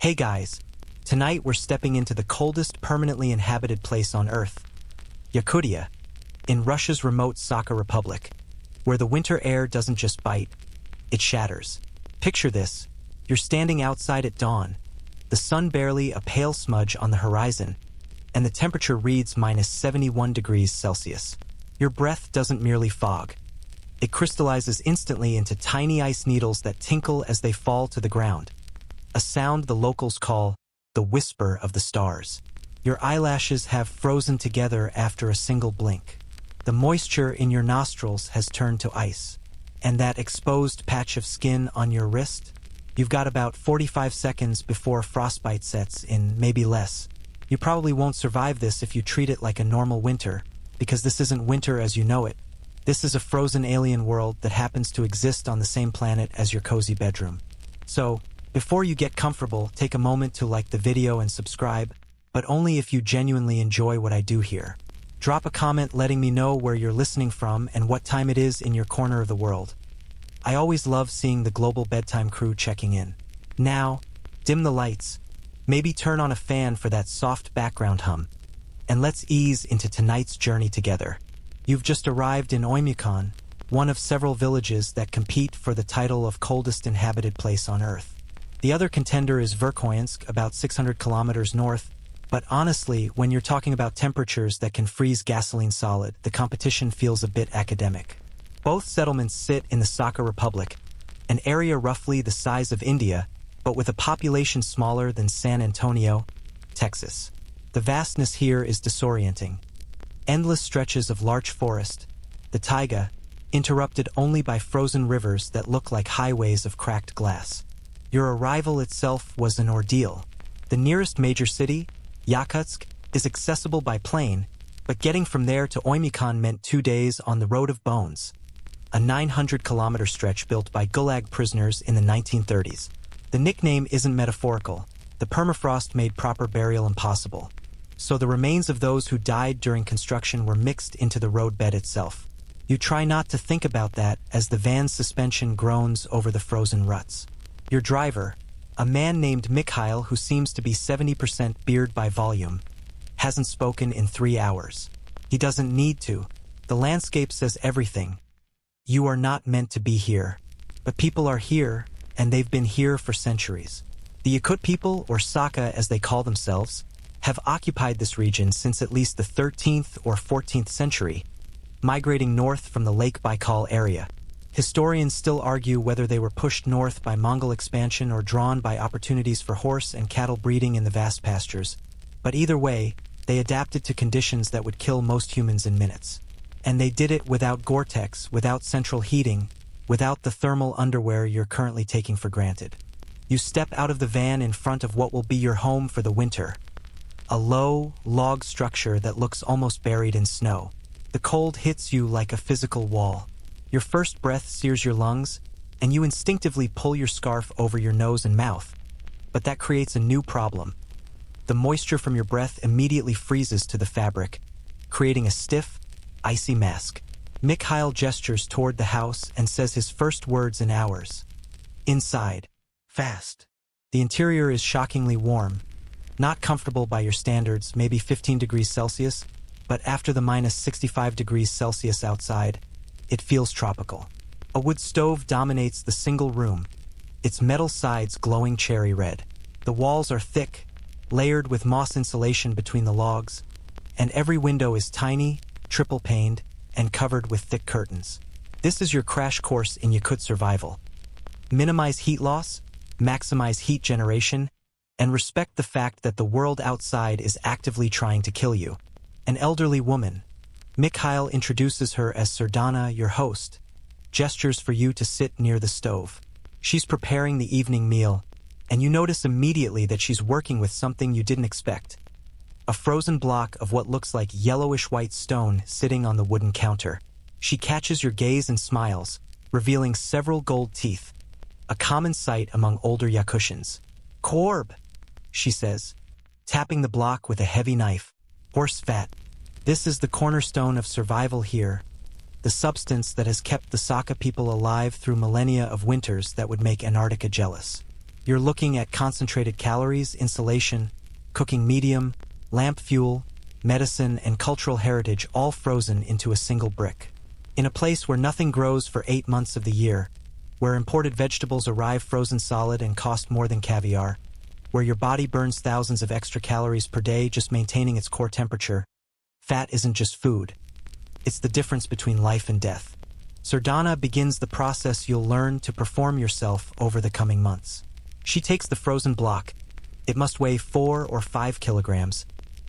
Hey guys, tonight we're stepping into the coldest permanently inhabited place on Earth, Yakutia, in Russia's remote Sakha Republic, where the winter air doesn't just bite, it shatters. Picture this, you're standing outside at dawn, the sun barely a pale smudge on the horizon, and the temperature reads -71 degrees Celsius. Your breath doesn't merely fog. It crystallizes instantly into tiny ice needles that tinkle as they fall to the ground, a sound the locals call the whisper of the stars. Your eyelashes have frozen together after a single blink. The moisture in your nostrils has turned to ice, and that exposed patch of skin on your wrist, you've got about 45 seconds before frostbite sets in, maybe less. You probably won't survive this if you treat it like a normal winter, because this isn't winter as you know it. This is a frozen alien world that happens to exist on the same planet as your cozy bedroom. So, before you get comfortable, take a moment to like the video and subscribe, but only if you genuinely enjoy what I do here. Drop a comment letting me know where you're listening from and what time it is in your corner of the world. I always love seeing the global bedtime crew checking in. Now, dim the lights, maybe turn on a fan for that soft background hum, and let's ease into tonight's journey together. You've just arrived in Oymyakon, one of several villages that compete for the title of coldest inhabited place on Earth. The other contender is Verkhoyansk, about 600 kilometers north, but honestly, when you're talking about temperatures that can freeze gasoline solid, the competition feels a bit academic. Both settlements sit in the Sakha Republic, an area roughly the size of India, but with a population smaller than San Antonio, Texas. The vastness here is disorienting. Endless stretches of larch forest, the taiga, interrupted only by frozen rivers that look like highways of cracked glass. Your arrival itself was an ordeal. The nearest major city, Yakutsk, is accessible by plane, but getting from there to Oymyakon meant 2 days on the Road of Bones, a 900-kilometer stretch built by Gulag prisoners in the 1930s. The nickname isn't metaphorical. The permafrost made proper burial impossible. So the remains of those who died during construction were mixed into the roadbed itself. You try not to think about that as the van's suspension groans over the frozen ruts. Your driver, a man named Mikhail who seems to be 70% beard by volume, hasn't spoken in 3 hours. He doesn't need to. The landscape says everything. You are not meant to be here. But people are here, and they've been here for centuries. The Yakut people, or Sakha as they call themselves, have occupied this region since at least the 13th or 14th century, migrating north from the Lake Baikal area. Historians still argue whether they were pushed north by Mongol expansion or drawn by opportunities for horse and cattle breeding in the vast pastures. But either way, they adapted to conditions that would kill most humans in minutes. And they did it without Gore-Tex, without central heating, without the thermal underwear you're currently taking for granted. You step out of the van in front of what will be your home for the winter. A low, log structure that looks almost buried in snow. The cold hits you like a physical wall. Your first breath sears your lungs, and you instinctively pull your scarf over your nose and mouth. But that creates a new problem. The moisture from your breath immediately freezes to the fabric, creating a stiff, icy mask. Mikhail gestures toward the house and says his first words in hours. Inside. Fast. The interior is shockingly warm. Not comfortable by your standards, maybe 15 degrees Celsius, but after the -65 degrees Celsius outside, it feels tropical. A wood stove dominates the single room, its metal sides glowing cherry red. The walls are thick, layered with moss insulation between the logs, and every window is tiny, triple-paned, and covered with thick curtains. This is your crash course in Yakut survival. Minimize heat loss, maximize heat generation, and respect the fact that the world outside is actively trying to kill you. An elderly woman. Mikhail introduces her as Sardana, your host, gestures for you to sit near the stove. She's preparing the evening meal, and you notice immediately that she's working with something you didn't expect. A frozen block of what looks like yellowish-white stone sitting on the wooden counter. She catches your gaze and smiles, revealing several gold teeth, a common sight among older Yakutians. Korb, she says, tapping the block with a heavy knife. Horse fat. This is the cornerstone of survival here, the substance that has kept the Sakha people alive through millennia of winters that would make Antarctica jealous. You're looking at concentrated calories, insulation, cooking medium, lamp fuel, medicine, and cultural heritage all frozen into a single brick. In a place where nothing grows for 8 months of the year, where imported vegetables arrive frozen solid and cost more than caviar, where your body burns thousands of extra calories per day just maintaining its core temperature, fat isn't just food. It's the difference between life and death. Sardana begins the process you'll learn to perform yourself over the coming months. She takes the frozen block, it must weigh 4 or 5 kilograms,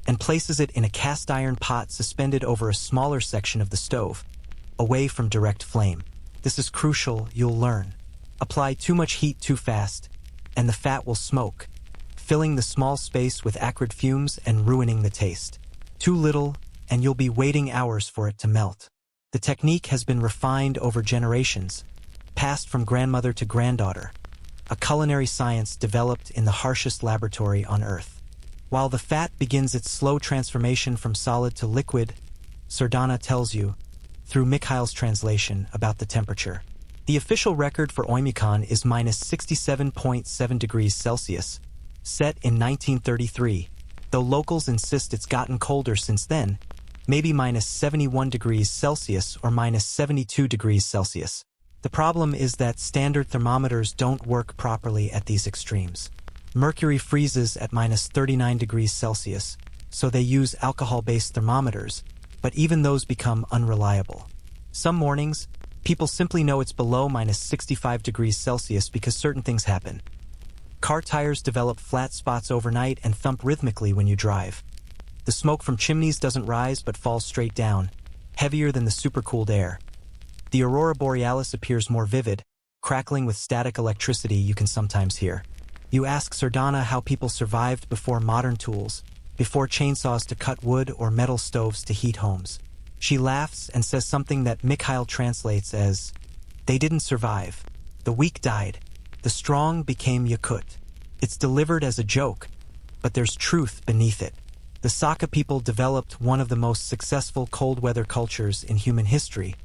and places it in a cast iron pot suspended over a smaller section of the stove, away from direct flame. This is crucial, you'll learn. Apply too much heat too fast, and the fat will smoke, filling the small space with acrid fumes and ruining the taste. Too little, and you'll be waiting hours for it to melt. The technique has been refined over generations, passed from grandmother to granddaughter, a culinary science developed in the harshest laboratory on Earth. While the fat begins its slow transformation from solid to liquid, Sardana tells you, through Mikhail's translation, about the temperature. The official record for Oymyakon is minus 67.7 degrees Celsius, set in 1933, though locals insist it's gotten colder since then, maybe minus 71 degrees Celsius or minus 72 degrees Celsius. The problem is that standard thermometers don't work properly at these extremes. Mercury freezes at minus 39 degrees Celsius, so they use alcohol-based thermometers, but even those become unreliable. Some mornings, people simply know it's below minus 65 degrees Celsius because certain things happen. Car tires develop flat spots overnight and thump rhythmically when you drive. The smoke from chimneys doesn't rise but falls straight down, heavier than the supercooled air. The aurora borealis appears more vivid, crackling with static electricity you can sometimes hear. You ask Sardana how people survived before modern tools, before chainsaws to cut wood or metal stoves to heat homes. She laughs and says something that Mikhail translates as, "They didn't survive. The weak died. The strong became Yakut." It's delivered as a joke, but there's truth beneath it. The Saka people developed one of the most successful cold-weather cultures in human history,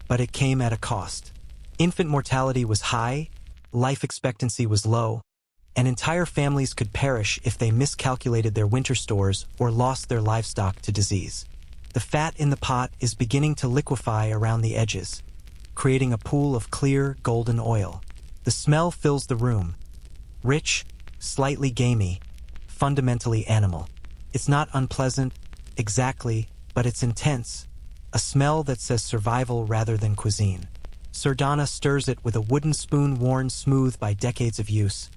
but it came at a cost. Infant mortality was high, life expectancy was low, and entire families could perish if they miscalculated their winter stores or lost their livestock to disease. The fat in the pot is beginning to liquefy around the edges, creating a pool of clear, golden oil. The smell fills the room. Rich, slightly gamey, fundamentally animal. It's not unpleasant, exactly, but it's intense. A smell that says survival rather than cuisine. Sardana stirs it with a wooden spoon worn smooth by decades of use,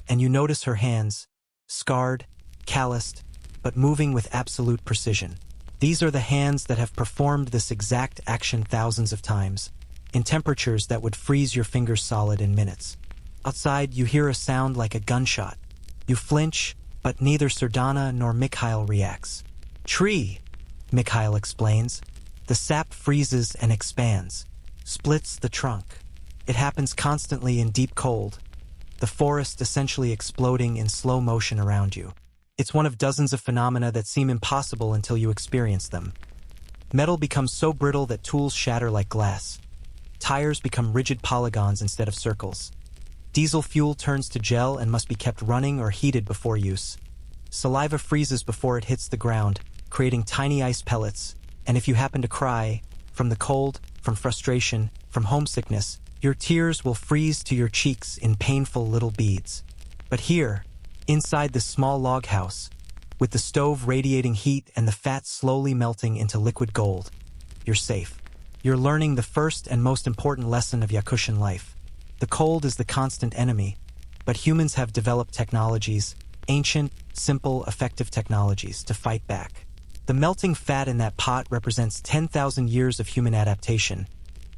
and you notice her hands, scarred, calloused, but moving with absolute precision. These are the hands that have performed this exact action thousands of times, in temperatures that would freeze your fingers solid in minutes. Outside, you hear a sound like a gunshot. You flinch, but neither Sardana nor Mikhail reacts. "Tree," Mikhail explains. The sap freezes and expands, splits the trunk. It happens constantly in deep cold, the forest essentially exploding in slow motion around you. It's one of dozens of phenomena that seem impossible until you experience them. Metal becomes so brittle that tools shatter like glass. Tires become rigid polygons instead of circles. Diesel fuel turns to gel and must be kept running or heated before use. Saliva freezes before it hits the ground, creating tiny ice pellets, and if you happen to cry, from the cold, from frustration, from homesickness, your tears will freeze to your cheeks in painful little beads. But here, inside this small log house, with the stove radiating heat and the fat slowly melting into liquid gold, you're safe. You're learning the first and most important lesson of Yakutian life. The cold is the constant enemy, but humans have developed technologies, ancient, simple, effective technologies, to fight back. The melting fat in that pot represents 10,000 years of human adaptation,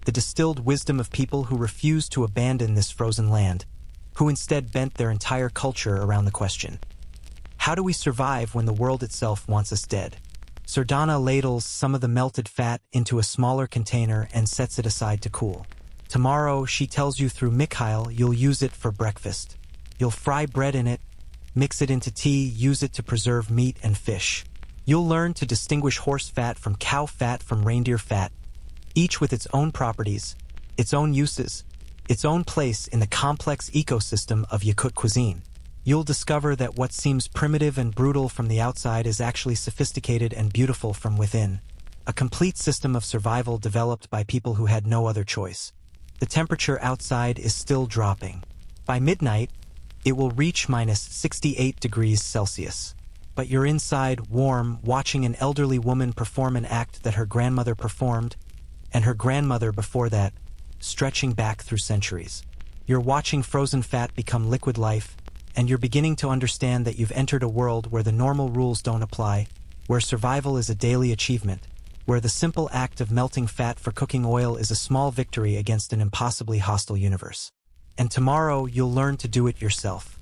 the distilled wisdom of people who refused to abandon this frozen land, who instead bent their entire culture around the question: how do we survive when the world itself wants us dead? Sardana ladles some of the melted fat into a smaller container and sets it aside to cool. Tomorrow, she tells you through Mikhail, you'll use it for breakfast. You'll fry bread in it, mix it into tea, use it to preserve meat and fish. You'll learn to distinguish horse fat from cow fat from reindeer fat, each with its own properties, its own uses, its own place in the complex ecosystem of Yakut cuisine. You'll discover that what seems primitive and brutal from the outside is actually sophisticated and beautiful from within, a complete system of survival developed by people who had no other choice. The temperature outside is still dropping. By midnight, it will reach minus 68 degrees Celsius. But you're inside, warm, watching an elderly woman perform an act that her grandmother performed, and her grandmother before that, stretching back through centuries. You're watching frozen fat become liquid life, and you're beginning to understand that you've entered a world where the normal rules don't apply, where survival is a daily achievement, where the simple act of melting fat for cooking oil is a small victory against an impossibly hostile universe. And tomorrow, you'll learn to do it yourself.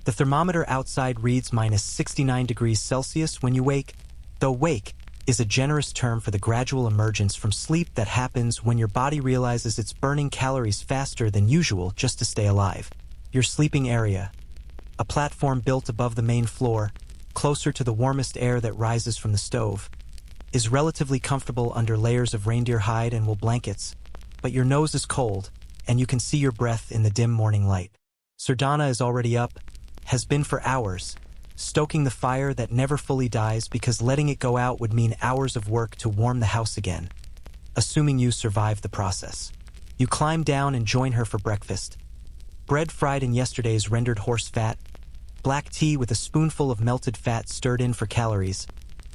The thermometer outside reads minus 69 degrees Celsius when you wake, though wake is a generous term for the gradual emergence from sleep that happens when your body realizes it's burning calories faster than usual just to stay alive. Your sleeping area, a platform built above the main floor, closer to the warmest air that rises from the stove, is relatively comfortable under layers of reindeer hide and wool blankets, but your nose is cold, and you can see your breath in the dim morning light. Sardana is already up, has been for hours, stoking the fire that never fully dies because letting it go out would mean hours of work to warm the house again, assuming you survive the process. You climb down and join her for breakfast. Bread fried in yesterday's rendered horse fat, black tea with a spoonful of melted fat stirred in for calories,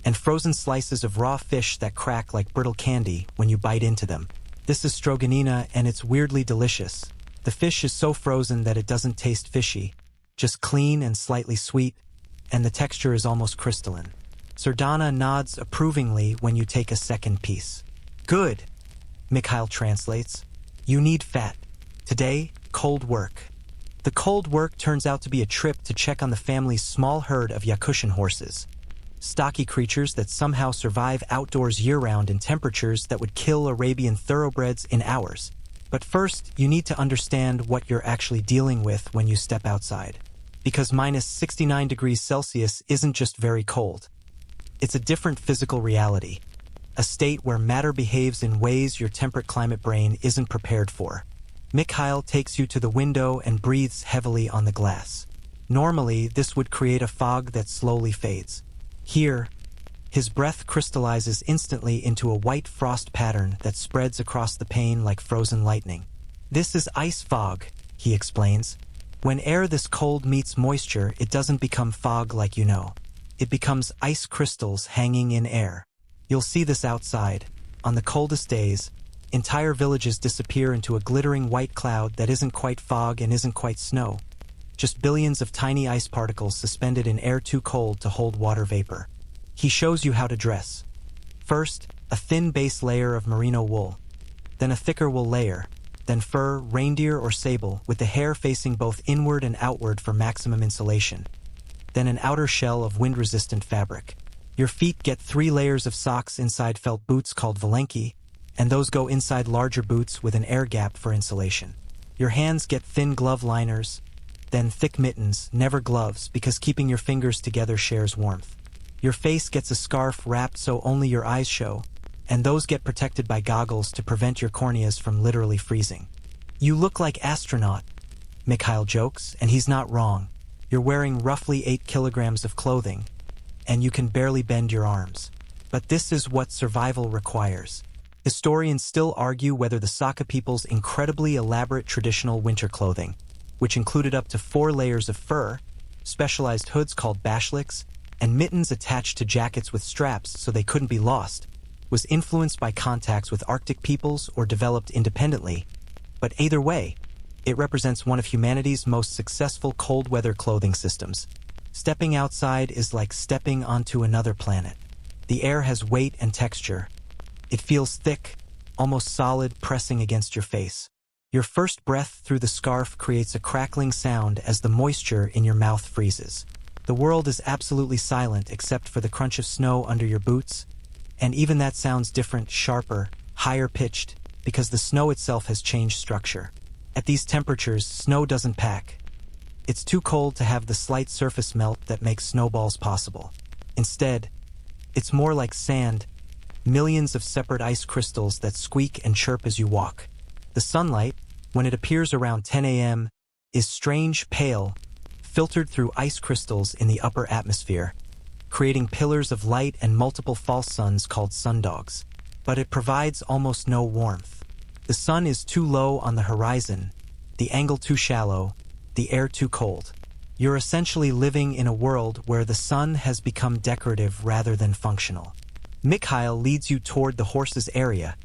and frozen slices of raw fish that crack like brittle candy when you bite into them. This is stroganina, and it's weirdly delicious. The fish is so frozen that it doesn't taste fishy, just clean and slightly sweet, and the texture is almost crystalline. Sardana nods approvingly when you take a second piece. Good, Mikhail translates. You need fat. Today, cold work. The cold work turns out to be a trip to check on the family's small herd of Yakutian horses. Stocky creatures that somehow survive outdoors year-round in temperatures that would kill Arabian thoroughbreds in hours. But first, you need to understand what you're actually dealing with when you step outside. Because minus 69 degrees Celsius isn't just very cold. It's a different physical reality. A state where matter behaves in ways your temperate climate brain isn't prepared for. Mikhail takes you to the window and breathes heavily on the glass. Normally, this would create a fog that slowly fades. Here, his breath crystallizes instantly into a white frost pattern that spreads across the pane like frozen lightning. This is ice fog, he explains. When air this cold meets moisture, it doesn't become fog like you know. It becomes ice crystals hanging in air. You'll see this outside. On the coldest days, entire villages disappear into a glittering white cloud that isn't quite fog and isn't quite snow. Just billions of tiny ice particles suspended in air too cold to hold water vapor. He shows you how to dress. First, a thin base layer of merino wool, then a thicker wool layer, then fur, reindeer, or sable, with the hair facing both inward and outward for maximum insulation, then an outer shell of wind-resistant fabric. Your feet get 3 layers of socks inside felt boots called valenki, and those go inside larger boots with an air gap for insulation. Your hands get thin glove liners, then thick mittens, never gloves, because keeping your fingers together shares warmth. Your face gets a scarf wrapped so only your eyes show, and those get protected by goggles to prevent your corneas from literally freezing. You look like astronaut, Mikhail jokes, and he's not wrong. You're wearing roughly 8 kilograms of clothing, and you can barely bend your arms. But this is what survival requires. Historians still argue whether the Saka people's incredibly elaborate traditional winter clothing, which included up to 4 layers of fur, specialized hoods called bashliks, and mittens attached to jackets with straps so they couldn't be lost, was influenced by contacts with Arctic peoples or developed independently. But either way, it represents one of humanity's most successful cold-weather clothing systems. Stepping outside is like stepping onto another planet. The air has weight and texture. It feels thick, almost solid, pressing against your face. Your first breath through the scarf creates a crackling sound as the moisture in your mouth freezes. The world is absolutely silent except for the crunch of snow under your boots, and even that sounds different, sharper, higher pitched, because the snow itself has changed structure. At these temperatures, snow doesn't pack. It's too cold to have the slight surface melt that makes snowballs possible. Instead, it's more like sand, millions of separate ice crystals that squeak and chirp as you walk. The sunlight, when it appears around 10 a.m., is strange, pale, filtered through ice crystals in the upper atmosphere, creating pillars of light and multiple false suns called sundogs. But it provides almost no warmth. The sun is too low on the horizon, the angle too shallow, the air too cold. You're essentially living in a world where the sun has become decorative rather than functional. Mikhail leads you toward the horses area,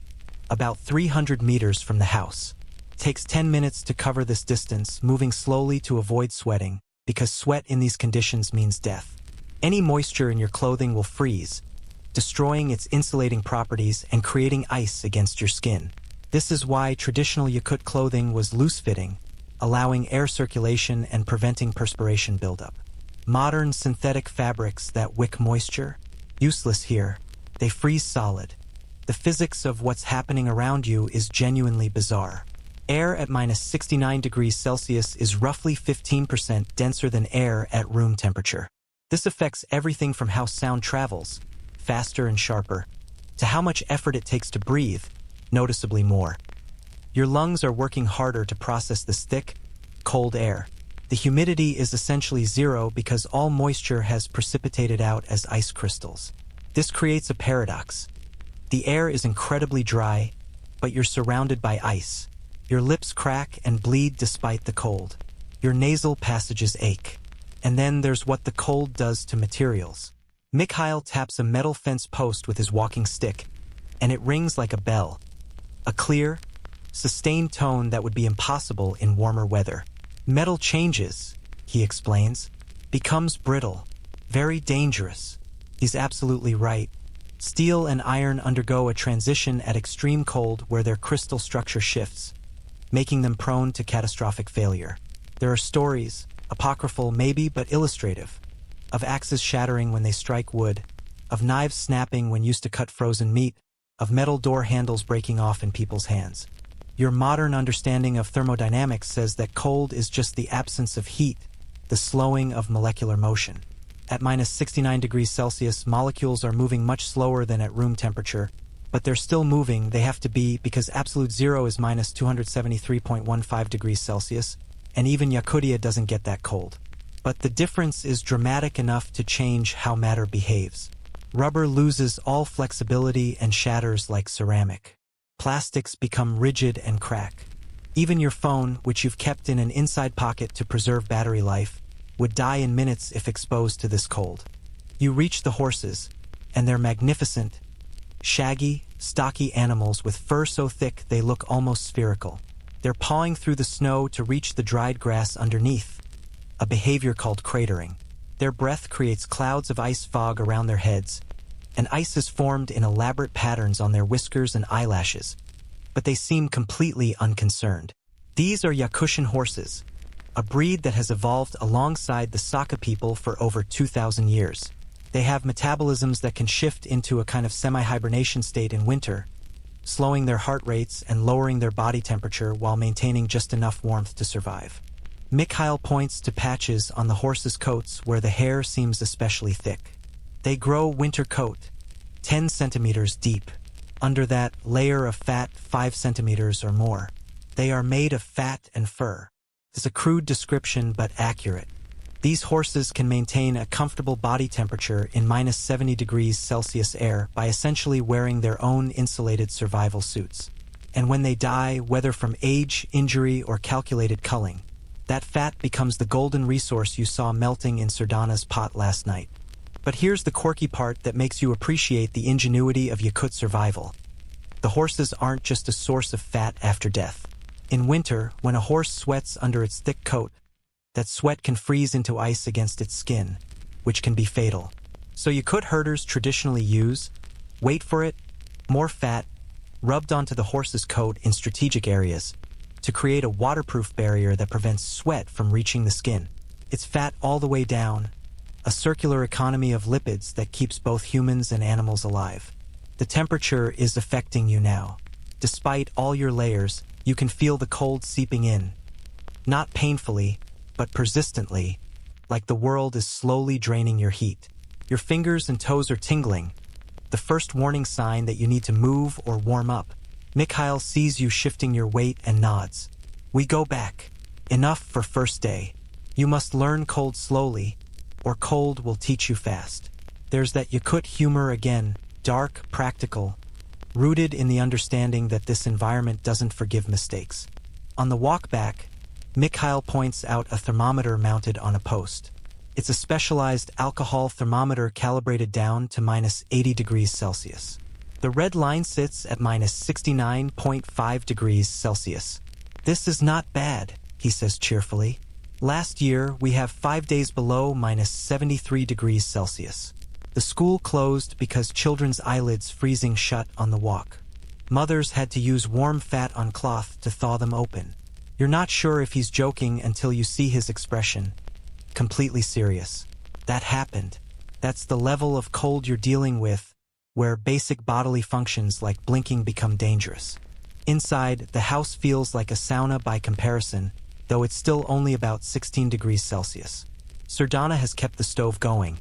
about 300 meters from the house. Takes 10 minutes to cover this distance, moving slowly to avoid sweating, because sweat in these conditions means death. Any moisture in your clothing will freeze, destroying its insulating properties and creating ice against your skin. This is why traditional Yakut clothing was loose-fitting, allowing air circulation and preventing perspiration buildup. Modern synthetic fabrics that wick moisture? Useless here. They freeze solid. The physics of what's happening around you is genuinely bizarre. Air at -69 degrees Celsius is roughly 15% denser than air at room temperature. This affects everything from how sound travels, faster and sharper, to how much effort it takes to breathe, noticeably more. Your lungs are working harder to process this thick, cold air. The humidity is essentially zero because all moisture has precipitated out as ice crystals. This creates a paradox. The air is incredibly dry, but you're surrounded by ice. Your lips crack and bleed despite the cold. Your nasal passages ache. And then there's what the cold does to materials. Mikhail taps a metal fence post with his walking stick, and it rings like a bell. A clear, sustained tone that would be impossible in warmer weather. Metal changes, he explains, becomes brittle, very dangerous. He's absolutely right. Steel and iron undergo a transition at extreme cold where their crystal structure shifts, making them prone to catastrophic failure. There are stories, apocryphal maybe but illustrative, of axes shattering when they strike wood, of knives snapping when used to cut frozen meat, of metal door handles breaking off in people's hands. Your modern understanding of thermodynamics says that cold is just the absence of heat, the slowing of molecular motion. At -69 degrees Celsius, molecules are moving much slower than at room temperature, but they're still moving. They have to be, because absolute zero is -273.15 degrees Celsius, and even Yakutia doesn't get that cold. But the difference is dramatic enough to change how matter behaves. Rubber loses all flexibility and shatters like ceramic. Plastics become rigid and crack. Even your phone, which you've kept in an inside pocket to preserve battery life, would die in minutes if exposed to this cold. You reach the horses, and they're magnificent, shaggy, stocky animals with fur so thick they look almost spherical. They're pawing through the snow to reach the dried grass underneath, a behavior called cratering. Their breath creates clouds of ice fog around their heads, and ice is formed in elaborate patterns on their whiskers and eyelashes, but they seem completely unconcerned. These are Yakutian horses, a breed that has evolved alongside the Saka people for over 2,000 years. They have metabolisms that can shift into a kind of semi-hibernation state in winter, slowing their heart rates and lowering their body temperature while maintaining just enough warmth to survive. Mikhail points to patches on the horses' coats where the hair seems especially thick. They grow winter coat, 10 centimeters deep. Under that layer of fat, 5 centimeters or more. They are made of fat and fur. It's a crude description but accurate. These horses can maintain a comfortable body temperature in -70 degrees Celsius air by essentially wearing their own insulated survival suits. And when they die, whether from age, injury, or calculated culling, that fat becomes the golden resource you saw melting in Sardana's pot last night. But here's the quirky part that makes you appreciate the ingenuity of Yakut survival. The horses aren't just a source of fat after death. In winter, when a horse sweats under its thick coat, that sweat can freeze into ice against its skin, which can be fatal. So Yakut herders traditionally use, wait for it, more fat, rubbed onto the horse's coat in strategic areas, to create a waterproof barrier that prevents sweat from reaching the skin. It's fat all the way down, a circular economy of lipids that keeps both humans and animals alive. The temperature is affecting you now. Despite all your layers, you can feel the cold seeping in. Not painfully, but persistently, like the world is slowly draining your heat. Your fingers and toes are tingling, the first warning sign that you need to move or warm up. Mikhail sees you shifting your weight and nods. We go back. Enough for first day. You must learn cold slowly, or cold will teach you fast. There's that Yakut humor again, dark, practical, rooted in the understanding that this environment doesn't forgive mistakes. On the walk back, Mikhail points out a thermometer mounted on a post. It's a specialized alcohol thermometer calibrated down to -80 degrees Celsius. The red line sits at -69.5 degrees Celsius. This is not bad, he says cheerfully. Last year, we have 5 days below -73 degrees Celsius. The school closed because children's eyelids freezing shut on the walk. Mothers had to use warm fat on cloth to thaw them open. You're not sure if he's joking until you see his expression. Completely serious. That happened. That's the level of cold you're dealing with, where basic bodily functions like blinking become dangerous. Inside, the house feels like a sauna by comparison, though it's still only about 16 degrees Celsius. Sardana has kept the stove going,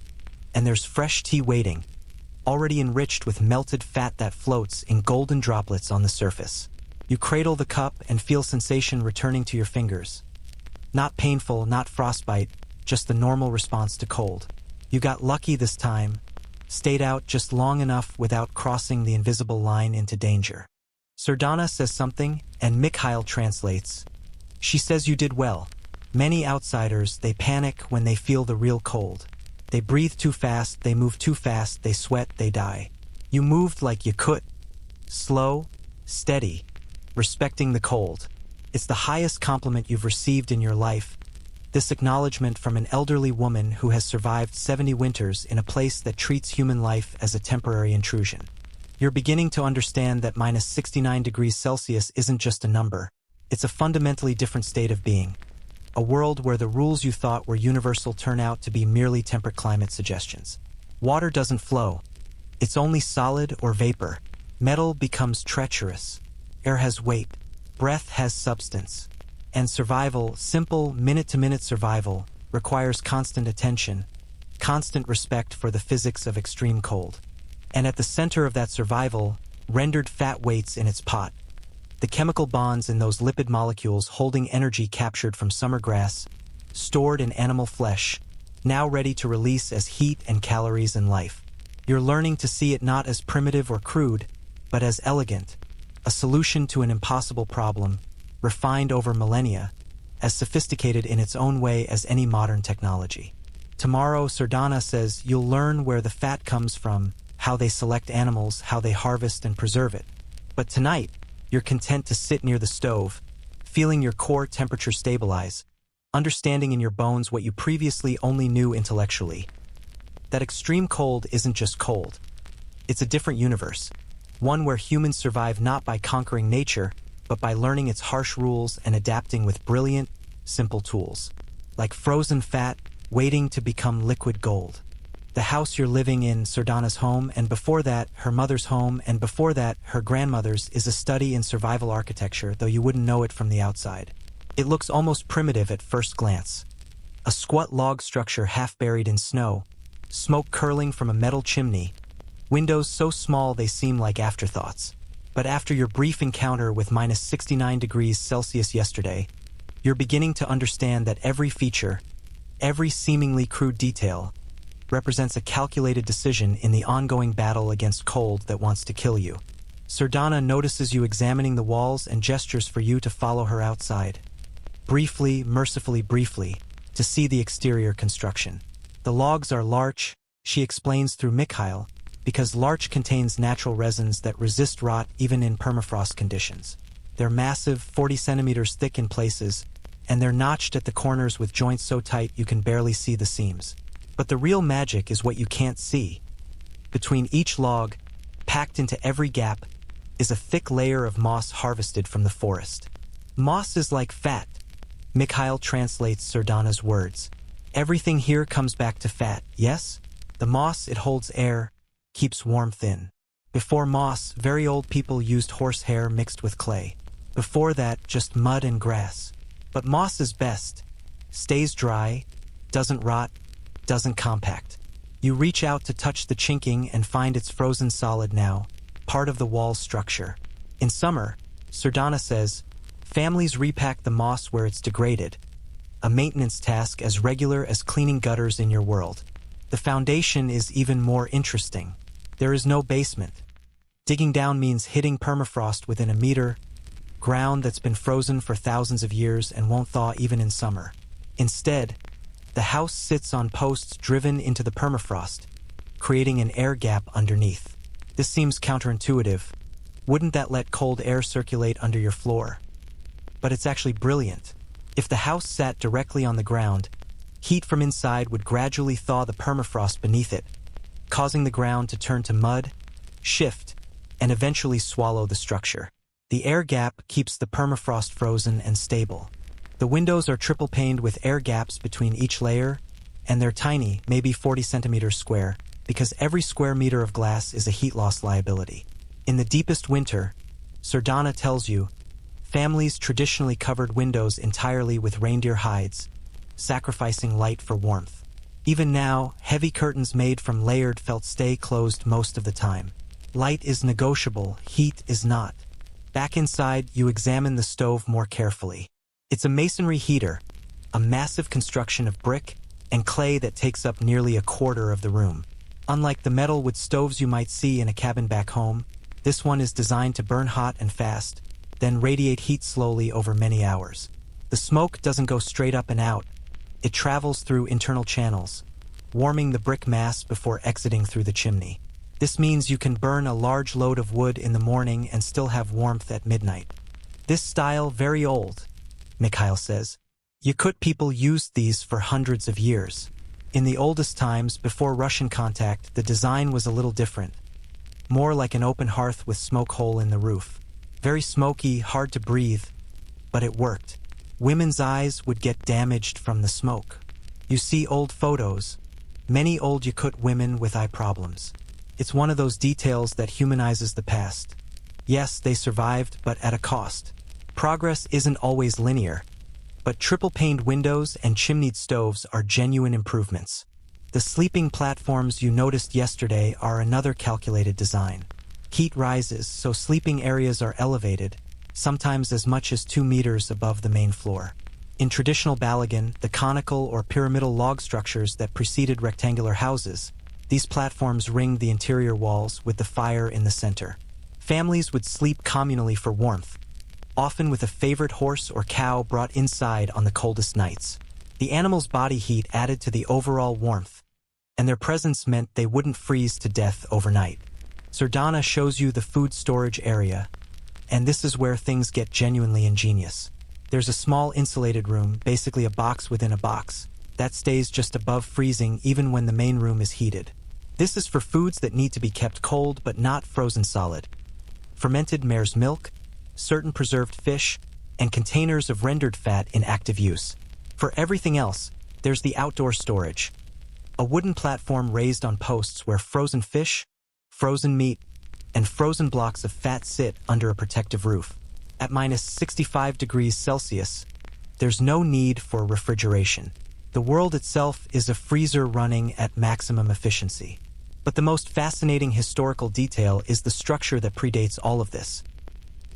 and there's fresh tea waiting, already enriched with melted fat that floats in golden droplets on the surface. You cradle the cup and feel sensation returning to your fingers. Not painful, not frostbite, just the normal response to cold. You got lucky this time, stayed out just long enough without crossing the invisible line into danger. Sardana says something, and Mikhail translates. She says you did well. Many outsiders, they panic when they feel the real cold. They breathe too fast, they move too fast, they sweat, they die. You moved like Yakut. Slow, steady, respecting the cold. It's the highest compliment you've received in your life. This acknowledgement from an elderly woman who has survived 70 winters in a place that treats human life as a temporary intrusion. You're beginning to understand that -69 degrees Celsius isn't just a number. It's a fundamentally different state of being. A world where the rules you thought were universal turn out to be merely temperate climate suggestions. Water doesn't flow. It's only solid or vapor. Metal becomes treacherous. Air has weight. Breath has substance. And survival, simple, minute-to-minute survival, requires constant attention, constant respect for the physics of extreme cold. And at the center of that survival, rendered fat waits in its pot. The chemical bonds in those lipid molecules holding energy captured from summer grass, stored in animal flesh, now ready to release as heat and calories in life. You're learning to see it not as primitive or crude, but as elegant, a solution to an impossible problem, refined over millennia, as sophisticated in its own way as any modern technology. Tomorrow, Sardana says you'll learn where the fat comes from, how they select animals, how they harvest and preserve it. But tonight, you're content to sit near the stove, feeling your core temperature stabilize, understanding in your bones what you previously only knew intellectually. That extreme cold isn't just cold. It's a different universe, one where humans survive not by conquering nature, but by learning its harsh rules and adapting with brilliant, simple tools. Like frozen fat, waiting to become liquid gold. The house you're living in, Sardana's home, and before that, her mother's home, and before that, her grandmother's, is a study in survival architecture, though you wouldn't know it from the outside. It looks almost primitive at first glance. A squat log structure half buried in snow, smoke curling from a metal chimney, windows so small they seem like afterthoughts. But after your brief encounter with -69 degrees Celsius yesterday, you're beginning to understand that every feature, every seemingly crude detail, represents a calculated decision in the ongoing battle against cold that wants to kill you. Sardana notices you examining the walls and gestures for you to follow her outside. Briefly, mercifully briefly, to see the exterior construction. The logs are larch, she explains through Mikhail, because larch contains natural resins that resist rot even in permafrost conditions. They're massive, 40 centimeters thick in places, and they're notched at the corners with joints so tight you can barely see the seams. But the real magic is what you can't see. Between each log, packed into every gap, is a thick layer of moss harvested from the forest. Moss is like fat. Mikhail translates Sardana's words. Everything here comes back to fat, yes? The moss, it holds air, keeps warmth in. Before moss, very old people used horsehair mixed with clay. Before that, just mud and grass. But moss is best. Stays dry, doesn't rot, doesn't compact. You reach out to touch the chinking and find it's frozen solid now, part of the wall's structure. In summer, Sardana says, Families repack the moss where it's degraded, a maintenance task as regular as cleaning gutters in your world. The foundation is even more interesting. There is no basement. Digging down means hitting permafrost within a meter, ground that's been frozen for thousands of years and won't thaw even in summer. Instead, the house sits on posts driven into the permafrost, creating an air gap underneath. This seems counterintuitive. Wouldn't that let cold air circulate under your floor? But it's actually brilliant. If the house sat directly on the ground, heat from inside would gradually thaw the permafrost beneath it, causing the ground to turn to mud, shift, and eventually swallow the structure. The air gap keeps the permafrost frozen and stable. The windows are triple-paned with air gaps between each layer, and they're tiny, maybe 40 centimeters square, because every square meter of glass is a heat loss liability. In the deepest winter, Sardana tells you, families traditionally covered windows entirely with reindeer hides, sacrificing light for warmth. Even now, heavy curtains made from layered felt stay closed most of the time. Light is negotiable, heat is not. Back inside, you examine the stove more carefully. It's a masonry heater, a massive construction of brick and clay that takes up nearly a quarter of the room. Unlike the metal wood stoves you might see in a cabin back home, this one is designed to burn hot and fast, then radiate heat slowly over many hours. The smoke doesn't go straight up and out. It travels through internal channels, warming the brick mass before exiting through the chimney. This means you can burn a large load of wood in the morning and still have warmth at midnight. This style very old, Mikhail says. Yakut people used these for hundreds of years. In the oldest times, before Russian contact, the design was a little different. More like an open hearth with smoke hole in the roof. Very smoky, hard to breathe, but it worked. Women's eyes would get damaged from the smoke. You see old photos, many old Yakut women with eye problems. It's one of those details that humanizes the past. Yes, they survived, but at a cost. Progress isn't always linear, but triple-paned windows and chimneyed stoves are genuine improvements. The sleeping platforms you noticed yesterday are another calculated design. Heat rises, so sleeping areas are elevated, sometimes as much as 2 meters above the main floor. In traditional Balagan, the conical or pyramidal log structures that preceded rectangular houses, these platforms ringed the interior walls with the fire in the center. Families would sleep communally for warmth, often with a favorite horse or cow brought inside on the coldest nights. The animal's body heat added to the overall warmth, and their presence meant they wouldn't freeze to death overnight. Sardana shows you the food storage area, and this is where things get genuinely ingenious. There's a small insulated room, basically a box within a box, that stays just above freezing even when the main room is heated. This is for foods that need to be kept cold but not frozen solid. Fermented mare's milk, certain preserved fish, and containers of rendered fat in active use. For everything else, there's the outdoor storage. A wooden platform raised on posts where frozen fish, frozen meat, and frozen blocks of fat sit under a protective roof. At minus 65 degrees Celsius, there's no need for refrigeration. The world itself is a freezer running at maximum efficiency. But the most fascinating historical detail is the structure that predates all of this.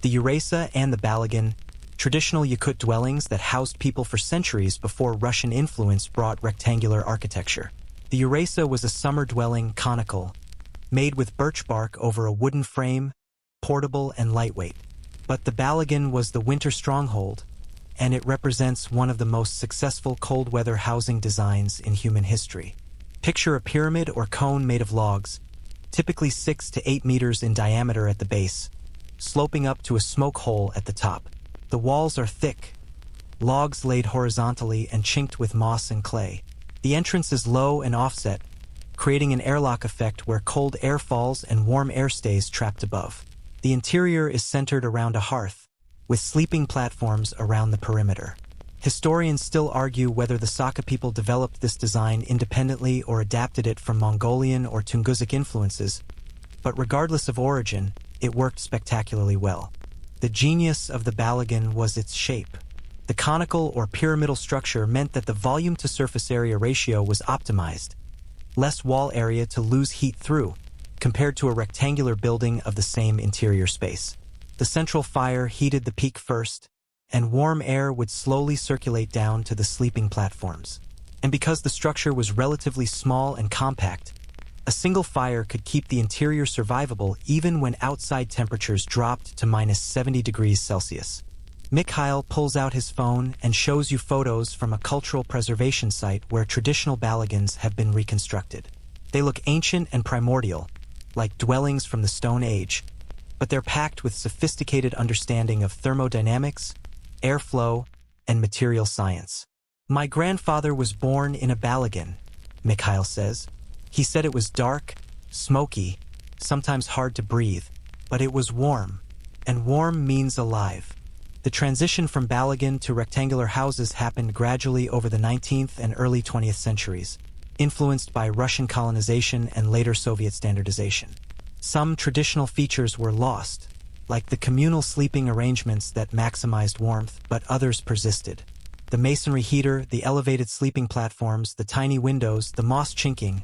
The Uresa and the Balagan, traditional Yakut dwellings that housed people for centuries before Russian influence brought rectangular architecture. The Uresa was a summer dwelling conical, made with birch bark over a wooden frame, portable and lightweight. But the Balagan was the winter stronghold, and it represents one of the most successful cold-weather housing designs in human history. Picture a pyramid or cone made of logs, typically 6 to 8 meters in diameter at the base, sloping up to a smoke hole at the top. The walls are thick, logs laid horizontally and chinked with moss and clay. The entrance is low and offset, creating an airlock effect where cold air falls and warm air stays trapped above. The interior is centered around a hearth, with sleeping platforms around the perimeter. Historians still argue whether the Saka people developed this design independently or adapted it from Mongolian or Tungusic influences, but regardless of origin, it worked spectacularly well. The genius of the Balagan was its shape. The conical or pyramidal structure meant that the volume-to-surface area ratio was optimized, less wall area to lose heat through, compared to a rectangular building of the same interior space. The central fire heated the peak first, and warm air would slowly circulate down to the sleeping platforms. And because the structure was relatively small and compact, a single fire could keep the interior survivable even when outside temperatures dropped to -70 degrees Celsius. Mikhail pulls out his phone and shows you photos from a cultural preservation site where traditional balagans have been reconstructed. They look ancient and primordial, like dwellings from the Stone Age, but they're packed with sophisticated understanding of thermodynamics, airflow, and material science. My grandfather was born in a balagan, Mikhail says. He said it was dark, smoky, sometimes hard to breathe, but it was warm, and warm means alive. The transition from balagan to rectangular houses happened gradually over the 19th and early 20th centuries, influenced by Russian colonization and later Soviet standardization. Some traditional features were lost, like the communal sleeping arrangements that maximized warmth, but others persisted. The masonry heater, the elevated sleeping platforms, the tiny windows, the moss chinking.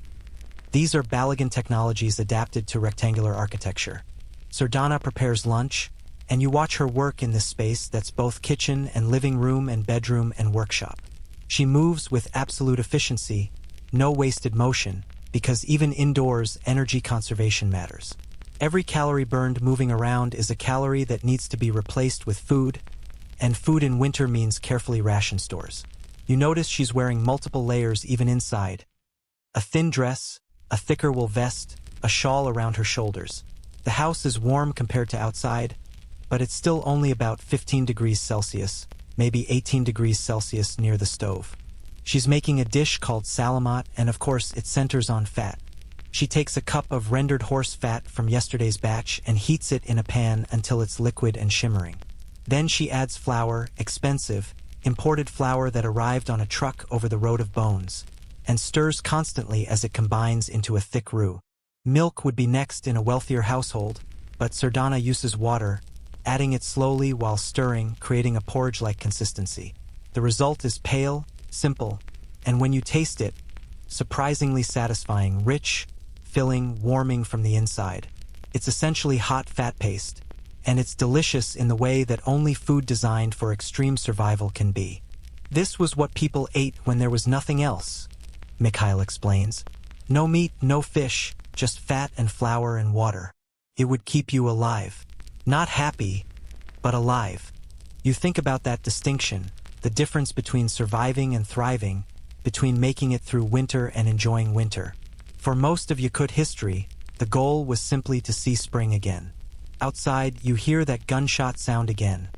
These are balagan technologies adapted to rectangular architecture. Sardana prepares lunch, and you watch her work in this space that's both kitchen and living room and bedroom and workshop. She moves with absolute efficiency, no wasted motion, because even indoors, energy conservation matters. Every calorie burned moving around is a calorie that needs to be replaced with food, and food in winter means carefully rationed stores. You notice she's wearing multiple layers even inside. A thin dress, a thicker wool vest, a shawl around her shoulders. The house is warm compared to outside, but it's still only about 15 degrees Celsius, maybe 18 degrees Celsius near the stove. She's making a dish called salamat, and of course it centers on fat. She takes a cup of rendered horse fat from yesterday's batch and heats it in a pan until it's liquid and shimmering. Then she adds flour, expensive, imported flour that arrived on a truck over the road of bones, and stirs constantly as it combines into a thick roux. Milk would be next in a wealthier household, but Sardana uses water, adding it slowly while stirring, creating a porridge-like consistency. The result is pale, simple, and when you taste it, surprisingly satisfying, rich, filling, warming from the inside. It's essentially hot fat paste, and it's delicious in the way that only food designed for extreme survival can be. This was what people ate when there was nothing else, Mikhail explains. No meat, no fish, just fat and flour and water. It would keep you alive. Not happy, but alive. You think about that distinction, the difference between surviving and thriving, between making it through winter and enjoying winter. For most of Yakut history, the goal was simply to see spring again. Outside, you hear that gunshot sound again.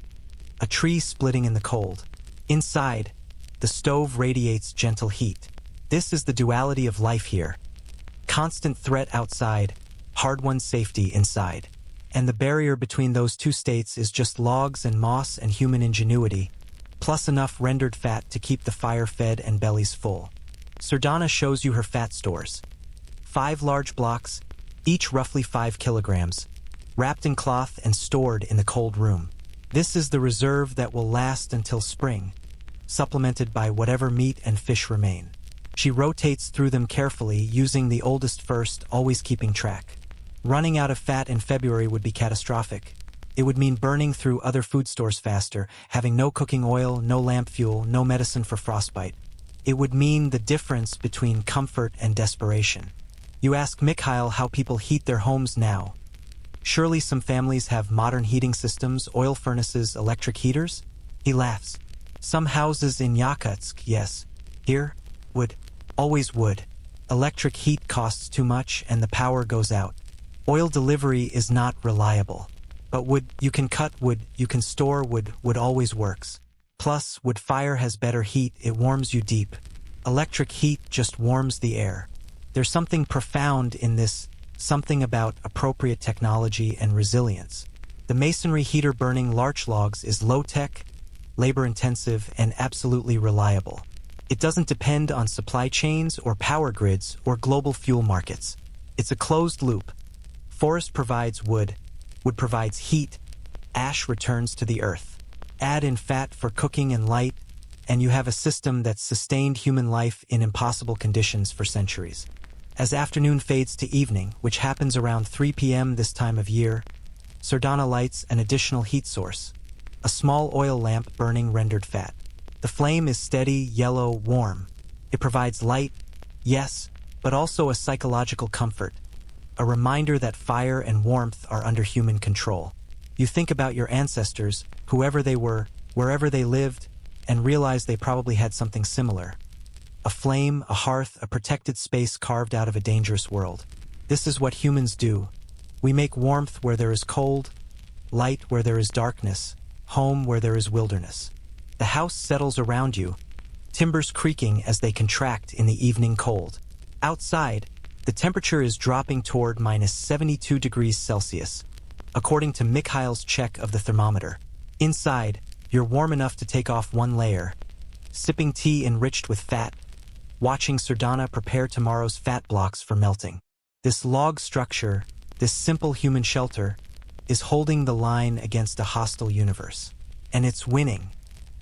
A tree splitting in the cold. Inside, the stove radiates gentle heat. This is the duality of life here. Constant threat outside, hard-won safety inside. And the barrier between those two states is just logs and moss and human ingenuity, plus enough rendered fat to keep the fire fed and bellies full. Sardana shows you her fat stores. 5 large blocks, each roughly 5 kilograms, wrapped in cloth and stored in the cold room. This is the reserve that will last until spring, supplemented by whatever meat and fish remain. She rotates through them carefully, using the oldest first, always keeping track. Running out of fat in February would be catastrophic. It would mean burning through other food stores faster, having no cooking oil, no lamp fuel, no medicine for frostbite. It would mean the difference between comfort and desperation. You ask Mikhail how people heat their homes now. Surely some families have modern heating systems, oil furnaces, electric heaters? He laughs. Some houses in Yakutsk, yes. Here, wood. Always wood. Electric heat costs too much and the power goes out. Oil delivery is not reliable. But wood, you can cut wood, you can store wood, wood always works. Plus, wood fire has better heat, it warms you deep. Electric heat just warms the air. There's something profound in this, something about appropriate technology and resilience. The masonry heater burning larch logs is low-tech, labor-intensive, and absolutely reliable. It doesn't depend on supply chains or power grids or global fuel markets. It's a closed loop. Forest provides wood, wood provides heat, ash returns to the earth. Add in fat for cooking and light, and you have a system that's sustained human life in impossible conditions for centuries. As afternoon fades to evening, which happens around 3 p.m. this time of year, Sardana lights an additional heat source. a small oil lamp burning rendered fat. The flame is steady, yellow, warm. It provides light, yes, but also a psychological comfort, a reminder that fire and warmth are under human control. You think about your ancestors, whoever they were, wherever they lived, and realize they probably had something similar. A flame, a hearth, a protected space carved out of a dangerous world. This is what humans do. We make warmth where there is cold, light where there is darkness, home where there is wilderness. The house settles around you, timbers creaking as they contract in the evening cold. Outside, the temperature is dropping toward -72 degrees Celsius, according to Mikhail's check of the thermometer. Inside, you're warm enough to take off one layer, sipping tea enriched with fat, watching Sardana prepare tomorrow's fat blocks for melting. This log structure, this simple human shelter, is holding the line against a hostile universe. And it's winning.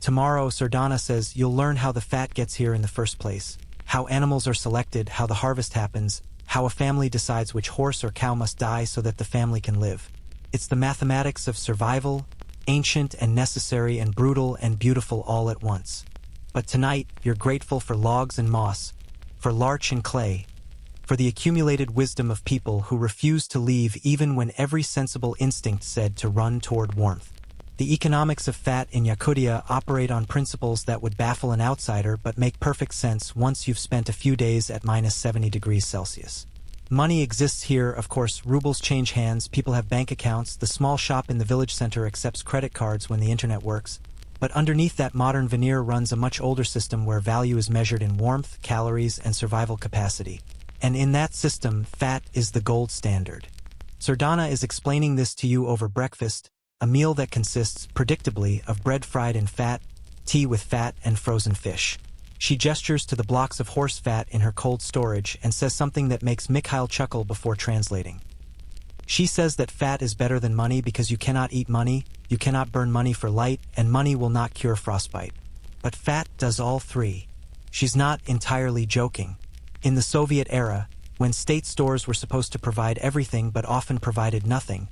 Tomorrow, Sardana says, you'll learn how the fat gets here in the first place, how animals are selected, how the harvest happens, how a family decides which horse or cow must die so that the family can live. It's the mathematics of survival, ancient and necessary and brutal and beautiful all at once. But tonight, you're grateful for logs and moss, for larch and clay, for the accumulated wisdom of people who refused to leave even when every sensible instinct said to run toward warmth. The economics of fat in Yakutia operate on principles that would baffle an outsider but make perfect sense once you've spent a few days at -70 degrees Celsius. Money exists here, of course. Rubles change hands, people have bank accounts, the small shop in the village center accepts credit cards when the internet works. But underneath that modern veneer runs a much older system where value is measured in warmth, calories, and survival capacity. And in that system, fat is the gold standard. Sardana is explaining this to you over breakfast, a meal that consists, predictably, of bread fried in fat, tea with fat, and frozen fish. She gestures to the blocks of horse fat in her cold storage and says something that makes Mikhail chuckle before translating. She says that fat is better than money because you cannot eat money, you cannot burn money for light, and money will not cure frostbite. But fat does all three. She's not entirely joking. In the Soviet era, when state stores were supposed to provide everything but often provided nothing,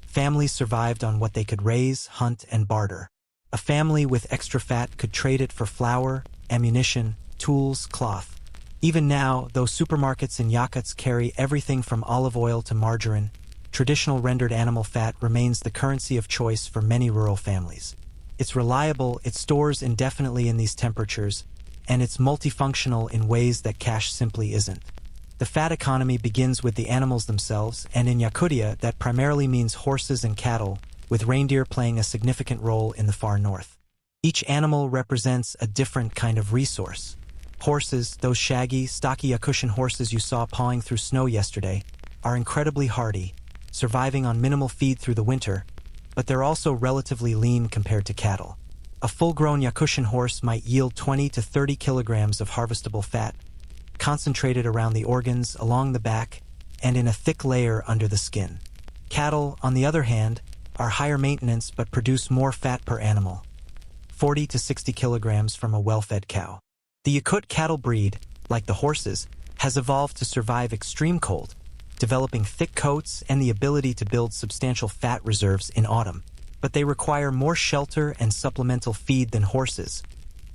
families survived on what they could raise, hunt, and barter. A family with extra fat could trade it for flour, ammunition, tools, cloth. Even now, though supermarkets in Yakutsk carry everything from olive oil to margarine, traditional rendered animal fat remains the currency of choice for many rural families. It's reliable, it stores indefinitely in these temperatures, and it's multifunctional in ways that cash simply isn't. The fat economy begins with the animals themselves, and in Yakutia that primarily means horses and cattle, with reindeer playing a significant role in the far north. Each animal represents a different kind of resource. Horses, those shaggy, stocky Yakutian horses you saw pawing through snow yesterday, are incredibly hardy, surviving on minimal feed through the winter, but they're also relatively lean compared to cattle. A full-grown Yakutian horse might yield 20 to 30 kilograms of harvestable fat, concentrated around the organs, along the back, and in a thick layer under the skin. Cattle, on the other hand, are higher maintenance but produce more fat per animal, 40 to 60 kilograms from a well-fed cow. The Yakut cattle breed, like the horses, has evolved to survive extreme cold, developing thick coats and the ability to build substantial fat reserves in autumn. But they require more shelter and supplemental feed than horses,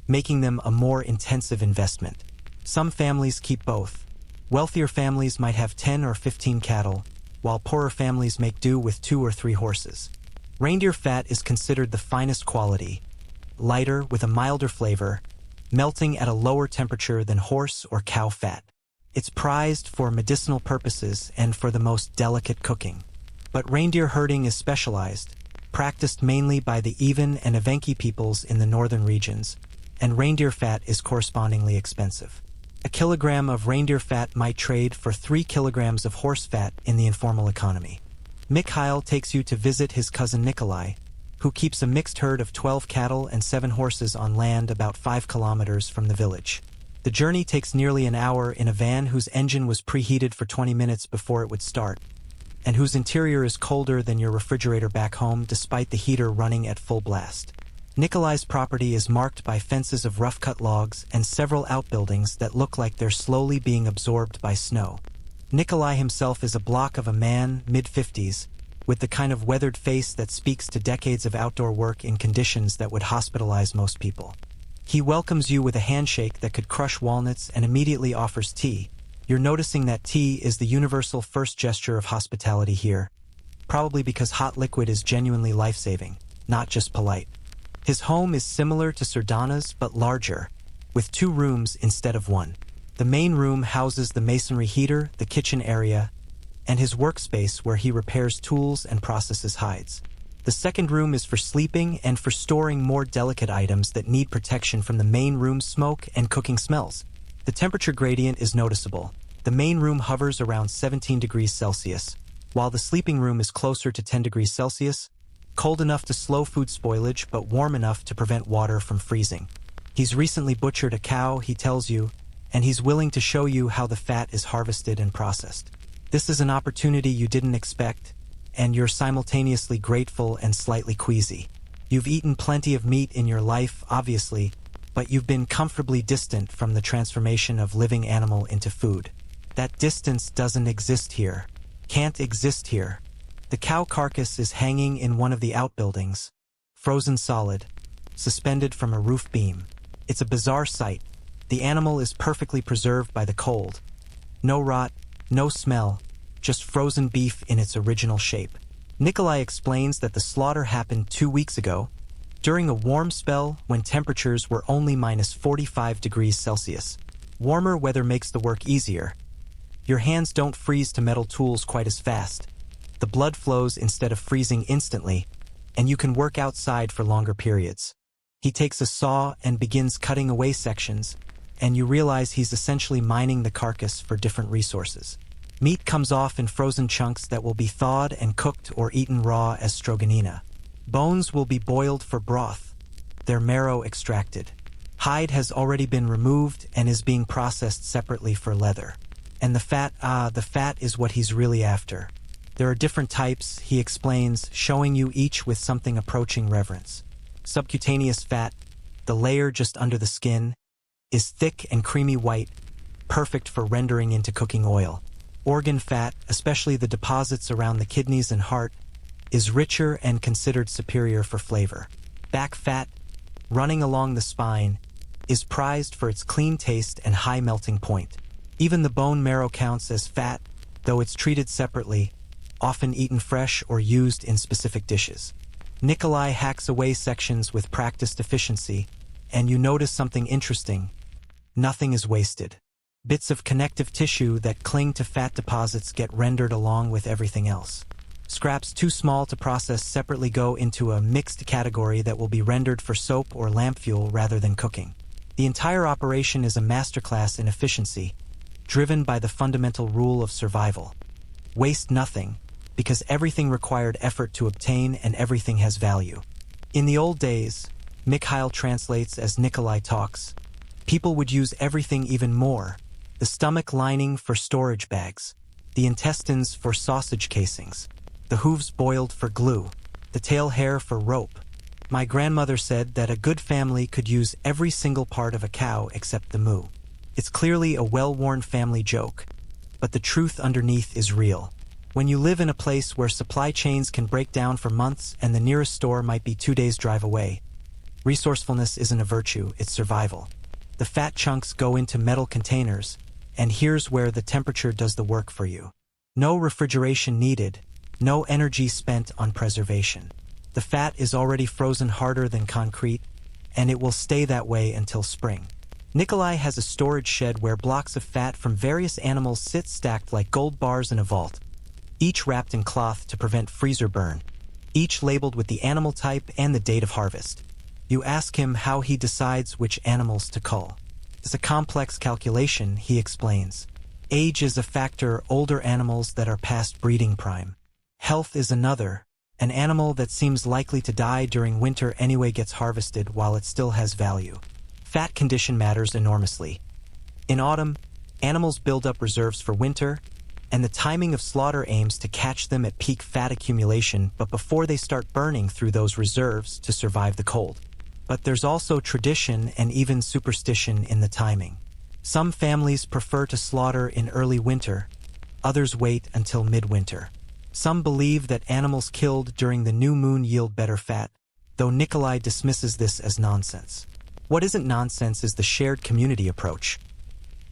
making them a more intensive investment. Some families keep both. Wealthier families might have 10 or 15 cattle, while poorer families make do with 2 or 3 horses. Reindeer fat is considered the finest quality, lighter with a milder flavor, melting at a lower temperature than horse or cow fat. It's prized for medicinal purposes and for the most delicate cooking. But reindeer herding is specialized, practiced mainly by the Ivan and Evenki peoples in the northern regions, and reindeer fat is correspondingly expensive. A kilogram of reindeer fat might trade for 3 kilograms of horse fat in the informal economy. Mikhail takes you to visit his cousin Nikolai, who keeps a mixed herd of 12 cattle and 7 horses on land about 5 kilometers from the village. The journey takes nearly an hour in a van whose engine was preheated for 20 minutes before it would start, and whose interior is colder than your refrigerator back home despite the heater running at full blast. Nikolai's property is marked by fences of rough-cut logs and several outbuildings that look like they're slowly being absorbed by snow. Nikolai himself is a block of a man, mid-50s, with the kind of weathered face that speaks to decades of outdoor work in conditions that would hospitalize most people. He welcomes you with a handshake that could crush walnuts and immediately offers tea. You're noticing that tea is the universal first gesture of hospitality here, probably because hot liquid is genuinely life-saving, not just polite. His home is similar to Sardana's but larger, with 2 rooms instead of 1. The main room houses the masonry heater, the kitchen area, and his workspace where he repairs tools and processes hides. The second room is for sleeping and for storing more delicate items that need protection from the main room's smoke and cooking smells. The temperature gradient is noticeable. The main room hovers around 17 degrees Celsius, while the sleeping room is closer to 10 degrees Celsius, cold enough to slow food spoilage but warm enough to prevent water from freezing. He's recently butchered a cow, he tells you, and he's willing to show you how the fat is harvested and processed. This is an opportunity you didn't expect, and you're simultaneously grateful and slightly queasy. You've eaten plenty of meat in your life, obviously, but you've been comfortably distant from the transformation of living animal into food. That distance doesn't exist here. Can't exist here. The cow carcass is hanging in one of the outbuildings, frozen solid, suspended from a roof beam. It's a bizarre sight. The animal is perfectly preserved by the cold. No rot, no smell, just frozen beef in its original shape. Nikolai explains that the slaughter happened 2 weeks ago, during a warm spell when temperatures were only -45 degrees Celsius. Warmer weather makes the work easier. Your hands don't freeze to metal tools quite as fast. The blood flows instead of freezing instantly, and you can work outside for longer periods. He takes a saw and begins cutting away sections, and you realize he's essentially mining the carcass for different resources. Meat comes off in frozen chunks that will be thawed and cooked or eaten raw as stroganina. Bones will be boiled for broth, their marrow extracted. Hide has already been removed and is being processed separately for leather. And the fat is what he's really after. There are different types, he explains, showing you each with something approaching reverence. Subcutaneous fat, the layer just under the skin, is thick and creamy white, perfect for rendering into cooking oil. Organ fat, especially the deposits around the kidneys and heart, is richer and considered superior for flavor. Back fat, running along the spine, is prized for its clean taste and high melting point. Even the bone marrow counts as fat, though it's treated separately, often eaten fresh or used in specific dishes. Nikolai hacks away sections with practiced efficiency, and you notice something interesting. Nothing is wasted. Bits of connective tissue that cling to fat deposits get rendered along with everything else. Scraps too small to process separately go into a mixed category that will be rendered for soap or lamp fuel rather than cooking. The entire operation is a masterclass in efficiency, driven by the fundamental rule of survival. Waste nothing, because everything required effort to obtain and everything has value. In the old days, Mikhail translates as Nikolai talks, people would use everything even more. The stomach lining for storage bags, the intestines for sausage casings, the hooves boiled for glue, the tail hair for rope. My grandmother said that a good family could use every single part of a cow except the moo. It's clearly a well-worn family joke, but the truth underneath is real. When you live in a place where supply chains can break down for months and the nearest store might be 2 days' drive away, resourcefulness isn't a virtue, it's survival. The fat chunks go into metal containers, and here's where the temperature does the work for you. No refrigeration needed, no energy spent on preservation. The fat is already frozen harder than concrete, and it will stay that way until spring. Nikolai has a storage shed where blocks of fat from various animals sit stacked like gold bars in a vault, each wrapped in cloth to prevent freezer burn, each labeled with the animal type and the date of harvest. You ask him how he decides which animals to cull. It's a complex calculation, he explains. Age is a factor, older animals that are past breeding prime. Health is another. An animal that seems likely to die during winter anyway gets harvested while it still has value. Fat condition matters enormously. In autumn, animals build up reserves for winter, and the timing of slaughter aims to catch them at peak fat accumulation but before they start burning through those reserves to survive the cold. But there's also tradition and even superstition in the timing. Some families prefer to slaughter in early winter, others wait until midwinter. Some believe that animals killed during the new moon yield better fat, though Nikolai dismisses this as nonsense. What isn't nonsense is the shared community approach.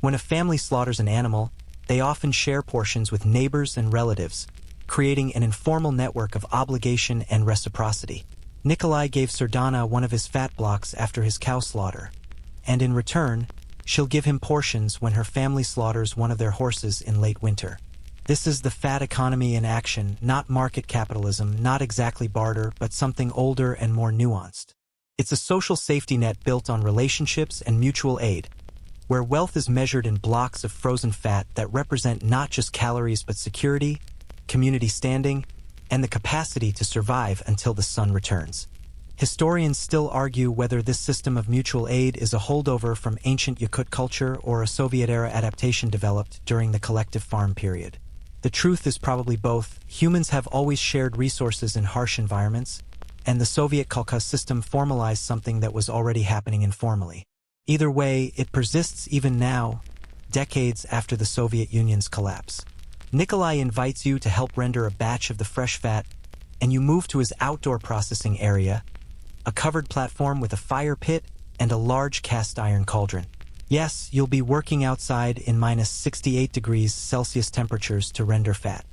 When a family slaughters an animal, they often share portions with neighbors and relatives, creating an informal network of obligation and reciprocity. Nikolai gave Sardana one of his fat blocks after his cow slaughter, and in return, she'll give him portions when her family slaughters one of their horses in late winter. This is the fat economy in action, not market capitalism, not exactly barter, but something older and more nuanced. It's a social safety net built on relationships and mutual aid, where wealth is measured in blocks of frozen fat that represent not just calories but security, community standing, and the capacity to survive until the sun returns. Historians still argue whether this system of mutual aid is a holdover from ancient Yakut culture or a Soviet-era adaptation developed during the collective farm period. The truth is probably both. Humans have always shared resources in harsh environments, and the Soviet kolkhoz system formalized something that was already happening informally. Either way, it persists even now, decades after the Soviet Union's collapse. Nikolai invites you to help render a batch of the fresh fat, and you move to his outdoor processing area, a covered platform with a fire pit and a large cast iron cauldron. Yes, you'll be working outside in minus 68 degrees Celsius temperatures to render fat.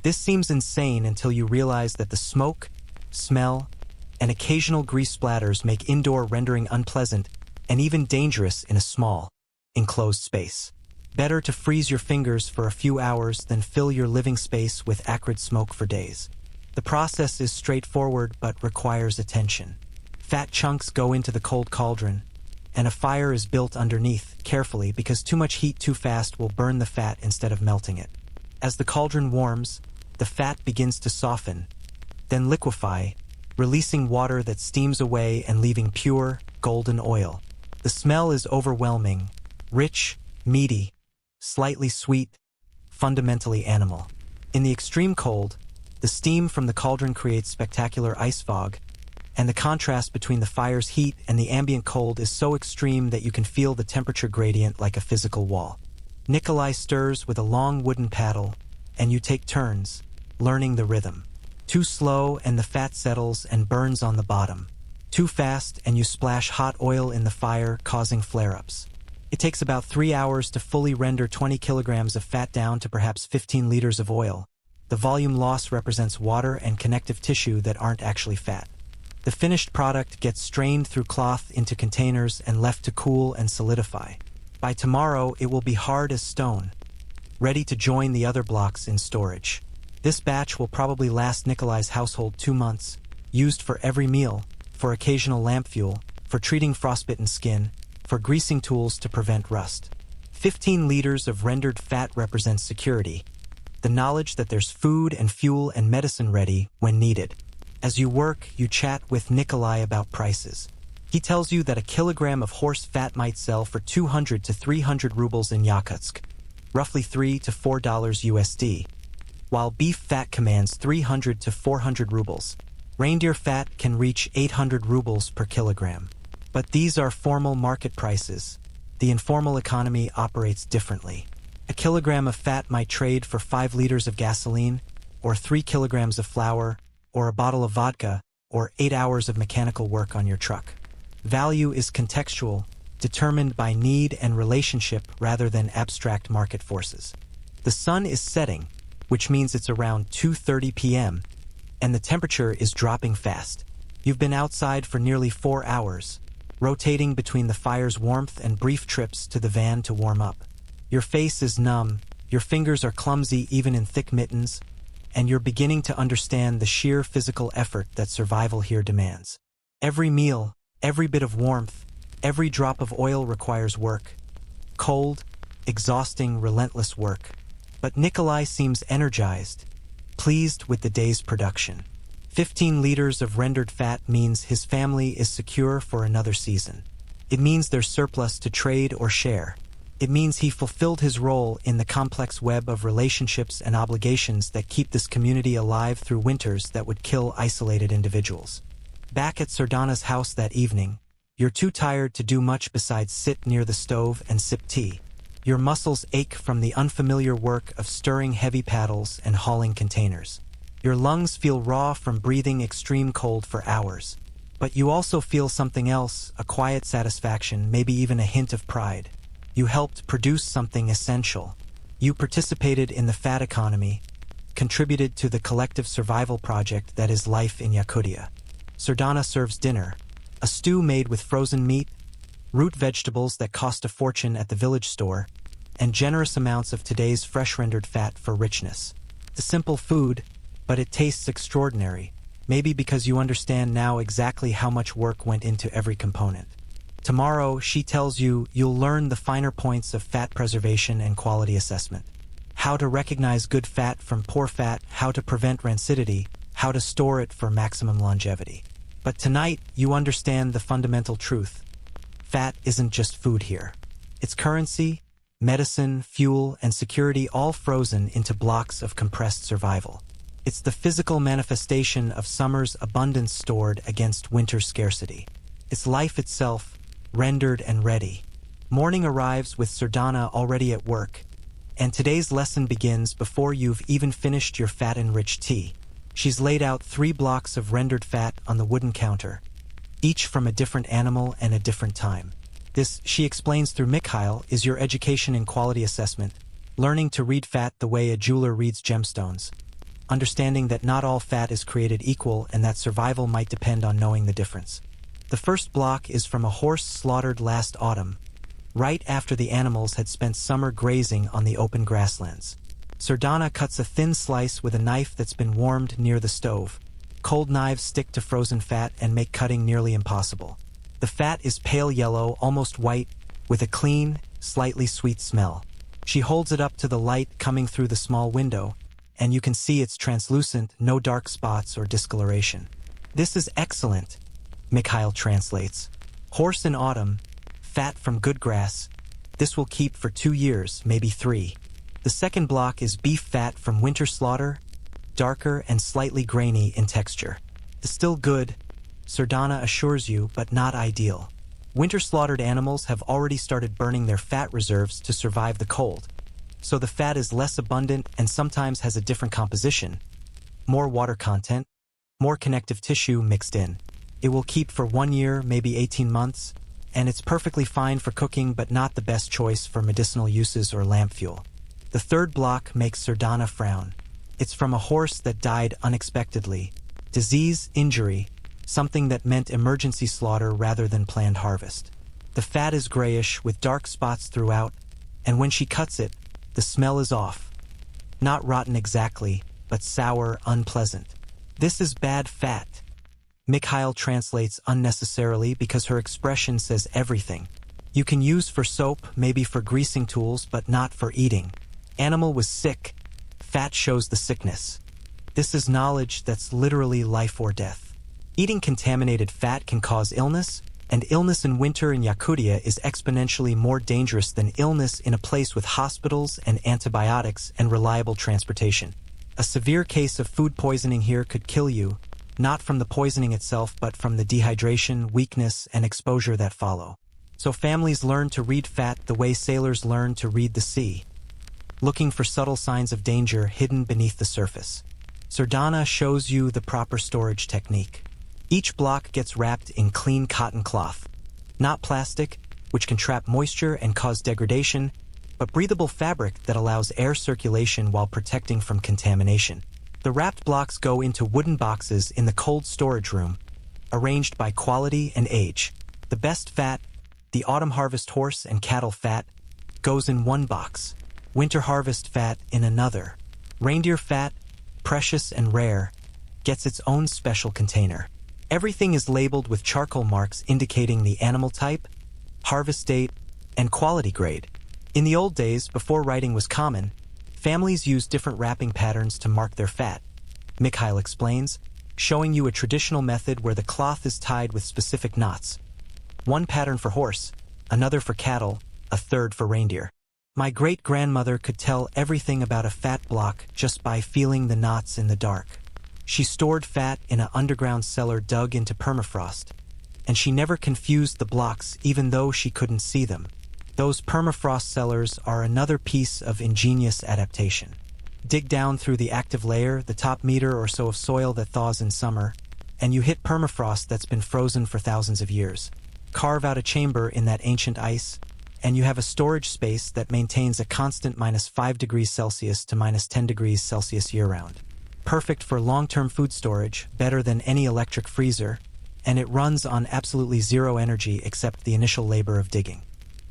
This seems insane until you realize that the smoke, smell, and occasional grease splatters make indoor rendering unpleasant and even dangerous in a small, enclosed space. Better to freeze your fingers for a few hours than fill your living space with acrid smoke for days. The process is straightforward but requires attention. Fat chunks go into the cold cauldron, and a fire is built underneath, carefully, because too much heat too fast will burn the fat instead of melting it. As the cauldron warms, the fat begins to soften, then liquefy, releasing water that steams away and leaving pure, golden oil. The smell is overwhelming, rich, meaty, slightly sweet, fundamentally animal. In the extreme cold, the steam from the cauldron creates spectacular ice fog, and the contrast between the fire's heat and the ambient cold is so extreme that you can feel the temperature gradient like a physical wall. Nikolai stirs with a long wooden paddle, and you take turns, learning the rhythm. Too slow and the fat settles and burns on the bottom. Too fast and you splash hot oil in the fire, causing flare-ups. It takes about 3 hours to fully render 20 kilograms of fat down to perhaps 15 liters of oil. The volume loss represents water and connective tissue that aren't actually fat. The finished product gets strained through cloth into containers and left to cool and solidify. By tomorrow, it will be hard as stone, ready to join the other blocks in storage. This batch will probably last Nikolai's household 2 months, used for every meal, for occasional lamp fuel, for treating frostbitten skin, for greasing tools to prevent rust. 15 liters of rendered fat represents security, the knowledge that there's food and fuel and medicine ready when needed. As you work, you chat with Nikolai about prices. He tells you that a kilogram of horse fat might sell for 200 to 300 rubles in Yakutsk, roughly $3 to $4 USD, while beef fat commands 300 to 400 rubles. Reindeer fat can reach 800 rubles per kilogram. But these are formal market prices. The informal economy operates differently. A kilogram of fat might trade for 5 liters of gasoline, or 3 kilograms of flour, or a bottle of vodka, or 8 hours of mechanical work on your truck. Value is contextual, determined by need and relationship rather than abstract market forces. The sun is setting, which means it's around 2:30 p.m., and the temperature is dropping fast. You've been outside for nearly 4 hours, rotating between the fire's warmth and brief trips to the van to warm up. Your face is numb, your fingers are clumsy even in thick mittens, and you're beginning to understand the sheer physical effort that survival here demands. Every meal, every bit of warmth, every drop of oil requires work. Cold, exhausting, relentless work. But Nikolai seems energized, pleased with the day's production. 15 liters of rendered fat means his family is secure for another season. It means there's surplus to trade or share. It means he fulfilled his role in the complex web of relationships and obligations that keep this community alive through winters that would kill isolated individuals. Back at Sardana's house that evening, you're too tired to do much besides sit near the stove and sip tea. Your muscles ache from the unfamiliar work of stirring heavy paddles and hauling containers. Your lungs feel raw from breathing extreme cold for hours. But you also feel something else, a quiet satisfaction, maybe even a hint of pride. You helped produce something essential. You participated in the fat economy, contributed to the collective survival project that is life in Yakutia. Sardana serves dinner, a stew made with frozen meat, root vegetables that cost a fortune at the village store, and generous amounts of today's fresh-rendered fat for richness. The simple food, but it tastes extraordinary, maybe because you understand now exactly how much work went into every component. Tomorrow, she tells you, you'll learn the finer points of fat preservation and quality assessment. How to recognize good fat from poor fat, how to prevent rancidity, how to store it for maximum longevity. But tonight, you understand the fundamental truth. Fat isn't just food here. It's currency, medicine, fuel, and security, all frozen into blocks of compressed survival. It's the physical manifestation of summer's abundance stored against winter's scarcity. It's life itself, rendered and ready. Morning arrives with Sardana already at work, and today's lesson begins before you've even finished your fat-enriched tea. She's laid out 3 blocks of rendered fat on the wooden counter, each from a different animal and a different time. This, she explains through Mikhail, is your education in quality assessment, learning to read fat the way a jeweler reads gemstones, understanding that not all fat is created equal and that survival might depend on knowing the difference. The first block is from a horse slaughtered last autumn, right after the animals had spent summer grazing on the open grasslands. Sardana cuts a thin slice with a knife that's been warmed near the stove. Cold knives stick to frozen fat and make cutting nearly impossible. The fat is pale yellow, almost white, with a clean, slightly sweet smell. She holds it up to the light coming through the small window, and you can see it's translucent, no dark spots or discoloration. "This is excellent," Mikhail translates. "Horse in autumn, fat from good grass. This will keep for 2 years, maybe 3. The second block is beef fat from winter slaughter, darker and slightly grainy in texture. Still good, Sardana assures you, but not ideal. Winter-slaughtered animals have already started burning their fat reserves to survive the cold, so the fat is less abundant and sometimes has a different composition. More water content, more connective tissue mixed in. It will keep for 1 year, maybe 18 months, and it's perfectly fine for cooking but not the best choice for medicinal uses or lamp fuel. The third block makes Sardana frown. It's from a horse that died unexpectedly. Disease, injury, something that meant emergency slaughter rather than planned harvest. The fat is grayish with dark spots throughout, and when she cuts it, the smell is off. Not rotten exactly, but sour, unpleasant. "This is bad fat." Mikhail translates unnecessarily because her expression says everything. You can use for soap, maybe for greasing tools, but not for eating. Animal was sick. Fat shows the sickness. This is knowledge that's literally life or death. Eating contaminated fat can cause illness, and illness in winter in Yakutia is exponentially more dangerous than illness in a place with hospitals and antibiotics and reliable transportation. A severe case of food poisoning here could kill you, not from the poisoning itself but from the dehydration, weakness, and exposure that follow. So families learn to read fat the way sailors learn to read the sea, looking for subtle signs of danger hidden beneath the surface. Sardana shows you the proper storage technique. Each block gets wrapped in clean cotton cloth, not plastic, which can trap moisture and cause degradation, but breathable fabric that allows air circulation while protecting from contamination. The wrapped blocks go into wooden boxes in the cold storage room, arranged by quality and age. The best fat, the autumn harvest horse and cattle fat, goes in one box. Winter harvest fat in another. Reindeer fat, precious and rare, gets its own special container. Everything is labeled with charcoal marks indicating the animal type, harvest date, and quality grade. In the old days, before writing was common, families used different wrapping patterns to mark their fat. Mikhail explains, showing you a traditional method where the cloth is tied with specific knots. One pattern for horse, another for cattle, a third for reindeer. My great-grandmother could tell everything about a fat block just by feeling the knots in the dark. She stored fat in an underground cellar dug into permafrost, and she never confused the blocks even though she couldn't see them. Those permafrost cellars are another piece of ingenious adaptation. Dig down through the active layer, the top meter or so of soil that thaws in summer, and you hit permafrost that's been frozen for thousands of years. Carve out a chamber in that ancient ice, and you have a storage space that maintains a constant -5 degrees Celsius to -10 degrees Celsius year-round. Perfect for long-term food storage, better than any electric freezer, and it runs on absolutely zero energy except the initial labor of digging.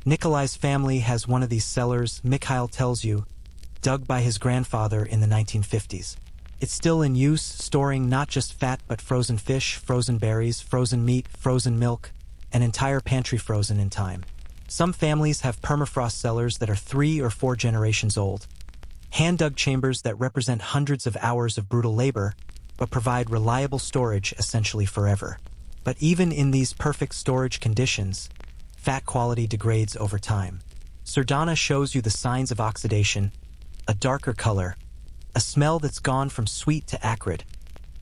Nikolai's family has one of these cellars, Mikhail tells you, dug by his grandfather in the 1950s. It's still in use, storing not just fat but frozen fish, frozen berries, frozen meat, frozen milk, an entire pantry frozen in time. Some families have permafrost cellars that are 3 or 4 generations old. Hand-dug chambers that represent hundreds of hours of brutal labor, but provide reliable storage essentially forever. But even in these perfect storage conditions, fat quality degrades over time. Sardana shows you the signs of oxidation, a darker color, a smell that's gone from sweet to acrid,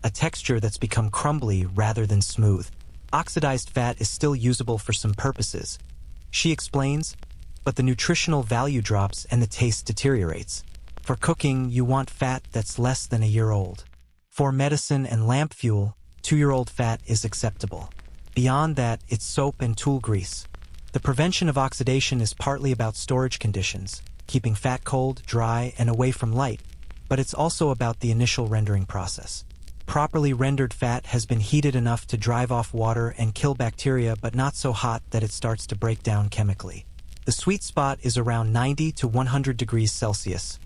a texture that's become crumbly rather than smooth. Oxidized fat is still usable for some purposes, she explains, but the nutritional value drops and the taste deteriorates. For cooking, you want fat that's less than a year old. For medicine and lamp fuel, 2-year-old fat is acceptable. Beyond that, it's soap and tool grease. The prevention of oxidation is partly about storage conditions, keeping fat cold, dry, and away from light, but it's also about the initial rendering process. Properly rendered fat has been heated enough to drive off water and kill bacteria, but not so hot that it starts to break down chemically. The sweet spot is around 90 to 100 degrees Celsius,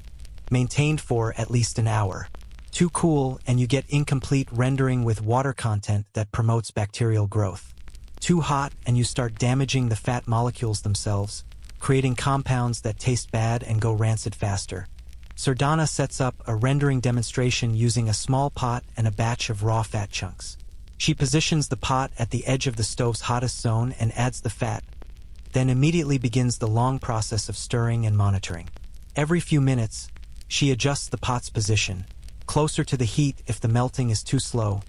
maintained for at least an hour. Too cool and you get incomplete rendering with water content that promotes bacterial growth. Too hot and you start damaging the fat molecules themselves, creating compounds that taste bad and go rancid faster. Sardana sets up a rendering demonstration using a small pot and a batch of raw fat chunks. She positions the pot at the edge of the stove's hottest zone and adds the fat, then immediately begins the long process of stirring and monitoring. Every few minutes, she adjusts the pot's position, closer to the heat if the melting is too slow,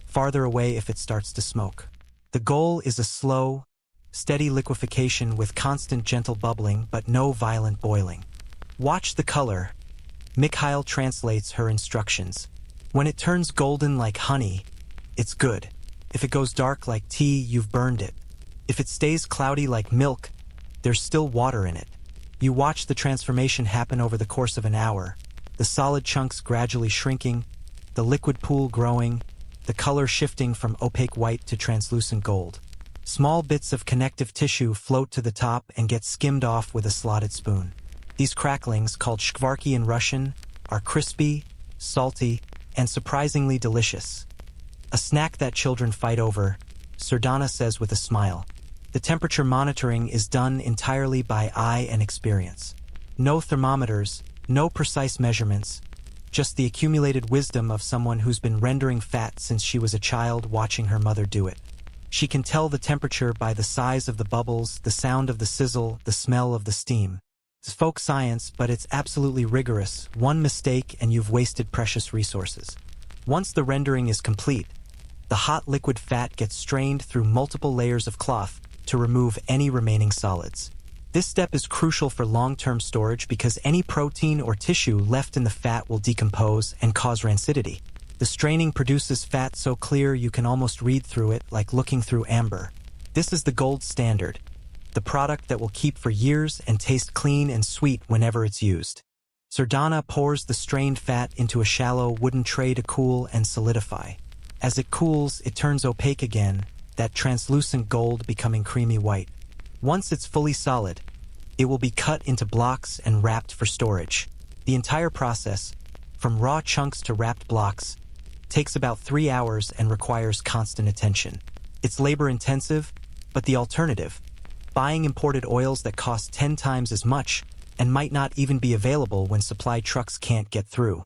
farther away if it starts to smoke. The goal is a slow, steady liquefaction with constant gentle bubbling but no violent boiling. Watch the color. Mikhail translates her instructions. When it turns golden like honey, it's good. If it goes dark like tea, you've burned it. If it stays cloudy like milk, there's still water in it. You watch the transformation happen over the course of an hour, the solid chunks gradually shrinking, the liquid pool growing, the color shifting from opaque white to translucent gold. Small bits of connective tissue float to the top and get skimmed off with a slotted spoon. These cracklings, called shkvarki in Russian, are crispy, salty, and surprisingly delicious. A snack that children fight over, Sardana says with a smile. The temperature monitoring is done entirely by eye and experience. No thermometers, no precise measurements, just the accumulated wisdom of someone who's been rendering fat since she was a child watching her mother do it. She can tell the temperature by the size of the bubbles, the sound of the sizzle, the smell of the steam. It's folk science, but it's absolutely rigorous. One mistake and you've wasted precious resources. Once the rendering is complete, the hot liquid fat gets strained through multiple layers of cloth to remove any remaining solids. This step is crucial for long-term storage because any protein or tissue left in the fat will decompose and cause rancidity. The straining produces fat so clear you can almost read through it like looking through amber. This is the gold standard, the product that will keep for years and taste clean and sweet whenever it's used. Sardana pours the strained fat into a shallow wooden tray to cool and solidify. As it cools, it turns opaque again, that translucent gold becoming creamy white. Once it's fully solid, it will be cut into blocks and wrapped for storage. The entire process, from raw chunks to wrapped blocks, takes about 3 hours and requires constant attention. It's labor-intensive, but the alternative, buying imported oils that cost 10 times as much and might not even be available when supply trucks can't get through,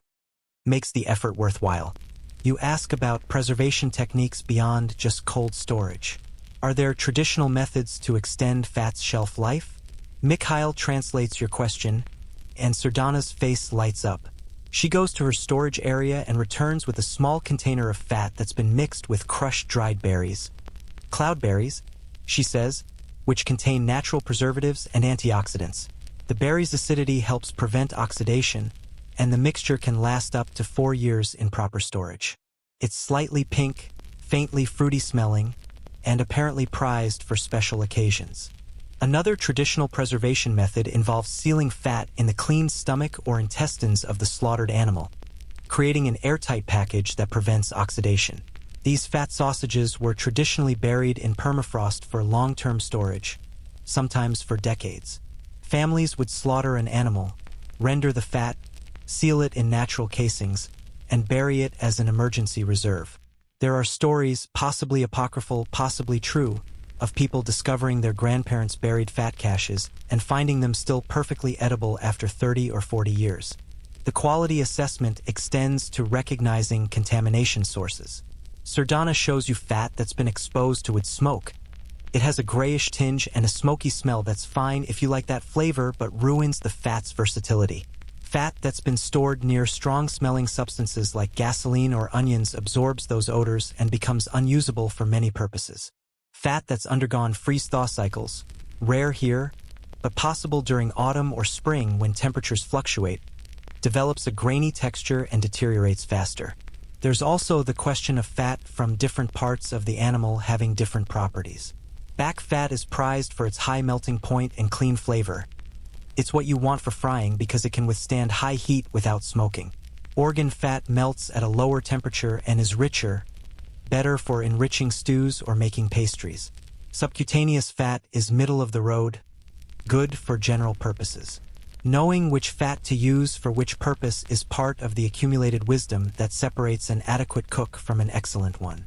makes the effort worthwhile. You ask about preservation techniques beyond just cold storage. Are there traditional methods to extend fat's shelf life? Mikhail translates your question, and Sardana's face lights up. She goes to her storage area and returns with a small container of fat that's been mixed with crushed dried berries. Cloudberries, she says, which contain natural preservatives and antioxidants. The berry's acidity helps prevent oxidation, and the mixture can last up to 4 years in proper storage. It's slightly pink, faintly fruity smelling, and apparently prized for special occasions. Another traditional preservation method involves sealing fat in the clean stomach or intestines of the slaughtered animal, creating an airtight package that prevents oxidation. These fat sausages were traditionally buried in permafrost for long-term storage, sometimes for decades. Families would slaughter an animal, render the fat, seal it in natural casings, and bury it as an emergency reserve. There are stories, possibly apocryphal, possibly true, of people discovering their grandparents' buried fat caches and finding them still perfectly edible after 30 or 40 years. The quality assessment extends to recognizing contamination sources. Sardana shows you fat that's been exposed to wood smoke. It has a grayish tinge and a smoky smell that's fine if you like that flavor but ruins the fat's versatility. Fat that's been stored near strong-smelling substances like gasoline or onions absorbs those odors and becomes unusable for many purposes. Fat that's undergone freeze-thaw cycles, rare here, but possible during autumn or spring when temperatures fluctuate, develops a grainy texture and deteriorates faster. There's also the question of fat from different parts of the animal having different properties. Back fat is prized for its high melting point and clean flavor. It's what you want for frying because it can withstand high heat without smoking. Organ fat melts at a lower temperature and is richer, better for enriching stews or making pastries. Subcutaneous fat is middle of the road, good for general purposes. Knowing which fat to use for which purpose is part of the accumulated wisdom that separates an adequate cook from an excellent one.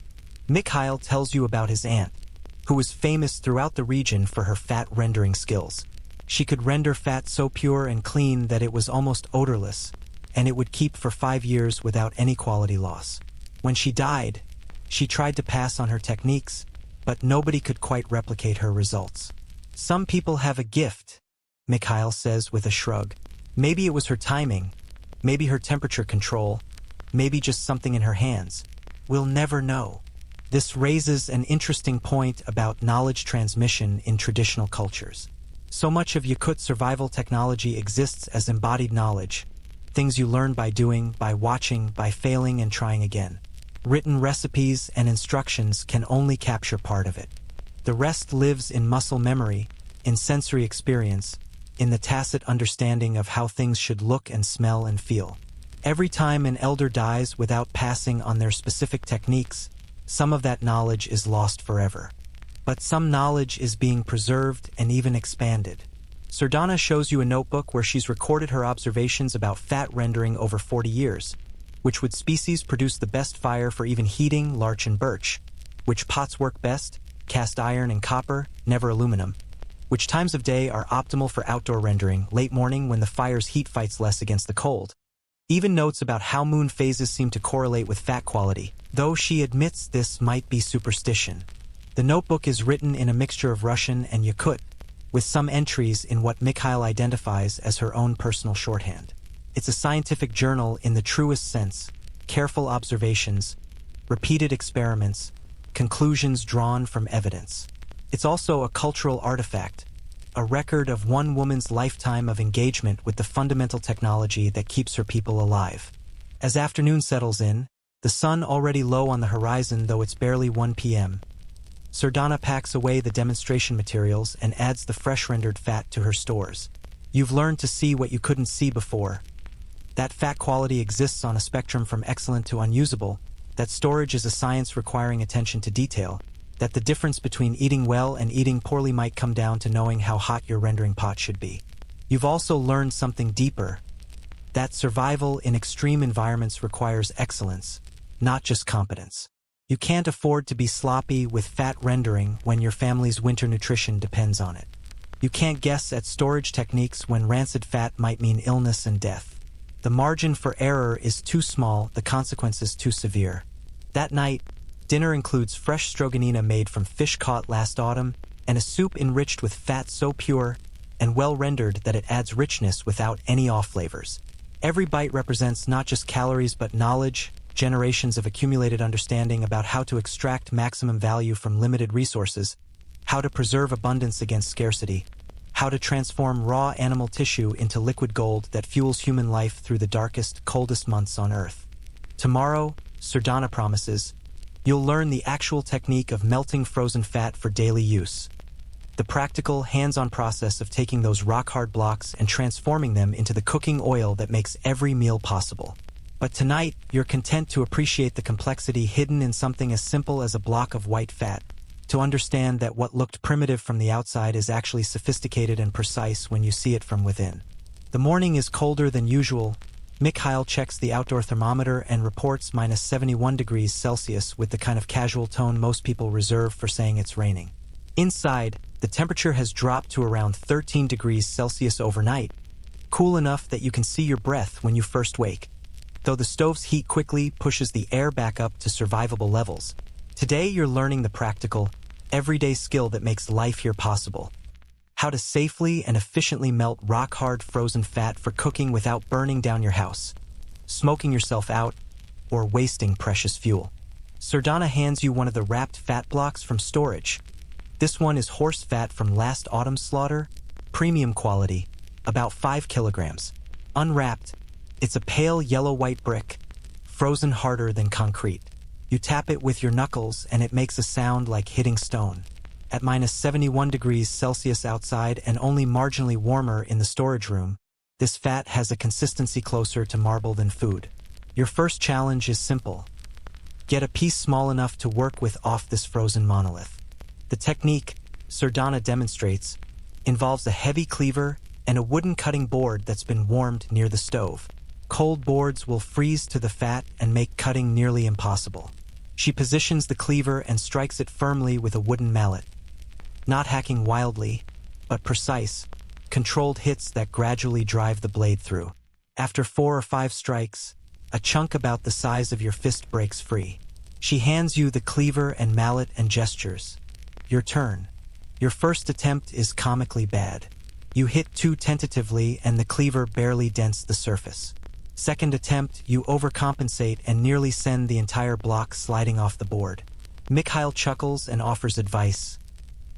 Mikhail tells you about his aunt, who was famous throughout the region for her fat rendering skills. She could render fat so pure and clean that it was almost odorless, and it would keep for 5 years without any quality loss. When she died, she tried to pass on her techniques, but nobody could quite replicate her results. Some people have a gift, Mikhail says with a shrug. Maybe it was her timing, maybe her temperature control, maybe just something in her hands. We'll never know. This raises an interesting point about knowledge transmission in traditional cultures. So much of Yakut survival technology exists as embodied knowledge, things you learn by doing, by watching, by failing and trying again. Written recipes and instructions can only capture part of it. The rest lives in muscle memory, in sensory experience, in the tacit understanding of how things should look and smell and feel. Every time an elder dies without passing on their specific techniques, some of that knowledge is lost forever. But some knowledge is being preserved and even expanded. Sardana shows you a notebook where she's recorded her observations about fat rendering over 40 years. Which wood species produce the best fire for even heating, larch and birch? Which pots work best? Cast iron and copper, never aluminum. Which times of day are optimal for outdoor rendering, late morning when the fire's heat fights less against the cold? Even notes about how moon phases seem to correlate with fat quality, though she admits this might be superstition. The notebook is written in a mixture of Russian and Yakut, with some entries in what Mikhail identifies as her own personal shorthand. It's a scientific journal in the truest sense, careful observations, repeated experiments, conclusions drawn from evidence. It's also a cultural artifact, a record of one woman's lifetime of engagement with the fundamental technology that keeps her people alive. As afternoon settles in, the sun already low on the horizon though it's barely 1 p.m., Sardana packs away the demonstration materials and adds the fresh-rendered fat to her stores. You've learned to see what you couldn't see before. That fat quality exists on a spectrum from excellent to unusable, that storage is a science requiring attention to detail, that the difference between eating well and eating poorly might come down to knowing how hot your rendering pot should be. You've also learned something deeper, that survival in extreme environments requires excellence, not just competence. You can't afford to be sloppy with fat rendering when your family's winter nutrition depends on it. You can't guess at storage techniques when rancid fat might mean illness and death. The margin for error is too small, the consequences too severe. That night, dinner includes fresh stroganina made from fish caught last autumn and a soup enriched with fat so pure and well rendered that it adds richness without any off flavors. Every bite represents not just calories but knowledge, generations of accumulated understanding about how to extract maximum value from limited resources, how to preserve abundance against scarcity, how to transform raw animal tissue into liquid gold that fuels human life through the darkest, coldest months on Earth. Tomorrow, Sardana promises, you'll learn the actual technique of melting frozen fat for daily use. The practical, hands-on process of taking those rock-hard blocks and transforming them into the cooking oil that makes every meal possible. But tonight, you're content to appreciate the complexity hidden in something as simple as a block of white fat, to understand that what looked primitive from the outside is actually sophisticated and precise when you see it from within. The morning is colder than usual. Mikhail checks the outdoor thermometer and reports minus 71 degrees Celsius with the kind of casual tone most people reserve for saying it's raining. Inside, the temperature has dropped to around 13 degrees Celsius overnight, cool enough that you can see your breath when you first wake. Though the stove's heat quickly pushes the air back up to survivable levels, today you're learning the practical, everyday skill that makes life here possible. How to safely and efficiently melt rock-hard frozen fat for cooking without burning down your house, smoking yourself out, or wasting precious fuel. Sardana hands you one of the wrapped fat blocks from storage. This one is horse fat from last autumn's slaughter, premium quality, about 5 kilograms. Unwrapped, it's a pale yellow-white brick, frozen harder than concrete. You tap it with your knuckles and it makes a sound like hitting stone. At minus 71 degrees Celsius outside and only marginally warmer in the storage room, this fat has a consistency closer to marble than food. Your first challenge is simple. Get a piece small enough to work with off this frozen monolith. The technique, Sardana demonstrates, involves a heavy cleaver and a wooden cutting board that's been warmed near the stove. Cold boards will freeze to the fat and make cutting nearly impossible. She positions the cleaver and strikes it firmly with a wooden mallet. Not hacking wildly, but precise, controlled hits that gradually drive the blade through. After 4 or 5 strikes, a chunk about the size of your fist breaks free. She hands you the cleaver and mallet and gestures. Your turn. Your first attempt is comically bad. You hit too tentatively and the cleaver barely dents the surface. Second attempt, you overcompensate and nearly send the entire block sliding off the board. Mikhail chuckles and offers advice.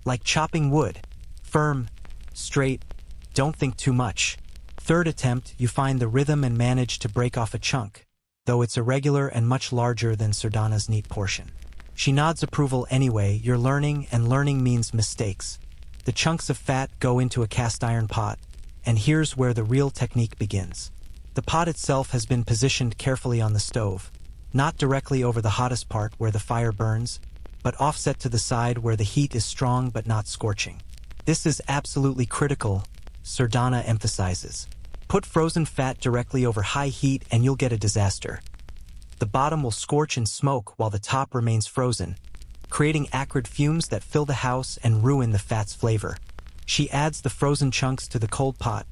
Like chopping wood. Firm, straight, don't think too much. Third attempt, you find the rhythm and manage to break off a chunk, though it's irregular and much larger than Sardana's neat portion. She nods approval anyway. You're learning, and learning means mistakes. The chunks of fat go into a cast iron pot, and here's where the real technique begins. The pot itself has been positioned carefully on the stove, not directly over the hottest part where the fire burns, but offset to the side where the heat is strong but not scorching. This is absolutely critical, Sardana emphasizes. Put frozen fat directly over high heat and you'll get a disaster. The bottom will scorch and smoke while the top remains frozen, creating acrid fumes that fill the house and ruin the fat's flavor. She adds the frozen chunks to the cold pot.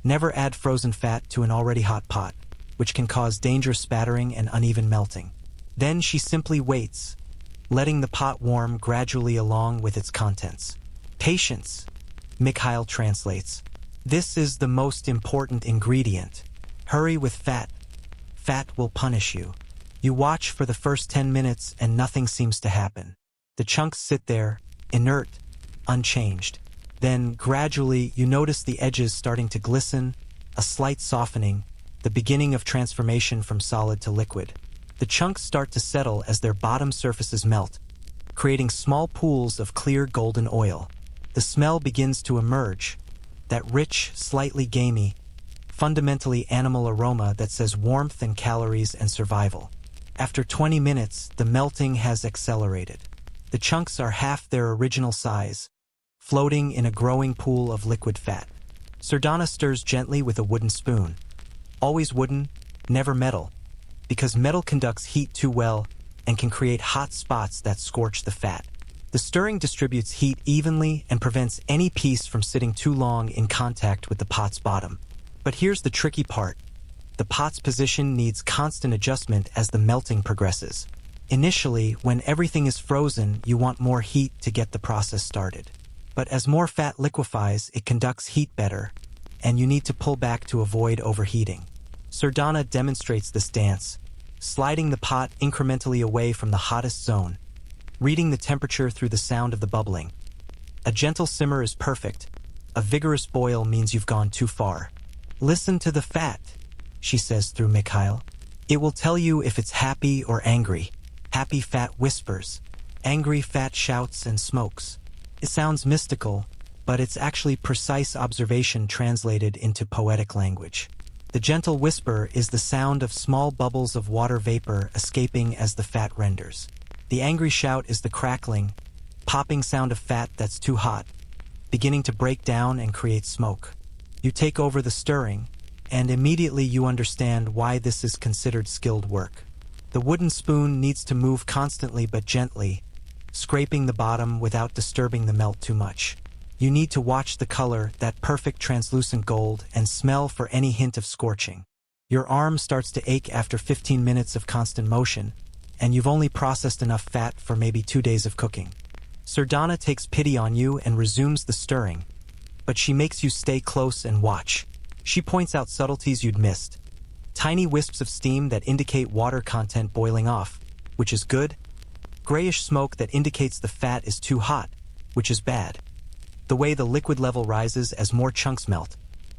Never add frozen fat to an already hot pot, which can cause dangerous spattering and uneven melting. Then she simply waits, letting the pot warm gradually along with its contents. Patience, Mikhail translates. This is the most important ingredient. Hurry with fat. Fat will punish you. You watch for the first 10 minutes and nothing seems to happen. The chunks sit there, inert, unchanged. Then, gradually, you notice the edges starting to glisten, a slight softening, the beginning of transformation from solid to liquid. The chunks start to settle as their bottom surfaces melt, creating small pools of clear golden oil. The smell begins to emerge, that rich, slightly gamey, fundamentally animal aroma that says warmth and calories and survival. After 20 minutes, the melting has accelerated. The chunks are half their original size, floating in a growing pool of liquid fat. Sardana stirs gently with a wooden spoon. Always wooden, never metal, because metal conducts heat too well and can create hot spots that scorch the fat. The stirring distributes heat evenly and prevents any piece from sitting too long in contact with the pot's bottom. But here's the tricky part. The pot's position needs constant adjustment as the melting progresses. Initially, when everything is frozen, you want more heat to get the process started. But as more fat liquefies, it conducts heat better, and you need to pull back to avoid overheating. Sardana demonstrates this dance, sliding the pot incrementally away from the hottest zone, reading the temperature through the sound of the bubbling. A gentle simmer is perfect, A vigorous boil means you've gone too far. Listen to the fat, she says through Mikhail. It will tell you if it's happy or angry. Happy fat whispers. Angry fat shouts and smokes. It sounds mystical, but it's actually precise observation translated into poetic language. The gentle whisper is the sound of small bubbles of water vapor escaping as the fat renders. The angry shout is the crackling, popping sound of fat that's too hot, beginning to break down and create smoke. You take over the stirring, and immediately you understand why this is considered skilled work. The wooden spoon needs to move constantly but gently, scraping the bottom without disturbing the melt too much. You need to watch the color, that perfect translucent gold, and smell for any hint of scorching. Your arm starts to ache after 15 minutes of constant motion, and you've only processed enough fat for maybe 2 days of cooking. Sardana takes pity on you and resumes the stirring, but she makes you stay close and watch. She points out subtleties you'd missed. Tiny wisps of steam that indicate water content boiling off, which is good. Grayish smoke that indicates the fat is too hot, which is bad. The way the liquid level rises as more chunks melt,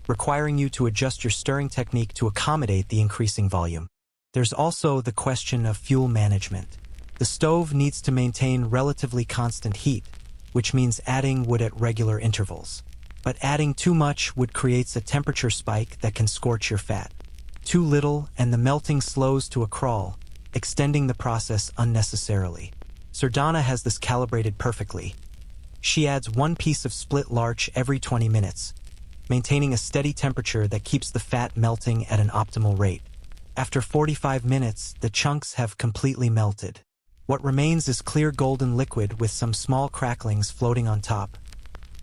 requiring you to adjust your stirring technique to accommodate the increasing volume. There's also the question of fuel management. The stove needs to maintain relatively constant heat, which means adding wood at regular intervals. But adding too much wood creates a temperature spike that can scorch your fat. Too little and the melting slows to a crawl, extending the process unnecessarily. Sardana has this calibrated perfectly. She adds 1 piece of split larch every 20 minutes, maintaining a steady temperature that keeps the fat melting at an optimal rate. After 45 minutes, the chunks have completely melted. What remains is clear golden liquid with some small cracklings floating on top,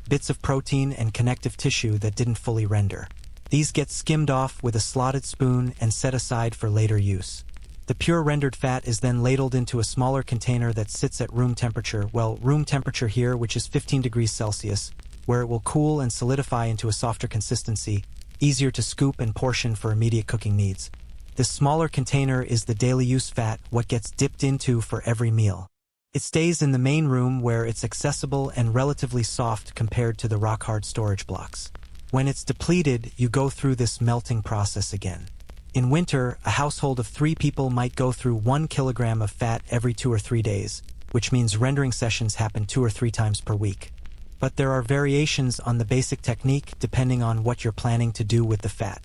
bits of protein and connective tissue that didn't fully render. These get skimmed off with a slotted spoon and set aside for later use. The pure rendered fat is then ladled into a smaller container that sits at room temperature, room temperature here, which is 15 degrees Celsius, where it will cool and solidify into a softer consistency, easier to scoop and portion for immediate cooking needs. This smaller container is the daily use fat, what gets dipped into for every meal. It stays in the main room where it's accessible and relatively soft compared to the rock-hard storage blocks. When it's depleted, you go through this melting process again. In winter, a household of 3 people might go through 1 kilogram of fat every 2 or 3 days, which means rendering sessions happen 2 or 3 times per week. But there are variations on the basic technique depending on what you're planning to do with the fat.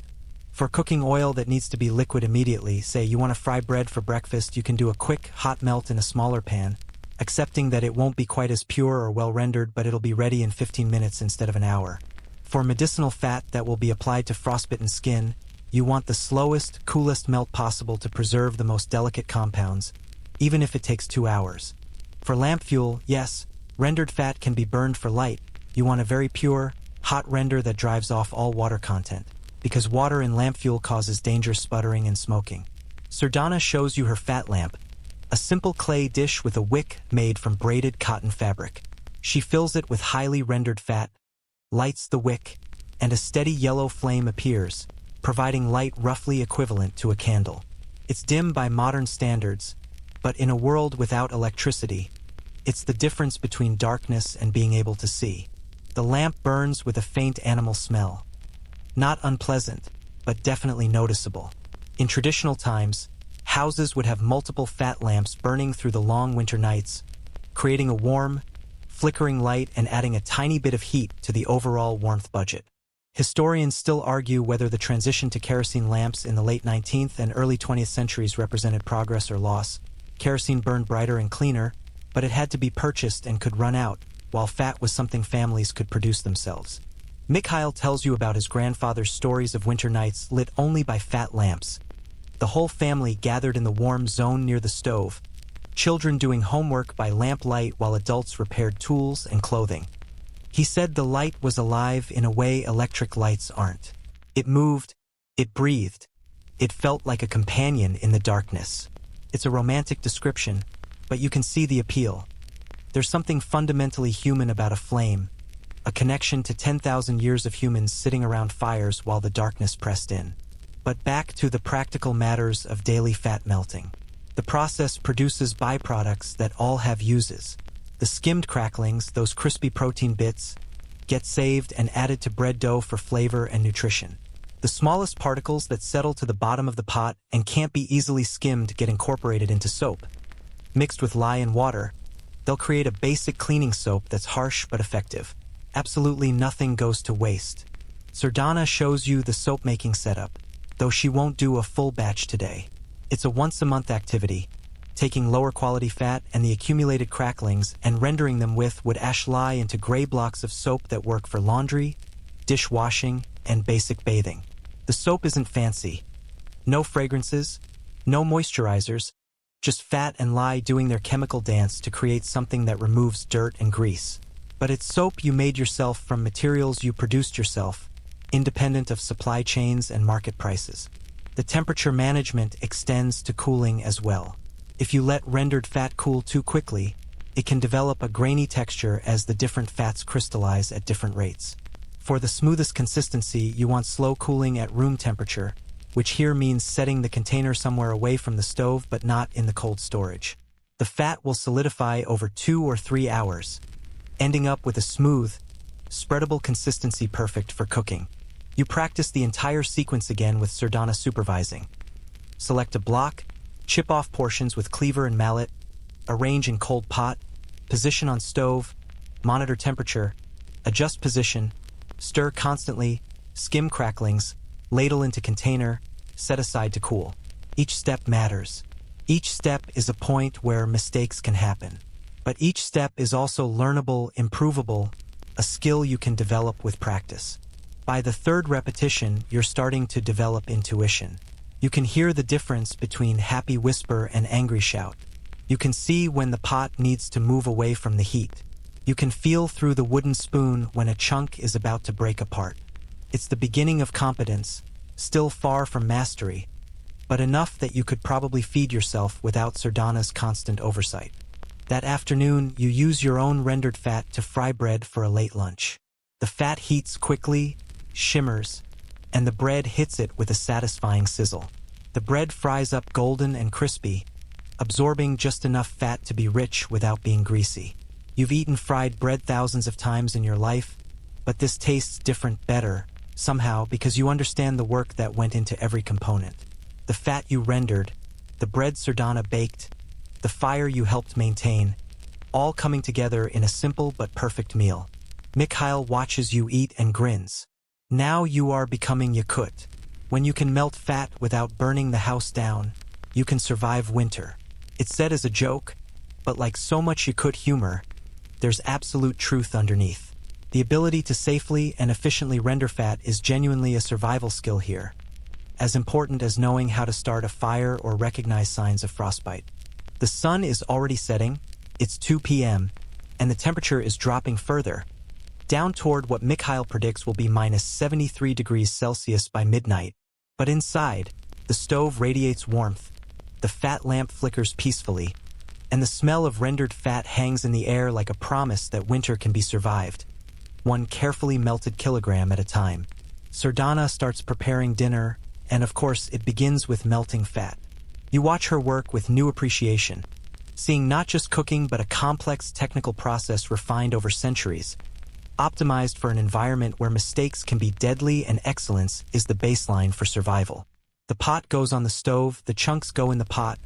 For cooking oil that needs to be liquid immediately, say you want to fry bread for breakfast, you can do a quick, hot melt in a smaller pan, accepting that it won't be quite as pure or well rendered, but it'll be ready in 15 minutes instead of an hour. For medicinal fat that will be applied to frostbitten skin, you want the slowest, coolest melt possible to preserve the most delicate compounds, even if it takes 2 hours. For lamp fuel, yes, rendered fat can be burned for light. You want a very pure, hot render that drives off all water content, because water in lamp fuel causes dangerous sputtering and smoking. Sardana shows you her fat lamp, a simple clay dish with a wick made from braided cotton fabric. She fills it with highly rendered fat, lights the wick, and a steady yellow flame appears, providing light roughly equivalent to a candle. It's dim by modern standards, but in a world without electricity, it's the difference between darkness and being able to see. The lamp burns with a faint animal smell. Not unpleasant, but definitely noticeable. In traditional times, houses would have multiple fat lamps burning through the long winter nights, creating a warm, flickering light and adding a tiny bit of heat to the overall warmth budget. Historians still argue whether the transition to kerosene lamps in the late 19th and early 20th centuries represented progress or loss. Kerosene burned brighter and cleaner, but it had to be purchased and could run out, while fat was something families could produce themselves. Mikhail tells you about his grandfather's stories of winter nights lit only by fat lamps. The whole family gathered in the warm zone near the stove, children doing homework by lamplight while adults repaired tools and clothing. He said the light was alive in a way electric lights aren't. It moved, it breathed, it felt like a companion in the darkness. It's a romantic description, but you can see the appeal. There's something fundamentally human about a flame, a connection to 10,000 years of humans sitting around fires while the darkness pressed in. But back to the practical matters of daily fat melting. The process produces byproducts that all have uses. The skimmed cracklings, those crispy protein bits, get saved and added to bread dough for flavor and nutrition. The smallest particles that settle to the bottom of the pot and can't be easily skimmed get incorporated into soap. Mixed with lye and water, they'll create a basic cleaning soap that's harsh but effective. Absolutely nothing goes to waste. Sardana shows you the soap-making setup, though she won't do a full batch today. It's a once-a-month activity, taking lower-quality fat and the accumulated cracklings and rendering them with wood ash lye into gray blocks of soap that work for laundry, dishwashing, and basic bathing. The soap isn't fancy. No fragrances, no moisturizers, just fat and lye doing their chemical dance to create something that removes dirt and grease. But it's soap you made yourself from materials you produced yourself, independent of supply chains and market prices. The temperature management extends to cooling as well. If you let rendered fat cool too quickly, it can develop a grainy texture as the different fats crystallize at different rates. For the smoothest consistency, you want slow cooling at room temperature, which here means setting the container somewhere away from the stove but not in the cold storage. The fat will solidify over 2 or 3 hours, ending up with a smooth, spreadable consistency perfect for cooking. You practice the entire sequence again with Sardana supervising. Select a block, chip off portions with cleaver and mallet, arrange in cold pot, position on stove, monitor temperature, adjust position, stir constantly, skim cracklings, ladle into container, set aside to cool. Each step matters. Each step is a point where mistakes can happen. But each step is also learnable, improvable, a skill you can develop with practice. By the third repetition, you're starting to develop intuition. You can hear the difference between happy whisper and angry shout. You can see when the pot needs to move away from the heat. You can feel through the wooden spoon when a chunk is about to break apart. It's the beginning of competence, still far from mastery, but enough that you could probably feed yourself without Sardana's constant oversight. That afternoon, you use your own rendered fat to fry bread for a late lunch. The fat heats quickly, shimmers, and the bread hits it with a satisfying sizzle. The bread fries up golden and crispy, absorbing just enough fat to be rich without being greasy. You've eaten fried bread thousands of times in your life, but this tastes different, better, somehow, because you understand the work that went into every component. The fat you rendered, the bread Sardana baked, the fire you helped maintain, all coming together in a simple but perfect meal. Mikhail watches you eat and grins. Now you are becoming Yakut. When you can melt fat without burning the house down, you can survive winter. It's said as a joke, but like so much Yakut humor, there's absolute truth underneath. The ability to safely and efficiently render fat is genuinely a survival skill here, as important as knowing how to start a fire or recognize signs of frostbite. The sun is already setting, it's 2 p.m., and the temperature is dropping further, down toward what Mikhail predicts will be minus 73 degrees Celsius by midnight. But inside, the stove radiates warmth, the fat lamp flickers peacefully, and the smell of rendered fat hangs in the air like a promise that winter can be survived, one carefully melted kilogram at a time. Sardana starts preparing dinner, and of course it begins with melting fat. You watch her work with new appreciation, seeing not just cooking but a complex technical process refined over centuries, optimized for an environment where mistakes can be deadly and excellence is the baseline for survival. The pot goes on the stove, the chunks go in the pot,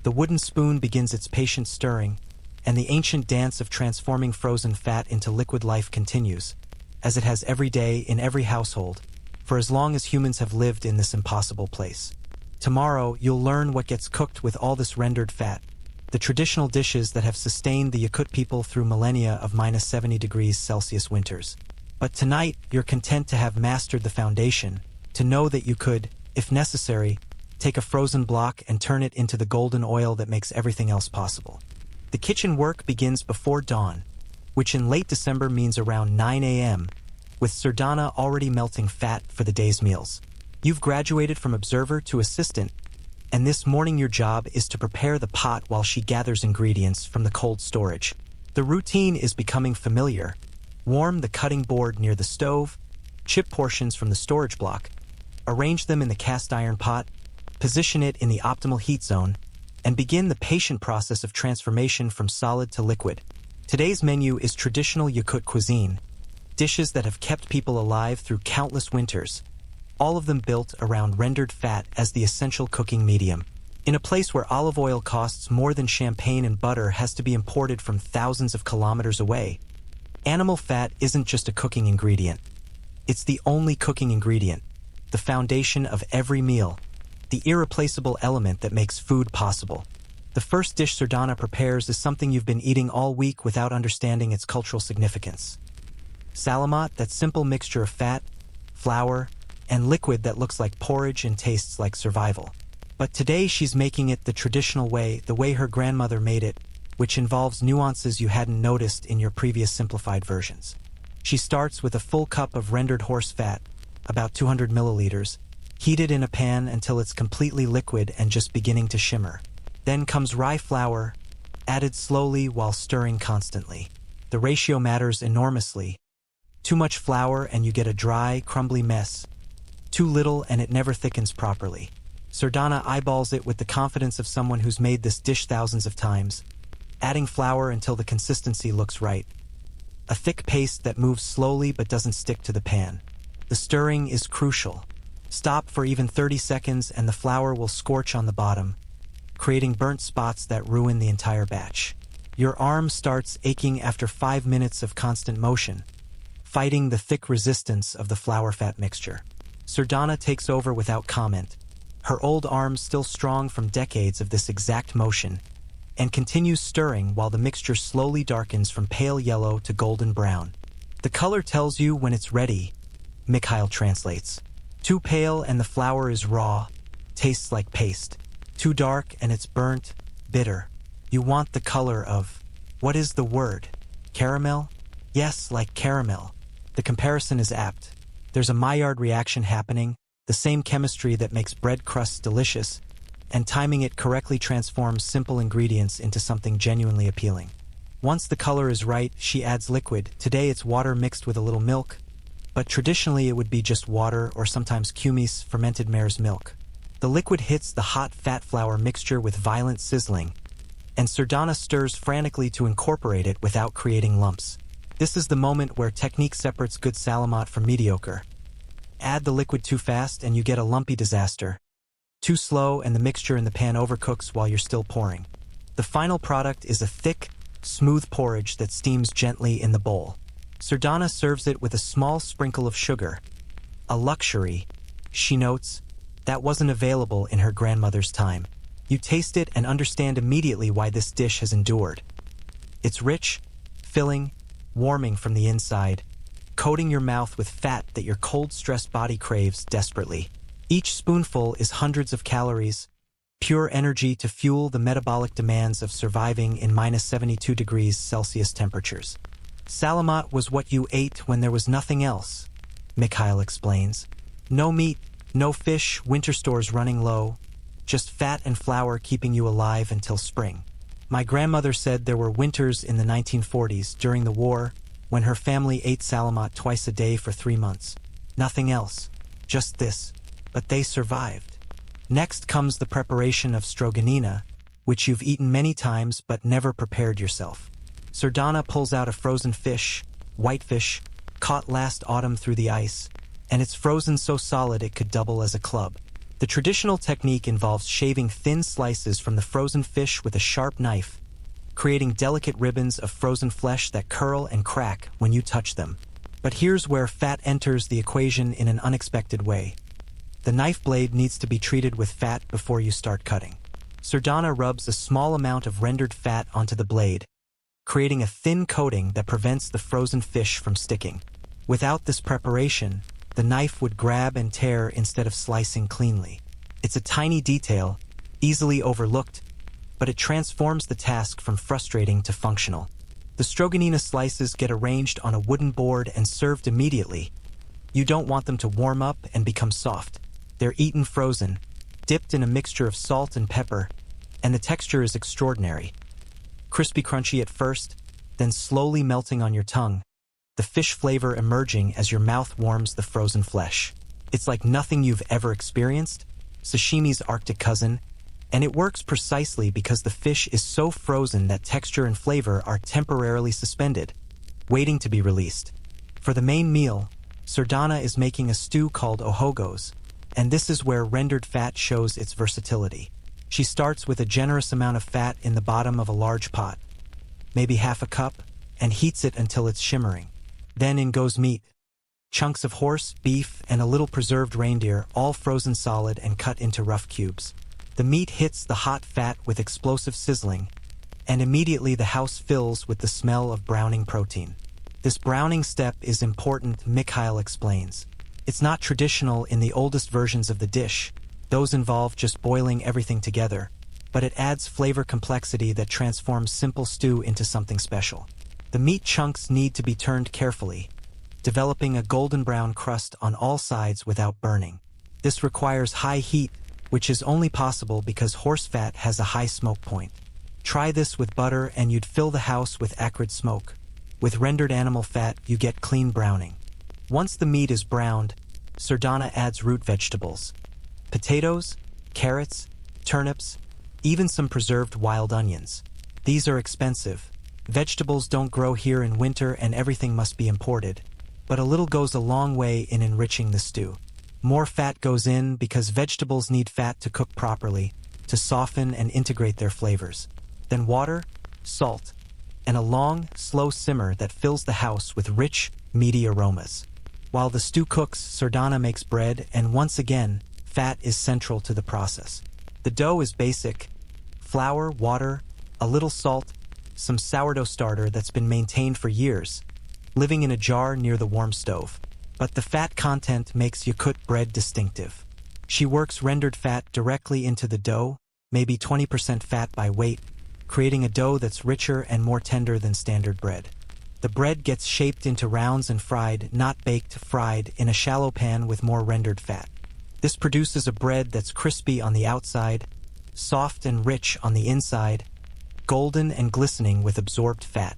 the wooden spoon begins its patient stirring, and the ancient dance of transforming frozen fat into liquid life continues, as it has every day in every household, for as long as humans have lived in this impossible place. Tomorrow, you'll learn what gets cooked with all this rendered fat, the traditional dishes that have sustained the Yakut people through millennia of minus 70 degrees Celsius winters. But tonight, you're content to have mastered the foundation, to know that you could, if necessary, take a frozen block and turn it into the golden oil that makes everything else possible. The kitchen work begins before dawn, which in late December means around 9 a.m., with Sardana already melting fat for the day's meals. You've graduated from observer to assistant, and this morning your job is to prepare the pot while she gathers ingredients from the cold storage. The routine is becoming familiar. Warm the cutting board near the stove, chip portions from the storage block, arrange them in the cast iron pot, position it in the optimal heat zone, and begin the patient process of transformation from solid to liquid. Today's menu is traditional Yakut cuisine, dishes that have kept people alive through countless winters, all of them built around rendered fat as the essential cooking medium. In a place where olive oil costs more than champagne and butter has to be imported from thousands of kilometers away, animal fat isn't just a cooking ingredient. It's the only cooking ingredient, the foundation of every meal, the irreplaceable element that makes food possible. The first dish Sardana prepares is something you've been eating all week without understanding its cultural significance. Salamat, that simple mixture of fat, flour, and liquid that looks like porridge and tastes like survival. But today she's making it the traditional way, the way her grandmother made it, which involves nuances you hadn't noticed in your previous simplified versions. She starts with a full cup of rendered horse fat, about 200 milliliters, heated in a pan until it's completely liquid and just beginning to shimmer. Then comes rye flour, added slowly while stirring constantly. The ratio matters enormously. Too much flour and you get a dry, crumbly mess. Too little and it never thickens properly. Sardana eyeballs it with the confidence of someone who's made this dish thousands of times, adding flour until the consistency looks right. A thick paste that moves slowly but doesn't stick to the pan. The stirring is crucial. Stop for even 30 seconds and the flour will scorch on the bottom, creating burnt spots that ruin the entire batch. Your arm starts aching after 5 minutes of constant motion, fighting the thick resistance of the flour-fat mixture. Sardana takes over without comment, her old arms still strong from decades of this exact motion, and continues stirring while the mixture slowly darkens from pale yellow to golden brown. The color tells you when it's ready, Mikhail translates. Too pale and the flour is raw, tastes like paste. Too dark and it's burnt, bitter. You want the color of, what is the word? Caramel? Yes, like caramel. The comparison is apt. There's a Maillard reaction happening, the same chemistry that makes bread crusts delicious, and timing it correctly transforms simple ingredients into something genuinely appealing. Once the color is right, she adds liquid. Today it's water mixed with a little milk, but traditionally it would be just water or sometimes kumis, fermented mare's milk. The liquid hits the hot fat flour mixture with violent sizzling, and Sardana stirs frantically to incorporate it without creating lumps. This is the moment where technique separates good salamat from mediocre. Add the liquid too fast and you get a lumpy disaster. Too slow and the mixture in the pan overcooks while you're still pouring. The final product is a thick, smooth porridge that steams gently in the bowl. Sardana serves it with a small sprinkle of sugar. A luxury, she notes, that wasn't available in her grandmother's time. You taste it and understand immediately why this dish has endured. It's rich, filling, warming from the inside, coating your mouth with fat that your cold, stressed body craves desperately. Each spoonful is hundreds of calories, pure energy to fuel the metabolic demands of surviving in minus 72 degrees Celsius temperatures. Salamat was what you ate when there was nothing else, Mikhail explains. No meat, no fish, winter stores running low, just fat and flour keeping you alive until spring. My grandmother said there were winters in the 1940s during the war when her family ate salamat twice a day for 3 months. Nothing else, just this. But they survived. Next comes the preparation of stroganina, which you've eaten many times but never prepared yourself. Sardana pulls out a frozen fish, whitefish, caught last autumn through the ice, and it's frozen so solid it could double as a club. The traditional technique involves shaving thin slices from the frozen fish with a sharp knife, creating delicate ribbons of frozen flesh that curl and crack when you touch them. But here's where fat enters the equation in an unexpected way. The knife blade needs to be treated with fat before you start cutting. Sardana rubs a small amount of rendered fat onto the blade, creating a thin coating that prevents the frozen fish from sticking. Without this preparation, the knife would grab and tear instead of slicing cleanly. It's a tiny detail, easily overlooked, but it transforms the task from frustrating to functional. The stroganina slices get arranged on a wooden board and served immediately. You don't want them to warm up and become soft. They're eaten frozen, dipped in a mixture of salt and pepper, and the texture is extraordinary. Crispy crunchy at first, then slowly melting on your tongue, the fish flavor emerging as your mouth warms the frozen flesh. It's like nothing you've ever experienced, sashimi's Arctic cousin, and it works precisely because the fish is so frozen that texture and flavor are temporarily suspended, waiting to be released. For the main meal, Sardana is making a stew called ohogos, and this is where rendered fat shows its versatility. She starts with a generous amount of fat in the bottom of a large pot, maybe half a cup, and heats it until it's shimmering. Then in goes meat. Chunks of horse, beef, and a little preserved reindeer, all frozen solid and cut into rough cubes. The meat hits the hot fat with explosive sizzling, and immediately the house fills with the smell of browning protein. This browning step is important, Mikhail explains. It's not traditional in the oldest versions of the dish. Those involve just boiling everything together, but it adds flavor complexity that transforms simple stew into something special. The meat chunks need to be turned carefully, developing a golden brown crust on all sides without burning. This requires high heat, which is only possible because horse fat has a high smoke point. Try this with butter and you'd fill the house with acrid smoke. With rendered animal fat, you get clean browning. Once the meat is browned, Sardana adds root vegetables. Potatoes, carrots, turnips, even some preserved wild onions. These are expensive. Vegetables don't grow here in winter and everything must be imported. But a little goes a long way in enriching the stew. More fat goes in because vegetables need fat to cook properly, to soften and integrate their flavors. Then water, salt, and a long, slow simmer that fills the house with rich, meaty aromas. While the stew cooks, Sardana makes bread, and once again, fat is central to the process. The dough is basic: flour, water, a little salt, some sourdough starter that's been maintained for years, living in a jar near the warm stove. But the fat content makes Yakut bread distinctive. She works rendered fat directly into the dough, maybe 20% fat by weight, creating a dough that's richer and more tender than standard bread. The bread gets shaped into rounds and fried, not baked, fried, in a shallow pan with more rendered fat. This produces a bread that's crispy on the outside, soft and rich on the inside, golden and glistening with absorbed fat.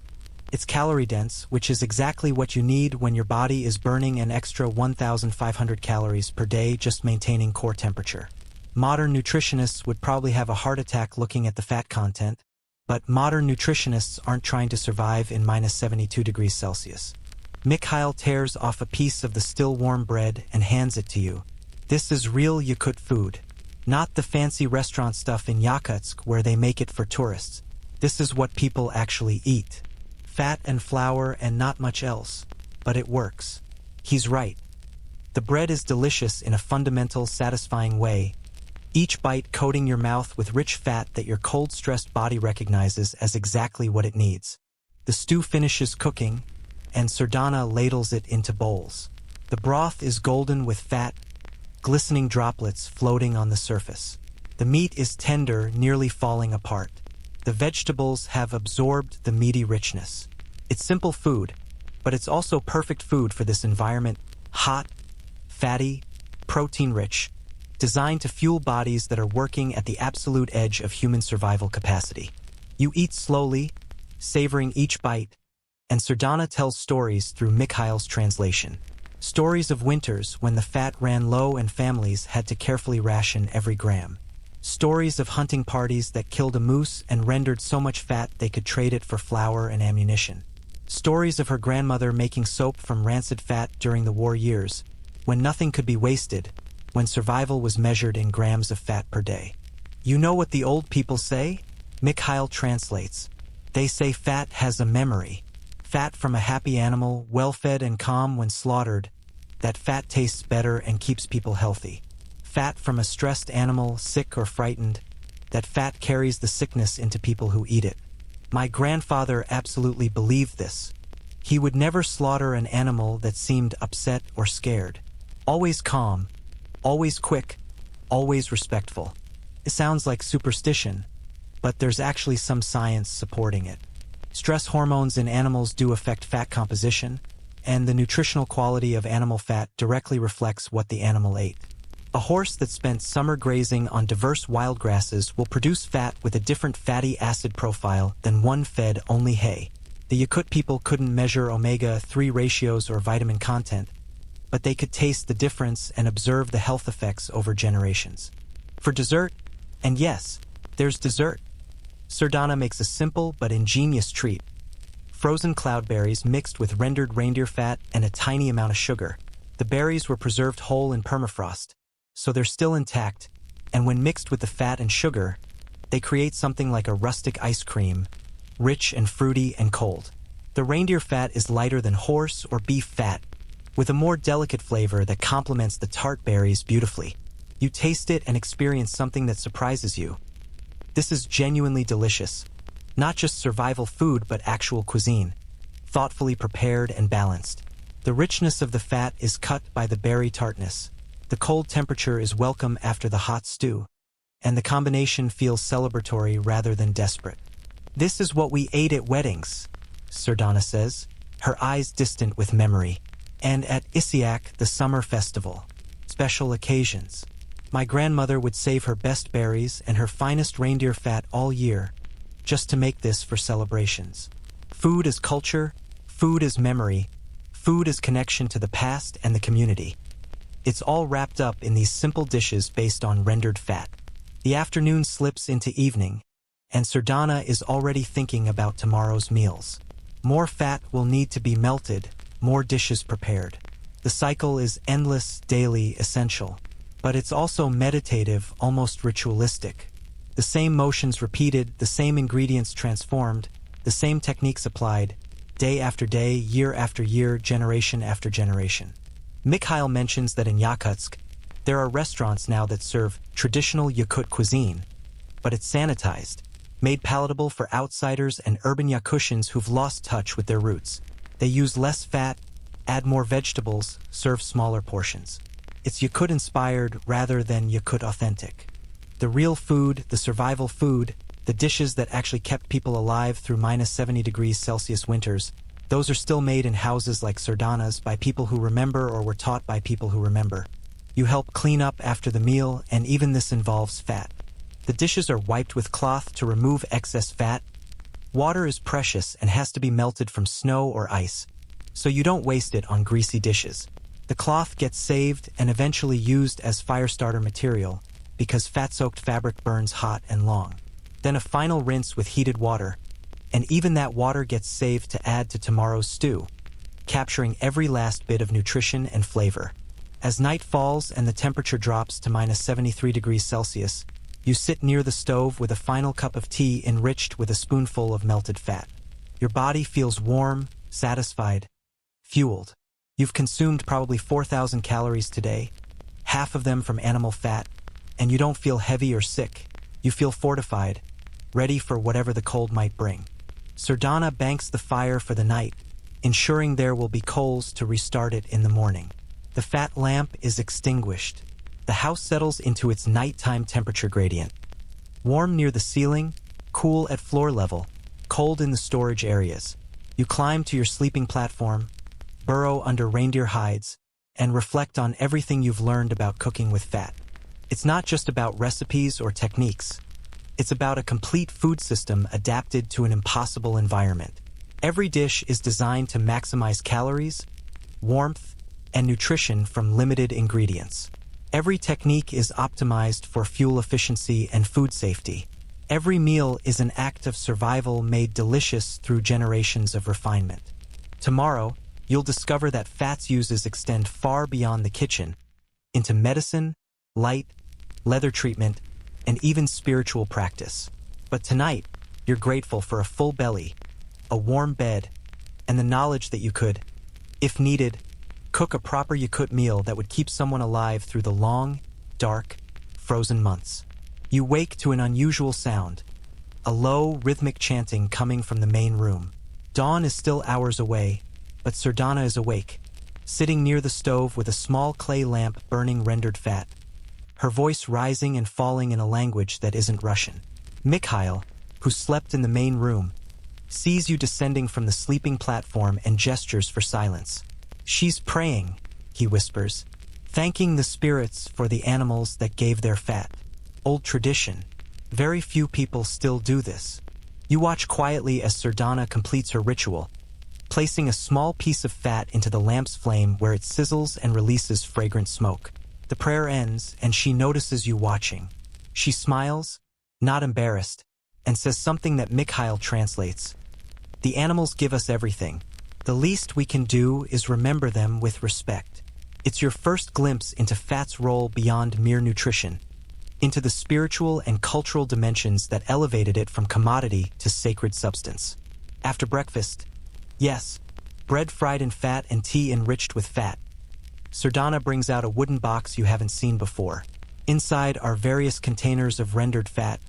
It's calorie-dense, which is exactly what you need when your body is burning an extra 1,500 calories per day just maintaining core temperature. Modern nutritionists would probably have a heart attack looking at the fat content, but modern nutritionists aren't trying to survive in minus 72 degrees Celsius. Mikhail tears off a piece of the still warm bread and hands it to you. This is real Yakut food, not the fancy restaurant stuff in Yakutsk where they make it for tourists. This is what people actually eat. Fat and flour and not much else, but it works. He's right. The bread is delicious in a fundamental, satisfying way, each bite coating your mouth with rich fat that your cold, stressed body recognizes as exactly what it needs. The stew finishes cooking, and Sardana ladles it into bowls. The broth is golden with fat, glistening droplets floating on the surface. The meat is tender, nearly falling apart. The vegetables have absorbed the meaty richness. It's simple food, but it's also perfect food for this environment: hot, fatty, protein-rich, designed to fuel bodies that are working at the absolute edge of human survival capacity. You eat slowly, savoring each bite, and Sardana tells stories through Mikhail's translation. Stories of winters when the fat ran low and families had to carefully ration every gram. Stories of hunting parties that killed a moose and rendered so much fat they could trade it for flour and ammunition. Stories of her grandmother making soap from rancid fat during the war years, when nothing could be wasted, when survival was measured in grams of fat per day. You know what the old people say? Mikhail translates. They say fat has a memory. Fat from a happy animal, well-fed and calm when slaughtered, that fat tastes better and keeps people healthy. Fat from a stressed animal, sick or frightened, that fat carries the sickness into people who eat it. My grandfather absolutely believed this. He would never slaughter an animal that seemed upset or scared. Always calm, always quick, always respectful. It sounds like superstition, but there's actually some science supporting it. Stress hormones in animals do affect fat composition, and the nutritional quality of animal fat directly reflects what the animal ate. A horse that spent summer grazing on diverse wild grasses will produce fat with a different fatty acid profile than one fed only hay. The Yakut people couldn't measure omega-3 ratios or vitamin content, but they could taste the difference and observe the health effects over generations. For dessert, and yes, there's dessert, Sardana makes a simple but ingenious treat: frozen cloudberries mixed with rendered reindeer fat and a tiny amount of sugar. The berries were preserved whole in permafrost, so they're still intact, and when mixed with the fat and sugar, they create something like a rustic ice cream, rich and fruity and cold. The reindeer fat is lighter than horse or beef fat, with a more delicate flavor that complements the tart berries beautifully. You taste it and experience something that surprises you. This is genuinely delicious. Not just survival food, but actual cuisine, thoughtfully prepared and balanced. The richness of the fat is cut by the berry tartness. The cold temperature is welcome after the hot stew, and the combination feels celebratory rather than desperate. This is what we ate at weddings, Sardana says, her eyes distant with memory. And at Isiak, the summer festival. Special occasions. My grandmother would save her best berries and her finest reindeer fat all year, just to make this for celebrations. Food is culture, food is memory, food is connection to the past and the community. It's all wrapped up in these simple dishes based on rendered fat. The afternoon slips into evening, and Sardana is already thinking about tomorrow's meals. More fat will need to be melted, more dishes prepared. The cycle is endless, daily, essential. But it's also meditative, almost ritualistic. The same motions repeated, the same ingredients transformed, the same techniques applied, day after day, year after year, generation after generation. Mikhail mentions that in Yakutsk, there are restaurants now that serve traditional Yakut cuisine, but it's sanitized, made palatable for outsiders and urban Yakutians who've lost touch with their roots. They use less fat, add more vegetables, serve smaller portions. It's Yakut-inspired rather than Yakut authentic. The real food, the survival food, the dishes that actually kept people alive through minus 70 degrees Celsius winters, those are still made in houses like Sardana's by people who remember or were taught by people who remember. You help clean up after the meal, and even this involves fat. The dishes are wiped with cloth to remove excess fat. Water is precious and has to be melted from snow or ice, so you don't waste it on greasy dishes. The cloth gets saved and eventually used as fire starter material because fat-soaked fabric burns hot and long. Then a final rinse with heated water, and even that water gets saved to add to tomorrow's stew, capturing every last bit of nutrition and flavor. As night falls and the temperature drops to minus 73 degrees Celsius, you sit near the stove with a final cup of tea enriched with a spoonful of melted fat. Your body feels warm, satisfied, fueled. You've consumed probably 4,000 calories today, half of them from animal fat, and you don't feel heavy or sick. You feel fortified, ready for whatever the cold might bring. Sardana banks the fire for the night, ensuring there will be coals to restart it in the morning. The fat lamp is extinguished. The house settles into its nighttime temperature gradient. Warm near the ceiling, cool at floor level, cold in the storage areas. You climb to your sleeping platform, burrow under reindeer hides, and reflect on everything you've learned about cooking with fat. It's not just about recipes or techniques. It's about a complete food system adapted to an impossible environment. Every dish is designed to maximize calories, warmth, and nutrition from limited ingredients. Every technique is optimized for fuel efficiency and food safety. Every meal is an act of survival made delicious through generations of refinement. Tomorrow, you'll discover that fat's uses extend far beyond the kitchen, into medicine, light, leather treatment, and even spiritual practice. But tonight, you're grateful for a full belly, a warm bed, and the knowledge that you could, if needed, cook a proper Yakut meal that would keep someone alive through the long, dark, frozen months. You wake to an unusual sound, a low, rhythmic chanting coming from the main room. Dawn is still hours away, but Sardana is awake, sitting near the stove with a small clay lamp burning rendered fat, her voice rising and falling in a language that isn't Russian. Mikhail, who slept in the main room, sees you descending from the sleeping platform and gestures for silence. "She's praying," he whispers, "thanking the spirits for the animals that gave their fat." Old tradition. Very few people still do this. You watch quietly as Sardana completes her ritual, placing a small piece of fat into the lamp's flame where it sizzles and releases fragrant smoke. The prayer ends, and she notices you watching. She smiles, not embarrassed, and says something that Mikhail translates. The animals give us everything. The least we can do is remember them with respect. It's your first glimpse into fat's role beyond mere nutrition, into the spiritual and cultural dimensions that elevated it from commodity to sacred substance. After breakfast, yes, bread fried in fat and tea enriched with fat. Sardana brings out a wooden box you haven't seen before. Inside are various containers of rendered fat,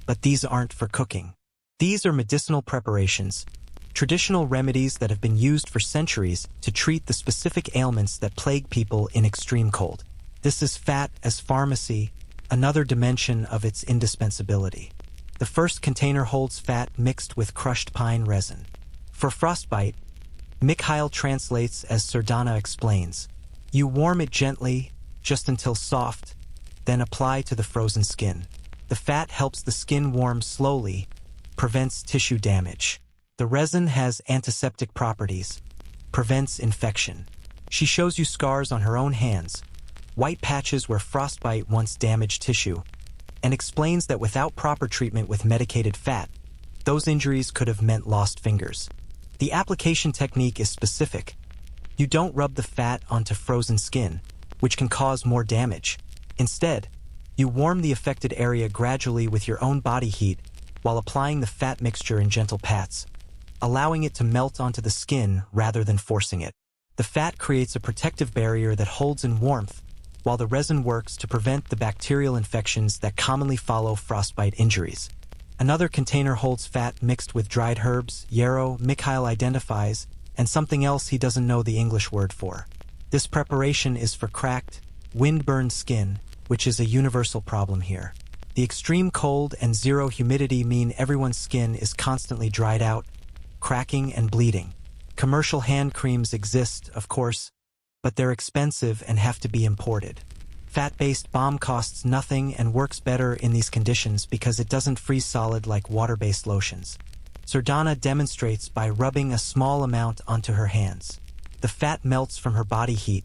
but these aren't for cooking. These are medicinal preparations, traditional remedies that have been used for centuries to treat the specific ailments that plague people in extreme cold. This is fat as pharmacy, another dimension of its indispensability. The first container holds fat mixed with crushed pine resin. For frostbite, Mikhail translates as Sardana explains. You warm it gently, just until soft, then apply to the frozen skin. The fat helps the skin warm slowly, prevents tissue damage. The resin has antiseptic properties, prevents infection. She shows you scars on her own hands, white patches where frostbite once damaged tissue, and explains that without proper treatment with medicated fat, those injuries could have meant lost fingers. The application technique is specific. You don't rub the fat onto frozen skin, which can cause more damage. Instead, you warm the affected area gradually with your own body heat while applying the fat mixture in gentle pats, allowing it to melt onto the skin rather than forcing it. The fat creates a protective barrier that holds in warmth, while the resin works to prevent the bacterial infections that commonly follow frostbite injuries. Another container holds fat mixed with dried herbs, yarrow, Mikhail identifies, and something else he doesn't know the English word for. This preparation is for cracked, wind-burned skin, which is a universal problem here. The extreme cold and zero humidity mean everyone's skin is constantly dried out, cracking and bleeding. Commercial hand creams exist, of course, but they're expensive and have to be imported. Fat-based balm costs nothing and works better in these conditions because it doesn't freeze solid like water-based lotions. Sardana demonstrates by rubbing a small amount onto her hands. The fat melts from her body heat,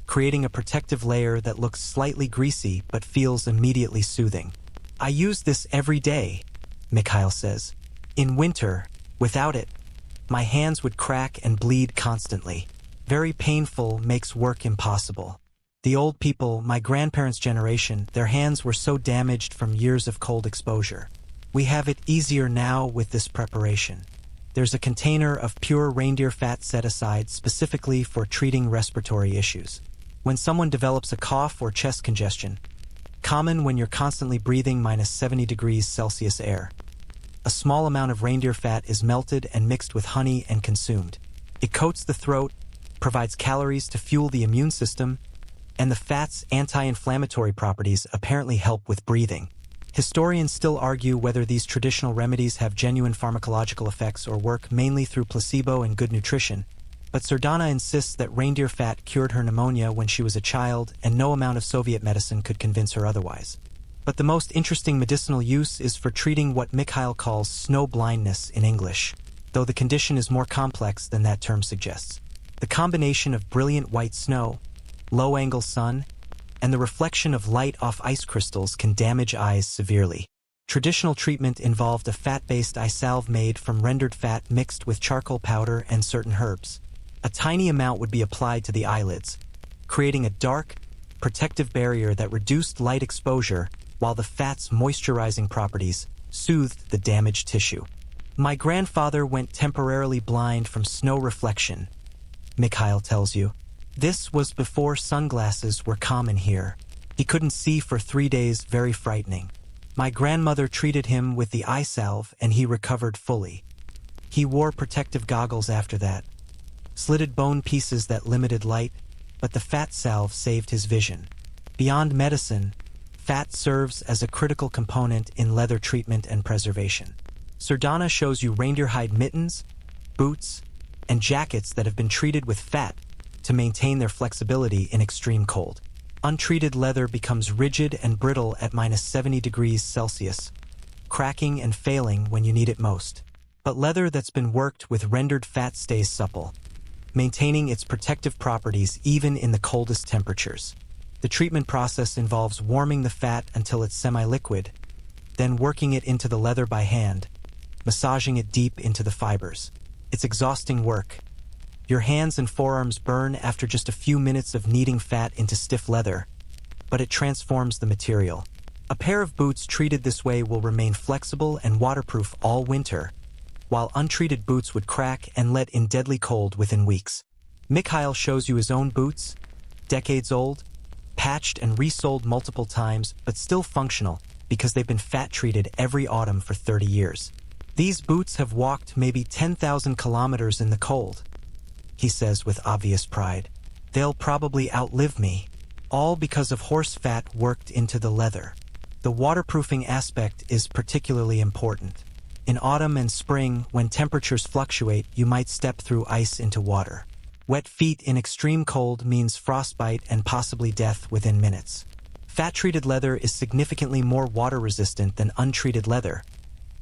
creating a protective layer that looks slightly greasy but feels immediately soothing. I use this every day, Mikhail says. In winter, without it, my hands would crack and bleed constantly. Very painful, makes work impossible. The old people, my grandparents' generation, their hands were so damaged from years of cold exposure. We have it easier now with this preparation. There's a container of pure reindeer fat set aside specifically for treating respiratory issues. When someone develops a cough or chest congestion, common when you're constantly breathing minus 70 degrees Celsius air, a small amount of reindeer fat is melted and mixed with honey and consumed. It coats the throat, provides calories to fuel the immune system, and the fat's anti-inflammatory properties apparently help with breathing. Historians still argue whether these traditional remedies have genuine pharmacological effects or work mainly through placebo and good nutrition, but Sardana insists that reindeer fat cured her pneumonia when she was a child and no amount of Soviet medicine could convince her otherwise. But the most interesting medicinal use is for treating what Mikhail calls snow blindness in English, though the condition is more complex than that term suggests. The combination of brilliant white snow, low-angle sun, and the reflection of light off ice crystals can damage eyes severely. Traditional treatment involved a fat-based eye salve made from rendered fat mixed with charcoal powder and certain herbs. A tiny amount would be applied to the eyelids, creating a dark, protective barrier that reduced light exposure while the fat's moisturizing properties soothed the damaged tissue. My grandfather went temporarily blind from snow reflection, Mikhail tells you. This was before sunglasses were common here. He couldn't see for 3 days, very frightening. My grandmother treated him with the eye salve and he recovered fully. He wore protective goggles after that. Slitted bone pieces that limited light, but the fat salve saved his vision. Beyond medicine, fat serves as a critical component in leather treatment and preservation. Sardana shows you reindeer hide mittens, boots, and jackets that have been treated with fat to maintain their flexibility in extreme cold. Untreated leather becomes rigid and brittle at minus 70 degrees Celsius, cracking and failing when you need it most. But leather that's been worked with rendered fat stays supple, maintaining its protective properties even in the coldest temperatures. The treatment process involves warming the fat until it's semi-liquid, then working it into the leather by hand, massaging it deep into the fibers. It's exhausting work. Your hands and forearms burn after just a few minutes of kneading fat into stiff leather, but it transforms the material. A pair of boots treated this way will remain flexible and waterproof all winter, while untreated boots would crack and let in deadly cold within weeks. Mikhail shows you his own boots, decades old, patched and resoled multiple times, but still functional because they've been fat-treated every autumn for 30 years. These boots have walked maybe 10,000 kilometers in the cold, he says with obvious pride. They'll probably outlive me, all because of horse fat worked into the leather. The waterproofing aspect is particularly important. In autumn and spring, when temperatures fluctuate, you might step through ice into water. Wet feet in extreme cold means frostbite and possibly death within minutes. Fat-treated leather is significantly more water-resistant than untreated leather,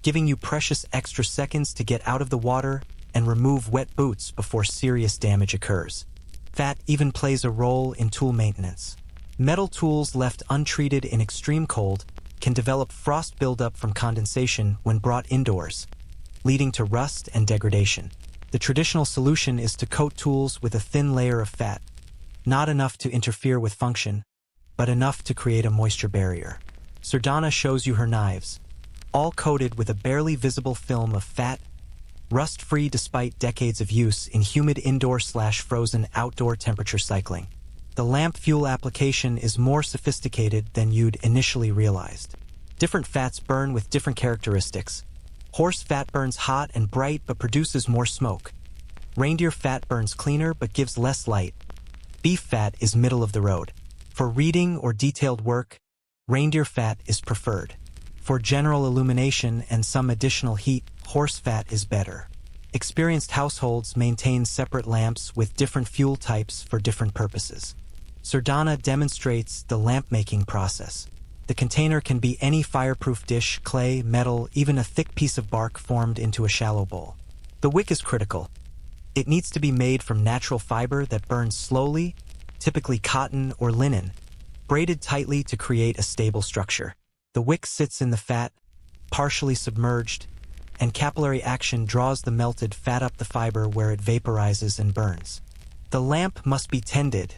giving you precious extra seconds to get out of the water and remove wet boots before serious damage occurs. Fat even plays a role in tool maintenance. Metal tools left untreated in extreme cold can develop frost buildup from condensation when brought indoors, leading to rust and degradation. The traditional solution is to coat tools with a thin layer of fat, not enough to interfere with function, but enough to create a moisture barrier. Sardana shows you her knives, all coated with a barely visible film of fat, rust-free despite decades of use in humid indoor/frozen outdoor temperature cycling. The lamp fuel application is more sophisticated than you'd initially realized. Different fats burn with different characteristics. Horse fat burns hot and bright but produces more smoke. Reindeer fat burns cleaner but gives less light. Beef fat is middle of the road. For reading or detailed work, reindeer fat is preferred. For general illumination and some additional heat, horse fat is better. Experienced households maintain separate lamps with different fuel types for different purposes. Sardana demonstrates the lamp-making process. The container can be any fireproof dish, clay, metal, even a thick piece of bark formed into a shallow bowl. The wick is critical. It needs to be made from natural fiber that burns slowly, typically cotton or linen, braided tightly to create a stable structure. The wick sits in the fat, partially submerged, and capillary action draws the melted fat up the fiber where it vaporizes and burns. The lamp must be tended,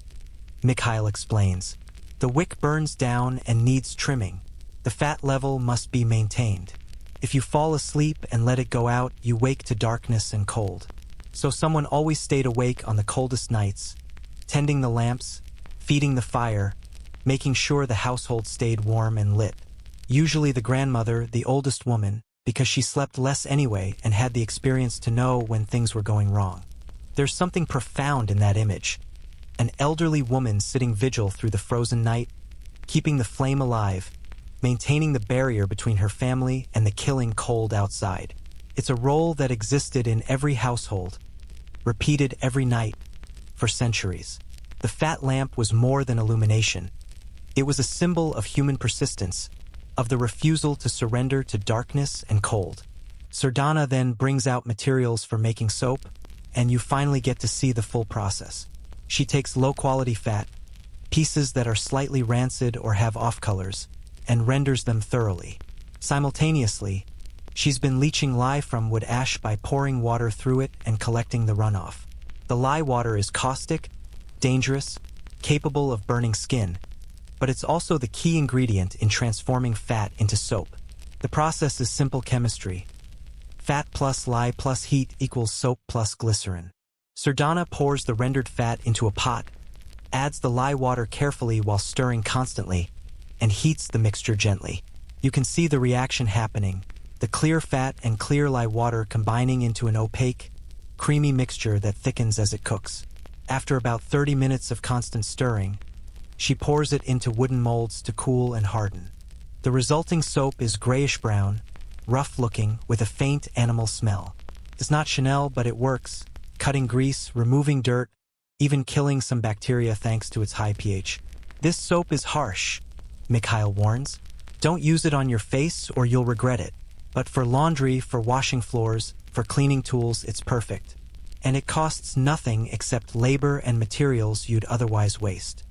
Mikhail explains. The wick burns down and needs trimming. The fat level must be maintained. If you fall asleep and let it go out, you wake to darkness and cold. So someone always stayed awake on the coldest nights, tending the lamps, feeding the fire, making sure the household stayed warm and lit. Usually the grandmother, the oldest woman, because she slept less anyway and had the experience to know when things were going wrong. There's something profound in that image. An elderly woman sitting vigil through the frozen night, keeping the flame alive, maintaining the barrier between her family and the killing cold outside. It's a role that existed in every household, repeated every night, for centuries. The fat lamp was more than illumination. It was a symbol of human persistence, of the refusal to surrender to darkness and cold. Sardana then brings out materials for making soap, and you finally get to see the full process. She takes low-quality fat, pieces that are slightly rancid or have off-colors, and renders them thoroughly. Simultaneously, she's been leaching lye from wood ash by pouring water through it and collecting the runoff. The lye water is caustic, dangerous, capable of burning skin, but it's also the key ingredient in transforming fat into soap. The process is simple chemistry. Fat plus lye plus heat equals soap plus glycerin. Sardana pours the rendered fat into a pot, adds the lye water carefully while stirring constantly, and heats the mixture gently. You can see the reaction happening, the clear fat and clear lye water combining into an opaque, creamy mixture that thickens as it cooks. After about 30 minutes of constant stirring, she pours it into wooden molds to cool and harden. The resulting soap is grayish-brown, rough-looking, with a faint animal smell. It's not Chanel, but it works, cutting grease, removing dirt, even killing some bacteria thanks to its high pH. This soap is harsh, Mikhail warns. Don't use it on your face or you'll regret it. But for laundry, for washing floors, for cleaning tools, it's perfect. And it costs nothing except labor and materials you'd otherwise waste.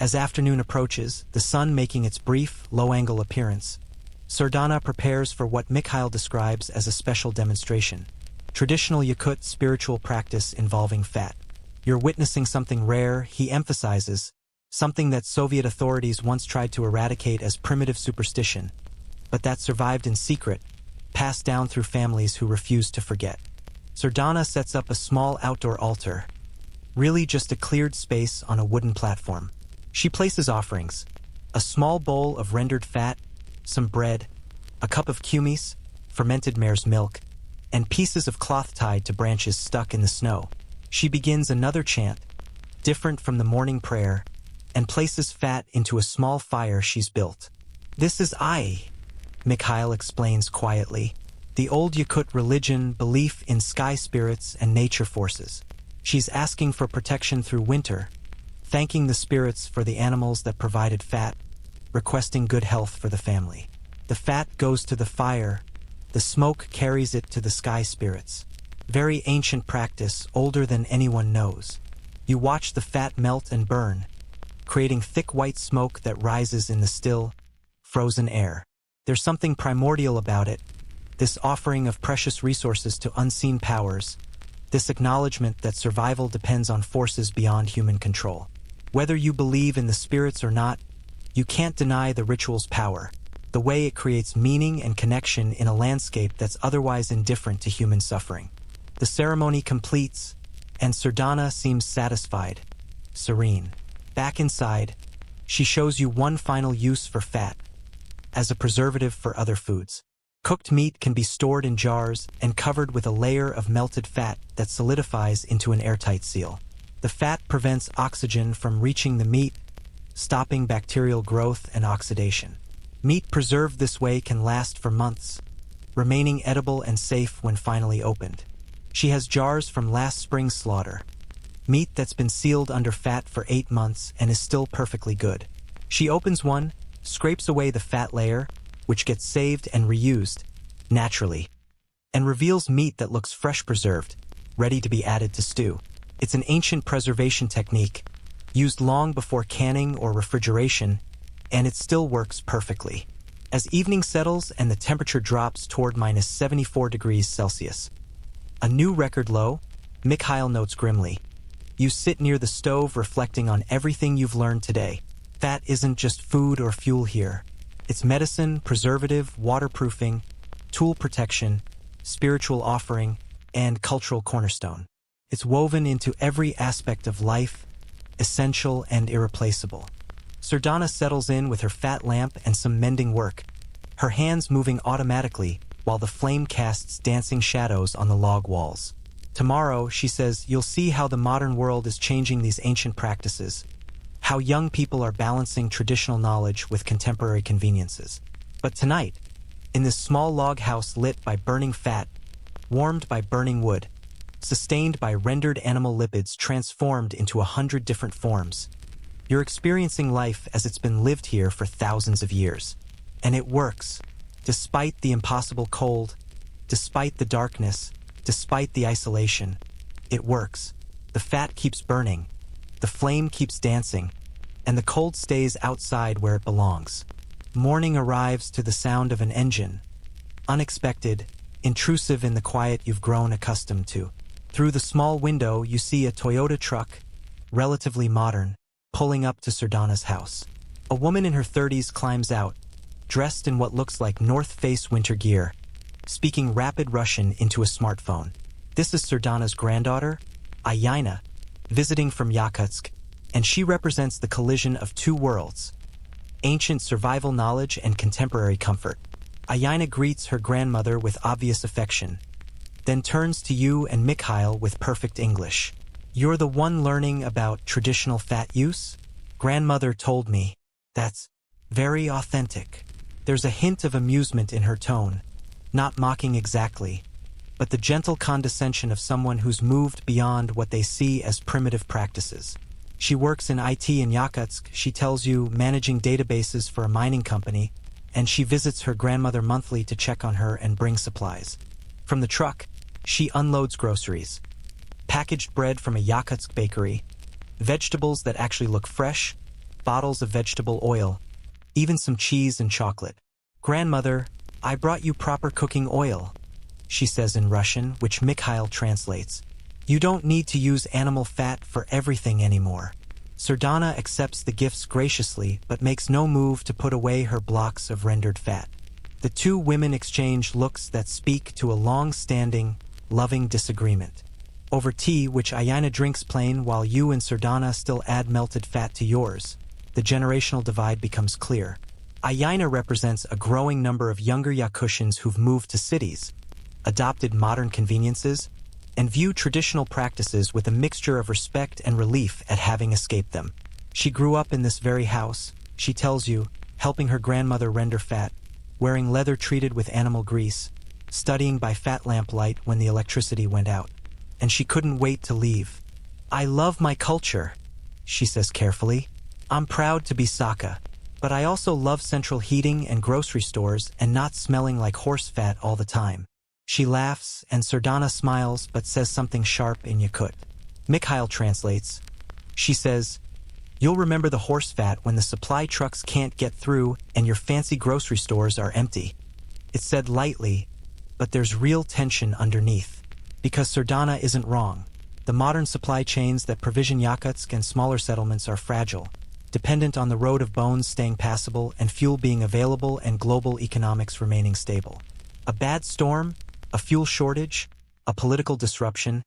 As afternoon approaches, the sun making its brief, low-angle appearance, Sardana prepares for what Mikhail describes as a special demonstration. Traditional Yakut spiritual practice involving fat. You're witnessing something rare, he emphasizes, something that Soviet authorities once tried to eradicate as primitive superstition, but that survived in secret, passed down through families who refused to forget. Sardana sets up a small outdoor altar, really just a cleared space on a wooden platform. She places offerings, a small bowl of rendered fat, some bread, a cup of kumis, fermented mare's milk, and pieces of cloth tied to branches stuck in the snow. She begins another chant, different from the morning prayer, and places fat into a small fire she's built. This is Mikhail explains quietly, the old Yakut religion, belief in sky spirits and nature forces. She's asking for protection through winter, thanking the spirits for the animals that provided fat, requesting good health for the family. The fat goes to the fire, the smoke carries it to the sky spirits. Very ancient practice, older than anyone knows. You watch the fat melt and burn, creating thick white smoke that rises in the still, frozen air. There's something primordial about it, this offering of precious resources to unseen powers, this acknowledgement that survival depends on forces beyond human control. Whether you believe in the spirits or not, you can't deny the ritual's power, the way it creates meaning and connection in a landscape that's otherwise indifferent to human suffering. The ceremony completes, and Sardana seems satisfied, serene. Back inside, she shows you one final use for fat, as a preservative for other foods. Cooked meat can be stored in jars and covered with a layer of melted fat that solidifies into an airtight seal. The fat prevents oxygen from reaching the meat, stopping bacterial growth and oxidation. Meat preserved this way can last for months, remaining edible and safe when finally opened. She has jars from last spring's slaughter, meat that's been sealed under fat for 8 months and is still perfectly good. She opens one, scrapes away the fat layer, which gets saved and reused, naturally, and reveals meat that looks fresh preserved, ready to be added to stew. It's an ancient preservation technique, used long before canning or refrigeration, and it still works perfectly. As evening settles and the temperature drops toward -74 degrees Celsius, a new record low, Mikhail notes grimly. You sit near the stove reflecting on everything you've learned today. Fat isn't just food or fuel here. It's medicine, preservative, waterproofing, tool protection, spiritual offering, and cultural cornerstone. It's woven into every aspect of life, essential and irreplaceable. Sardana settles in with her fat lamp and some mending work, her hands moving automatically while the flame casts dancing shadows on the log walls. Tomorrow, she says, you'll see how the modern world is changing these ancient practices, how young people are balancing traditional knowledge with contemporary conveniences. But tonight, in this small log house lit by burning fat, warmed by burning wood, sustained by rendered animal lipids transformed into 100 different forms, you're experiencing life as it's been lived here for thousands of years. And it works, despite the impossible cold, despite the darkness, despite the isolation. It works. The fat keeps burning, the flame keeps dancing, and the cold stays outside where it belongs. Morning arrives to the sound of an engine, unexpected, intrusive in the quiet you've grown accustomed to. Through the small window, you see a Toyota truck, relatively modern, pulling up to Sardana's house. A woman in her 30s climbs out, dressed in what looks like North Face winter gear, speaking rapid Russian into a smartphone. This is Sardana's granddaughter, Ayana, visiting from Yakutsk, and she represents the collision of two worlds, ancient survival knowledge and contemporary comfort. Ayana greets her grandmother with obvious affection, then turns to you and Mikhail with perfect English. You're the one learning about traditional fat use? Grandmother told me. That's very authentic. There's a hint of amusement in her tone, not mocking exactly, but the gentle condescension of someone who's moved beyond what they see as primitive practices. She works in IT in Yakutsk, she tells you, managing databases for a mining company, and she visits her grandmother monthly to check on her and bring supplies. From the truck, she unloads groceries, packaged bread from a Yakutsk bakery, vegetables that actually look fresh, bottles of vegetable oil, even some cheese and chocolate. "Grandmother, I brought you proper cooking oil," she says in Russian, which Mikhail translates. "You don't need to use animal fat for everything anymore." Sardana accepts the gifts graciously but makes no move to put away her blocks of rendered fat. The two women exchange looks that speak to a long-standing, loving disagreement. Over tea, which Aina drinks plain while you and Sardana still add melted fat to yours, the generational divide becomes clear. Aina represents a growing number of younger Yakutians who've moved to cities, adopted modern conveniences, and view traditional practices with a mixture of respect and relief at having escaped them. She grew up in this very house, she tells you, helping her grandmother render fat, wearing leather treated with animal grease, studying by fat lamplight when the electricity went out. And she couldn't wait to leave. "I love my culture," she says carefully. "I'm proud to be Saka, but I also love central heating and grocery stores and not smelling like horse fat all the time." She laughs, and Sardana smiles but says something sharp in Yakut. Mikhail translates. She says, "You'll remember the horse fat when the supply trucks can't get through and your fancy grocery stores are empty." It's said lightly, but there's real tension underneath. Because Sardana isn't wrong. The modern supply chains that provision Yakutsk and smaller settlements are fragile, dependent on the road of bones staying passable and fuel being available and global economics remaining stable. A bad storm, a fuel shortage, a political disruption,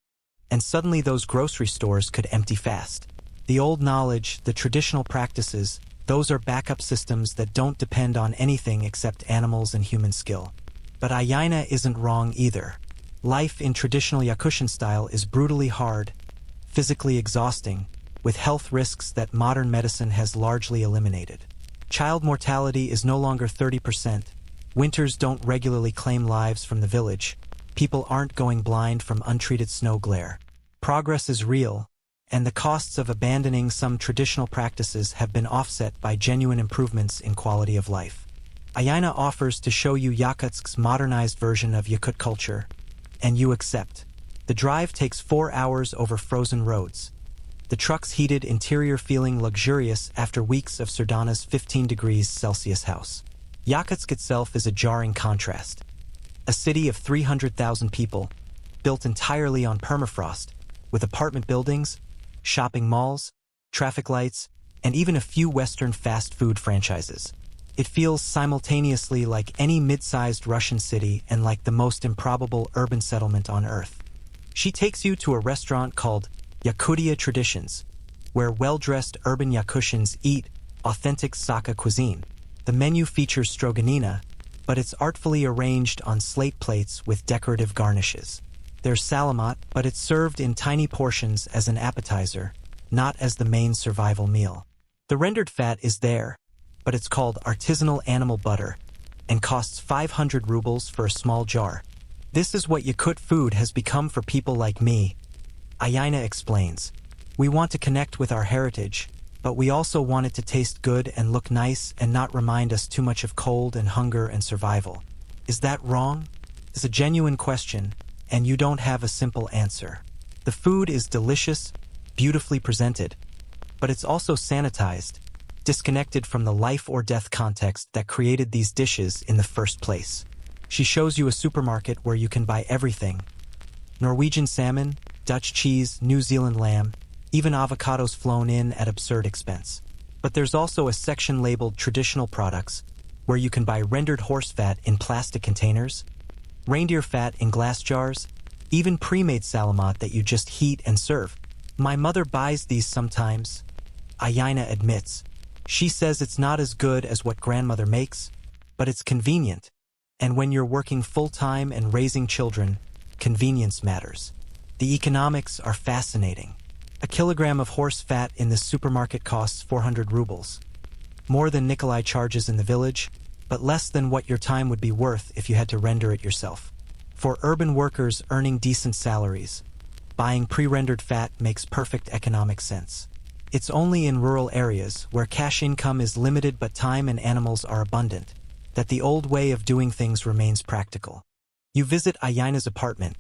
and suddenly those grocery stores could empty fast. The old knowledge, the traditional practices, those are backup systems that don't depend on anything except animals and human skill. But Aina isn't wrong either. Life in traditional Yakutian style is brutally hard, physically exhausting, with health risks that modern medicine has largely eliminated. Child mortality is no longer 30%. Winters don't regularly claim lives from the village. People aren't going blind from untreated snow glare. Progress is real, and the costs of abandoning some traditional practices have been offset by genuine improvements in quality of life. Aina offers to show you Yakutsk's modernized version of Yakut culture, and you accept. The drive takes 4 hours over frozen roads. The truck's heated interior feeling luxurious after weeks of Sardana's 15 degrees Celsius house. Yakutsk itself is a jarring contrast. A city of 300,000 people, built entirely on permafrost, with apartment buildings, shopping malls, traffic lights, and even a few Western fast food franchises. It feels simultaneously like any mid-sized Russian city and like the most improbable urban settlement on Earth. She takes you to a restaurant called Yakutia Traditions, where well-dressed urban Yakutians eat authentic Saka cuisine. The menu features stroganina, but it's artfully arranged on slate plates with decorative garnishes. There's salamat, but it's served in tiny portions as an appetizer, not as the main survival meal. The rendered fat is there, but it's called artisanal animal butter and costs 500 rubles for a small jar. This is what Yakut food has become for people like me, Aina explains. We want to connect with our heritage, but we also want it to taste good and look nice and not remind us too much of cold and hunger and survival. Is that wrong? It's a genuine question, and you don't have a simple answer. The food is delicious, beautifully presented, but it's also sanitized, disconnected from the life or death context that created these dishes in the first place. She shows you a supermarket where you can buy everything. Norwegian salmon, Dutch cheese, New Zealand lamb, even avocados flown in at absurd expense. But there's also a section labeled traditional products, where you can buy rendered horse fat in plastic containers, reindeer fat in glass jars, even pre-made salamat that you just heat and serve. My mother buys these sometimes, Aina admits. She says it's not as good as what grandmother makes, but it's convenient. And when you're working full-time and raising children, convenience matters. The economics are fascinating. A kilogram of horse fat in this supermarket costs 400 rubles. More than Nikolai charges in the village, but less than what your time would be worth if you had to render it yourself. For urban workers earning decent salaries, buying pre-rendered fat makes perfect economic sense. It's only in rural areas, where cash income is limited but time and animals are abundant, that the old way of doing things remains practical. You visit Aina's apartment,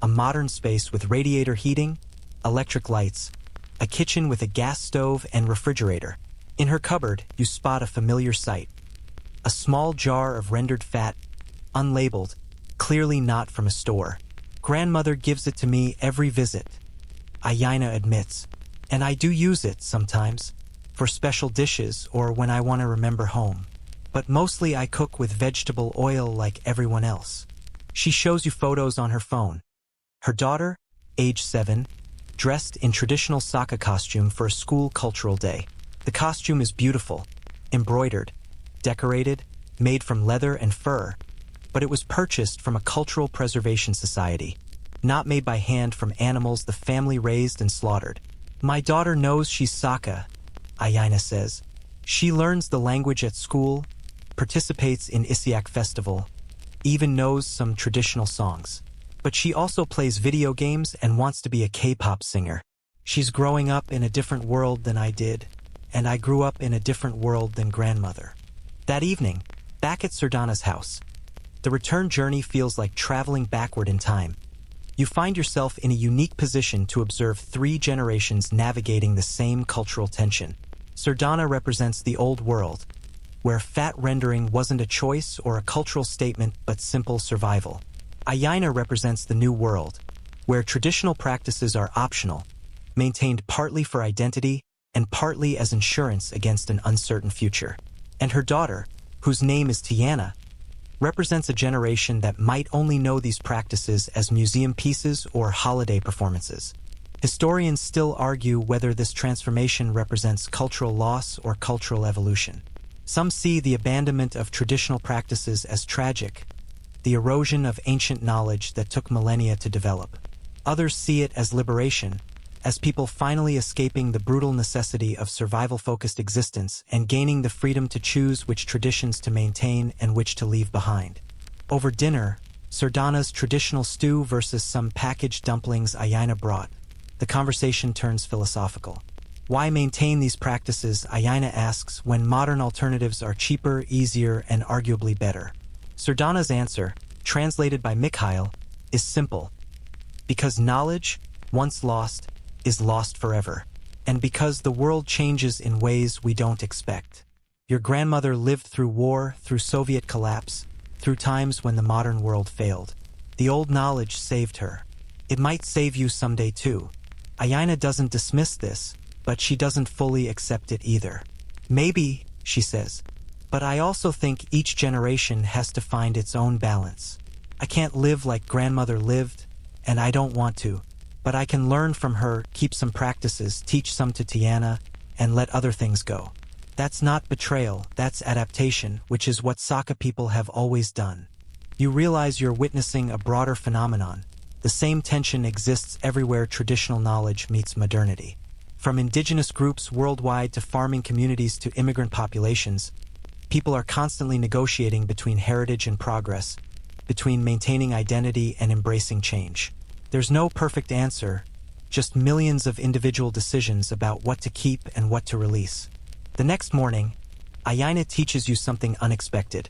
a modern space with radiator heating, electric lights, a kitchen with a gas stove and refrigerator. In her cupboard, you spot a familiar sight. A small jar of rendered fat, unlabeled, clearly not from a store. Grandmother gives it to me every visit, Ayana admits. And I do use it sometimes, for special dishes or when I want to remember home. But mostly I cook with vegetable oil like everyone else. She shows you photos on her phone. Her daughter, age 7, dressed in traditional Saka costume for a school cultural day. The costume is beautiful, embroidered, decorated, made from leather and fur, but it was purchased from a cultural preservation society, not made by hand from animals the family raised and slaughtered. My daughter knows she's Saka, Ayana says. She learns the language at school, participates in Isiaq festival, even knows some traditional songs. But she also plays video games and wants to be a K-pop singer. She's growing up in a different world than I did, and I grew up in a different world than grandmother. That evening, back at Sardana's house, the return journey feels like traveling backward in time. You find yourself in a unique position to observe 3 generations navigating the same cultural tension. Sardana represents the old world, where fat rendering wasn't a choice or a cultural statement but simple survival. Ayana represents the new world, where traditional practices are optional, maintained partly for identity and partly as insurance against an uncertain future. And her daughter, whose name is Tiana, represents a generation that might only know these practices as museum pieces or holiday performances. Historians still argue whether this transformation represents cultural loss or cultural evolution. Some see the abandonment of traditional practices as tragic, the erosion of ancient knowledge that took millennia to develop. Others see it as liberation, as people finally escaping the brutal necessity of survival-focused existence and gaining the freedom to choose which traditions to maintain and which to leave behind. Over dinner, Sardana's traditional stew versus some packaged dumplings Ayana brought. The conversation turns philosophical. Why maintain these practices, Ayana asks, when modern alternatives are cheaper, easier, and arguably better? Sardana's answer, translated by Mikhail, is simple. Because knowledge, once lost, is lost forever. And because the world changes in ways we don't expect. Your grandmother lived through war, through Soviet collapse, through times when the modern world failed. The old knowledge saved her. It might save you someday too. Ayana doesn't dismiss this, but she doesn't fully accept it either. Maybe, she says, but I also think each generation has to find its own balance. I can't live like grandmother lived, and I don't want to, but I can learn from her, keep some practices, teach some to Tiana, and let other things go. That's not betrayal, that's adaptation, which is what Saka people have always done. You realize you're witnessing a broader phenomenon. The same tension exists everywhere traditional knowledge meets modernity. From indigenous groups worldwide to farming communities to immigrant populations, people are constantly negotiating between heritage and progress, between maintaining identity and embracing change. There's no perfect answer, just millions of individual decisions about what to keep and what to release. The next morning, Ayana teaches you something unexpected.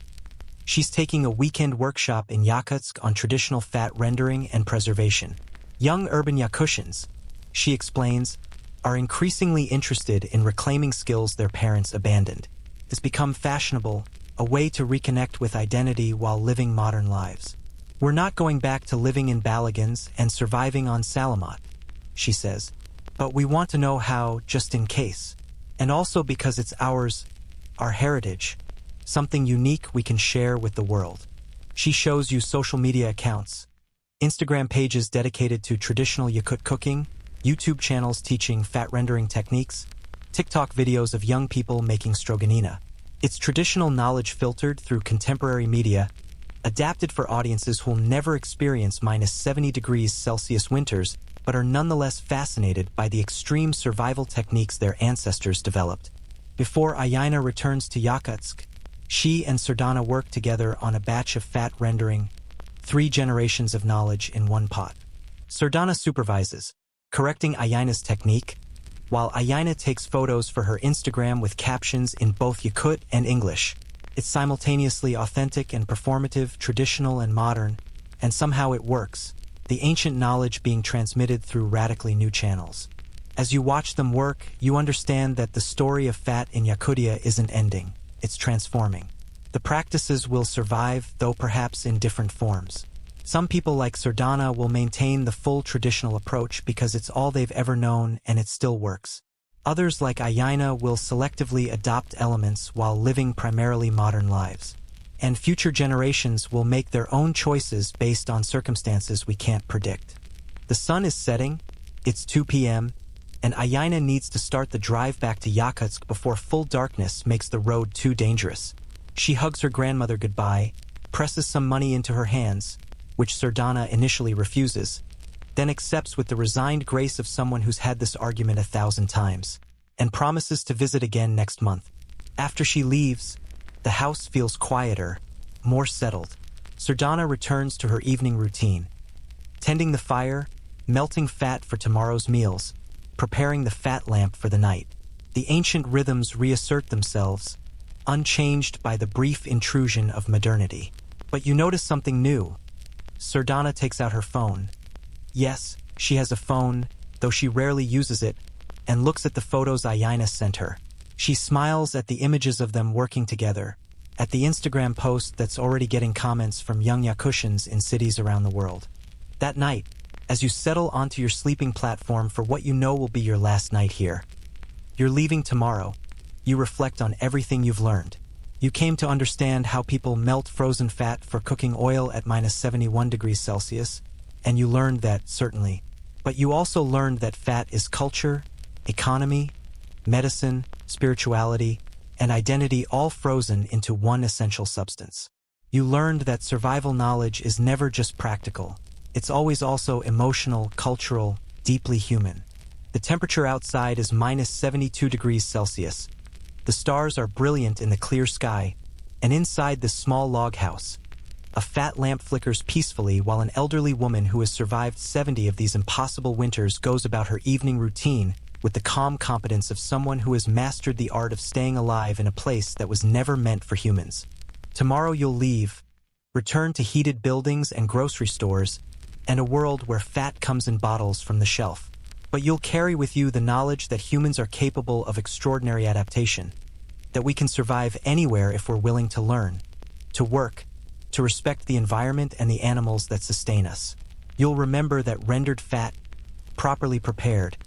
She's taking a weekend workshop in Yakutsk on traditional fat rendering and preservation. Young urban Yakutians, she explains, are increasingly interested in reclaiming skills their parents abandoned. It's become fashionable, a way to reconnect with identity while living modern lives. We're not going back to living in Balagans and surviving on Salamat, she says, but we want to know how, just in case. And also because it's ours, our heritage, something unique we can share with the world. She shows you social media accounts, Instagram pages dedicated to traditional Yakut cooking, YouTube channels teaching fat rendering techniques, TikTok videos of young people making stroganina. It's traditional knowledge filtered through contemporary media, adapted for audiences who'll never experience minus 70 degrees Celsius winters, but are nonetheless fascinated by the extreme survival techniques their ancestors developed. Before Ayana returns to Yakutsk, she and Sardana work together on a batch of fat rendering, 3 generations of knowledge in one pot. Sardana supervises, correcting Ayana's technique, while Ayana takes photos for her Instagram with captions in both Yakut and English. It's simultaneously authentic and performative, traditional and modern, and somehow it works, the ancient knowledge being transmitted through radically new channels. As you watch them work, you understand that the story of fat in Yakutia isn't ending, it's transforming. The practices will survive, though perhaps in different forms. Some people like Sardana will maintain the full traditional approach because it's all they've ever known and it still works. Others like Aina will selectively adopt elements while living primarily modern lives. And future generations will make their own choices based on circumstances we can't predict. The sun is setting, it's 2 p.m., and Aina needs to start the drive back to Yakutsk before full darkness makes the road too dangerous. She hugs her grandmother goodbye, presses some money into her hands, which Sardana initially refuses, then accepts with the resigned grace of someone who's had this argument 1,000 times, and promises to visit again next month. After she leaves, the house feels quieter, more settled. Sardana returns to her evening routine, tending the fire, melting fat for tomorrow's meals, preparing the fat lamp for the night. The ancient rhythms reassert themselves, unchanged by the brief intrusion of modernity. But you notice something new. Sardana takes out her phone. Yes, she has a phone, though she rarely uses it, and looks at the photos Aina sent her. She smiles at the images of them working together, at the Instagram post that's already getting comments from young Yakutians in cities around the world. That night, as you settle onto your sleeping platform for what you know will be your last night here, you're leaving tomorrow. You reflect on everything you've learned. You came to understand how people melt frozen fat for cooking oil at -71 degrees Celsius, and you learned that, certainly. But you also learned that fat is culture, economy, medicine, spirituality, and identity all frozen into one essential substance. You learned that survival knowledge is never just practical. It's always also emotional, cultural, deeply human. The temperature outside is -72 degrees Celsius. The stars are brilliant in the clear sky, and inside this small log house, a fat lamp flickers peacefully while an elderly woman who has survived 70 of these impossible winters goes about her evening routine with the calm competence of someone who has mastered the art of staying alive in a place that was never meant for humans. Tomorrow you'll leave, return to heated buildings and grocery stores, and a world where fat comes in bottles from the shelf. But you'll carry with you the knowledge that humans are capable of extraordinary adaptation, that we can survive anywhere if we're willing to learn, to work, to respect the environment and the animals that sustain us. You'll remember that rendered fat, properly prepared,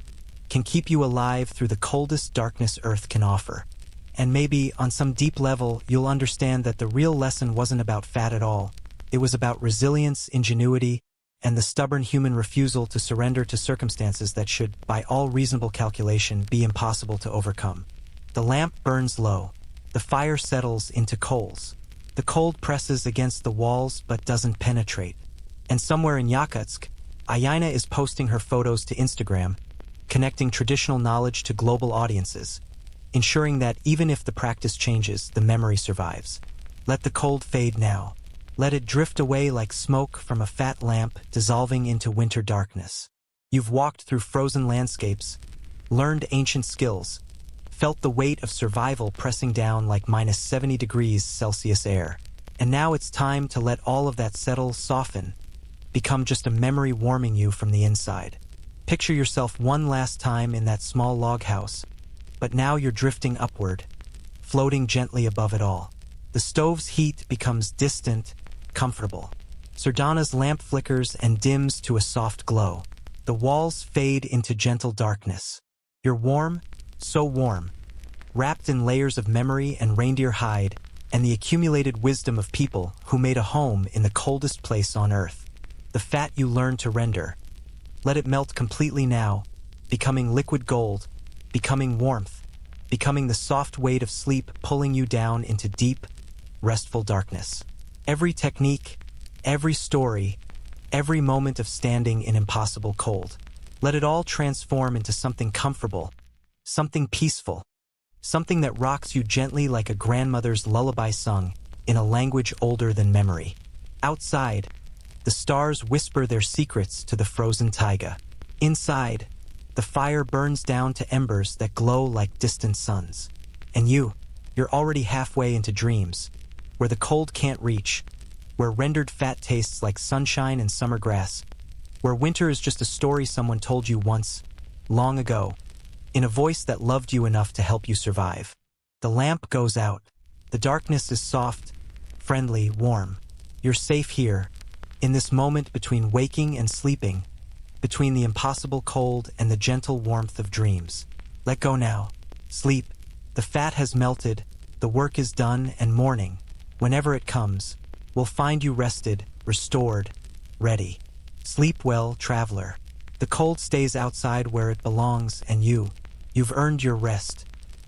can keep you alive through the coldest darkness Earth can offer. And maybe, on some deep level, you'll understand that the real lesson wasn't about fat at all. It was about resilience, ingenuity, and the stubborn human refusal to surrender to circumstances that should, by all reasonable calculation, be impossible to overcome. The lamp burns low. The fire settles into coals. The cold presses against the walls but doesn't penetrate. And somewhere in Yakutsk, Aina is posting her photos to Instagram, connecting traditional knowledge to global audiences, ensuring that even if the practice changes, the memory survives. Let the cold fade now. Let it drift away like smoke from a fat lamp dissolving into winter darkness. You've walked through frozen landscapes, learned ancient skills, felt the weight of survival pressing down like -70 degrees Celsius air. And now it's time to let all of that settle, soften, become just a memory warming you from the inside. Picture yourself one last time in that small log house, but now you're drifting upward, floating gently above it all. The stove's heat becomes distant, comfortable. Sardana's lamp flickers and dims to a soft glow. The walls fade into gentle darkness. You're warm, so warm, wrapped in layers of memory and reindeer hide and the accumulated wisdom of people who made a home in the coldest place on Earth. The fat you learned to render, let it melt completely now, becoming liquid gold, becoming warmth, becoming the soft weight of sleep pulling you down into deep, restful darkness. Every technique, every story, every moment of standing in impossible cold. Let it all transform into something comfortable, something peaceful, something that rocks you gently like a grandmother's lullaby sung in a language older than memory. Outside, the stars whisper their secrets to the frozen taiga. Inside, the fire burns down to embers that glow like distant suns. And you're already halfway into dreams, where the cold can't reach, where rendered fat tastes like sunshine and summer grass, where winter is just a story someone told you once, long ago, in a voice that loved you enough to help you survive. The lamp goes out. The darkness is soft, friendly, warm. You're safe here, in this moment between waking and sleeping, between the impossible cold and the gentle warmth of dreams. Let go now. Sleep. The fat has melted, the work is done, and morning, whenever it comes, will find you rested, restored, ready. Sleep well, traveler. The cold stays outside where it belongs, and you've earned your rest.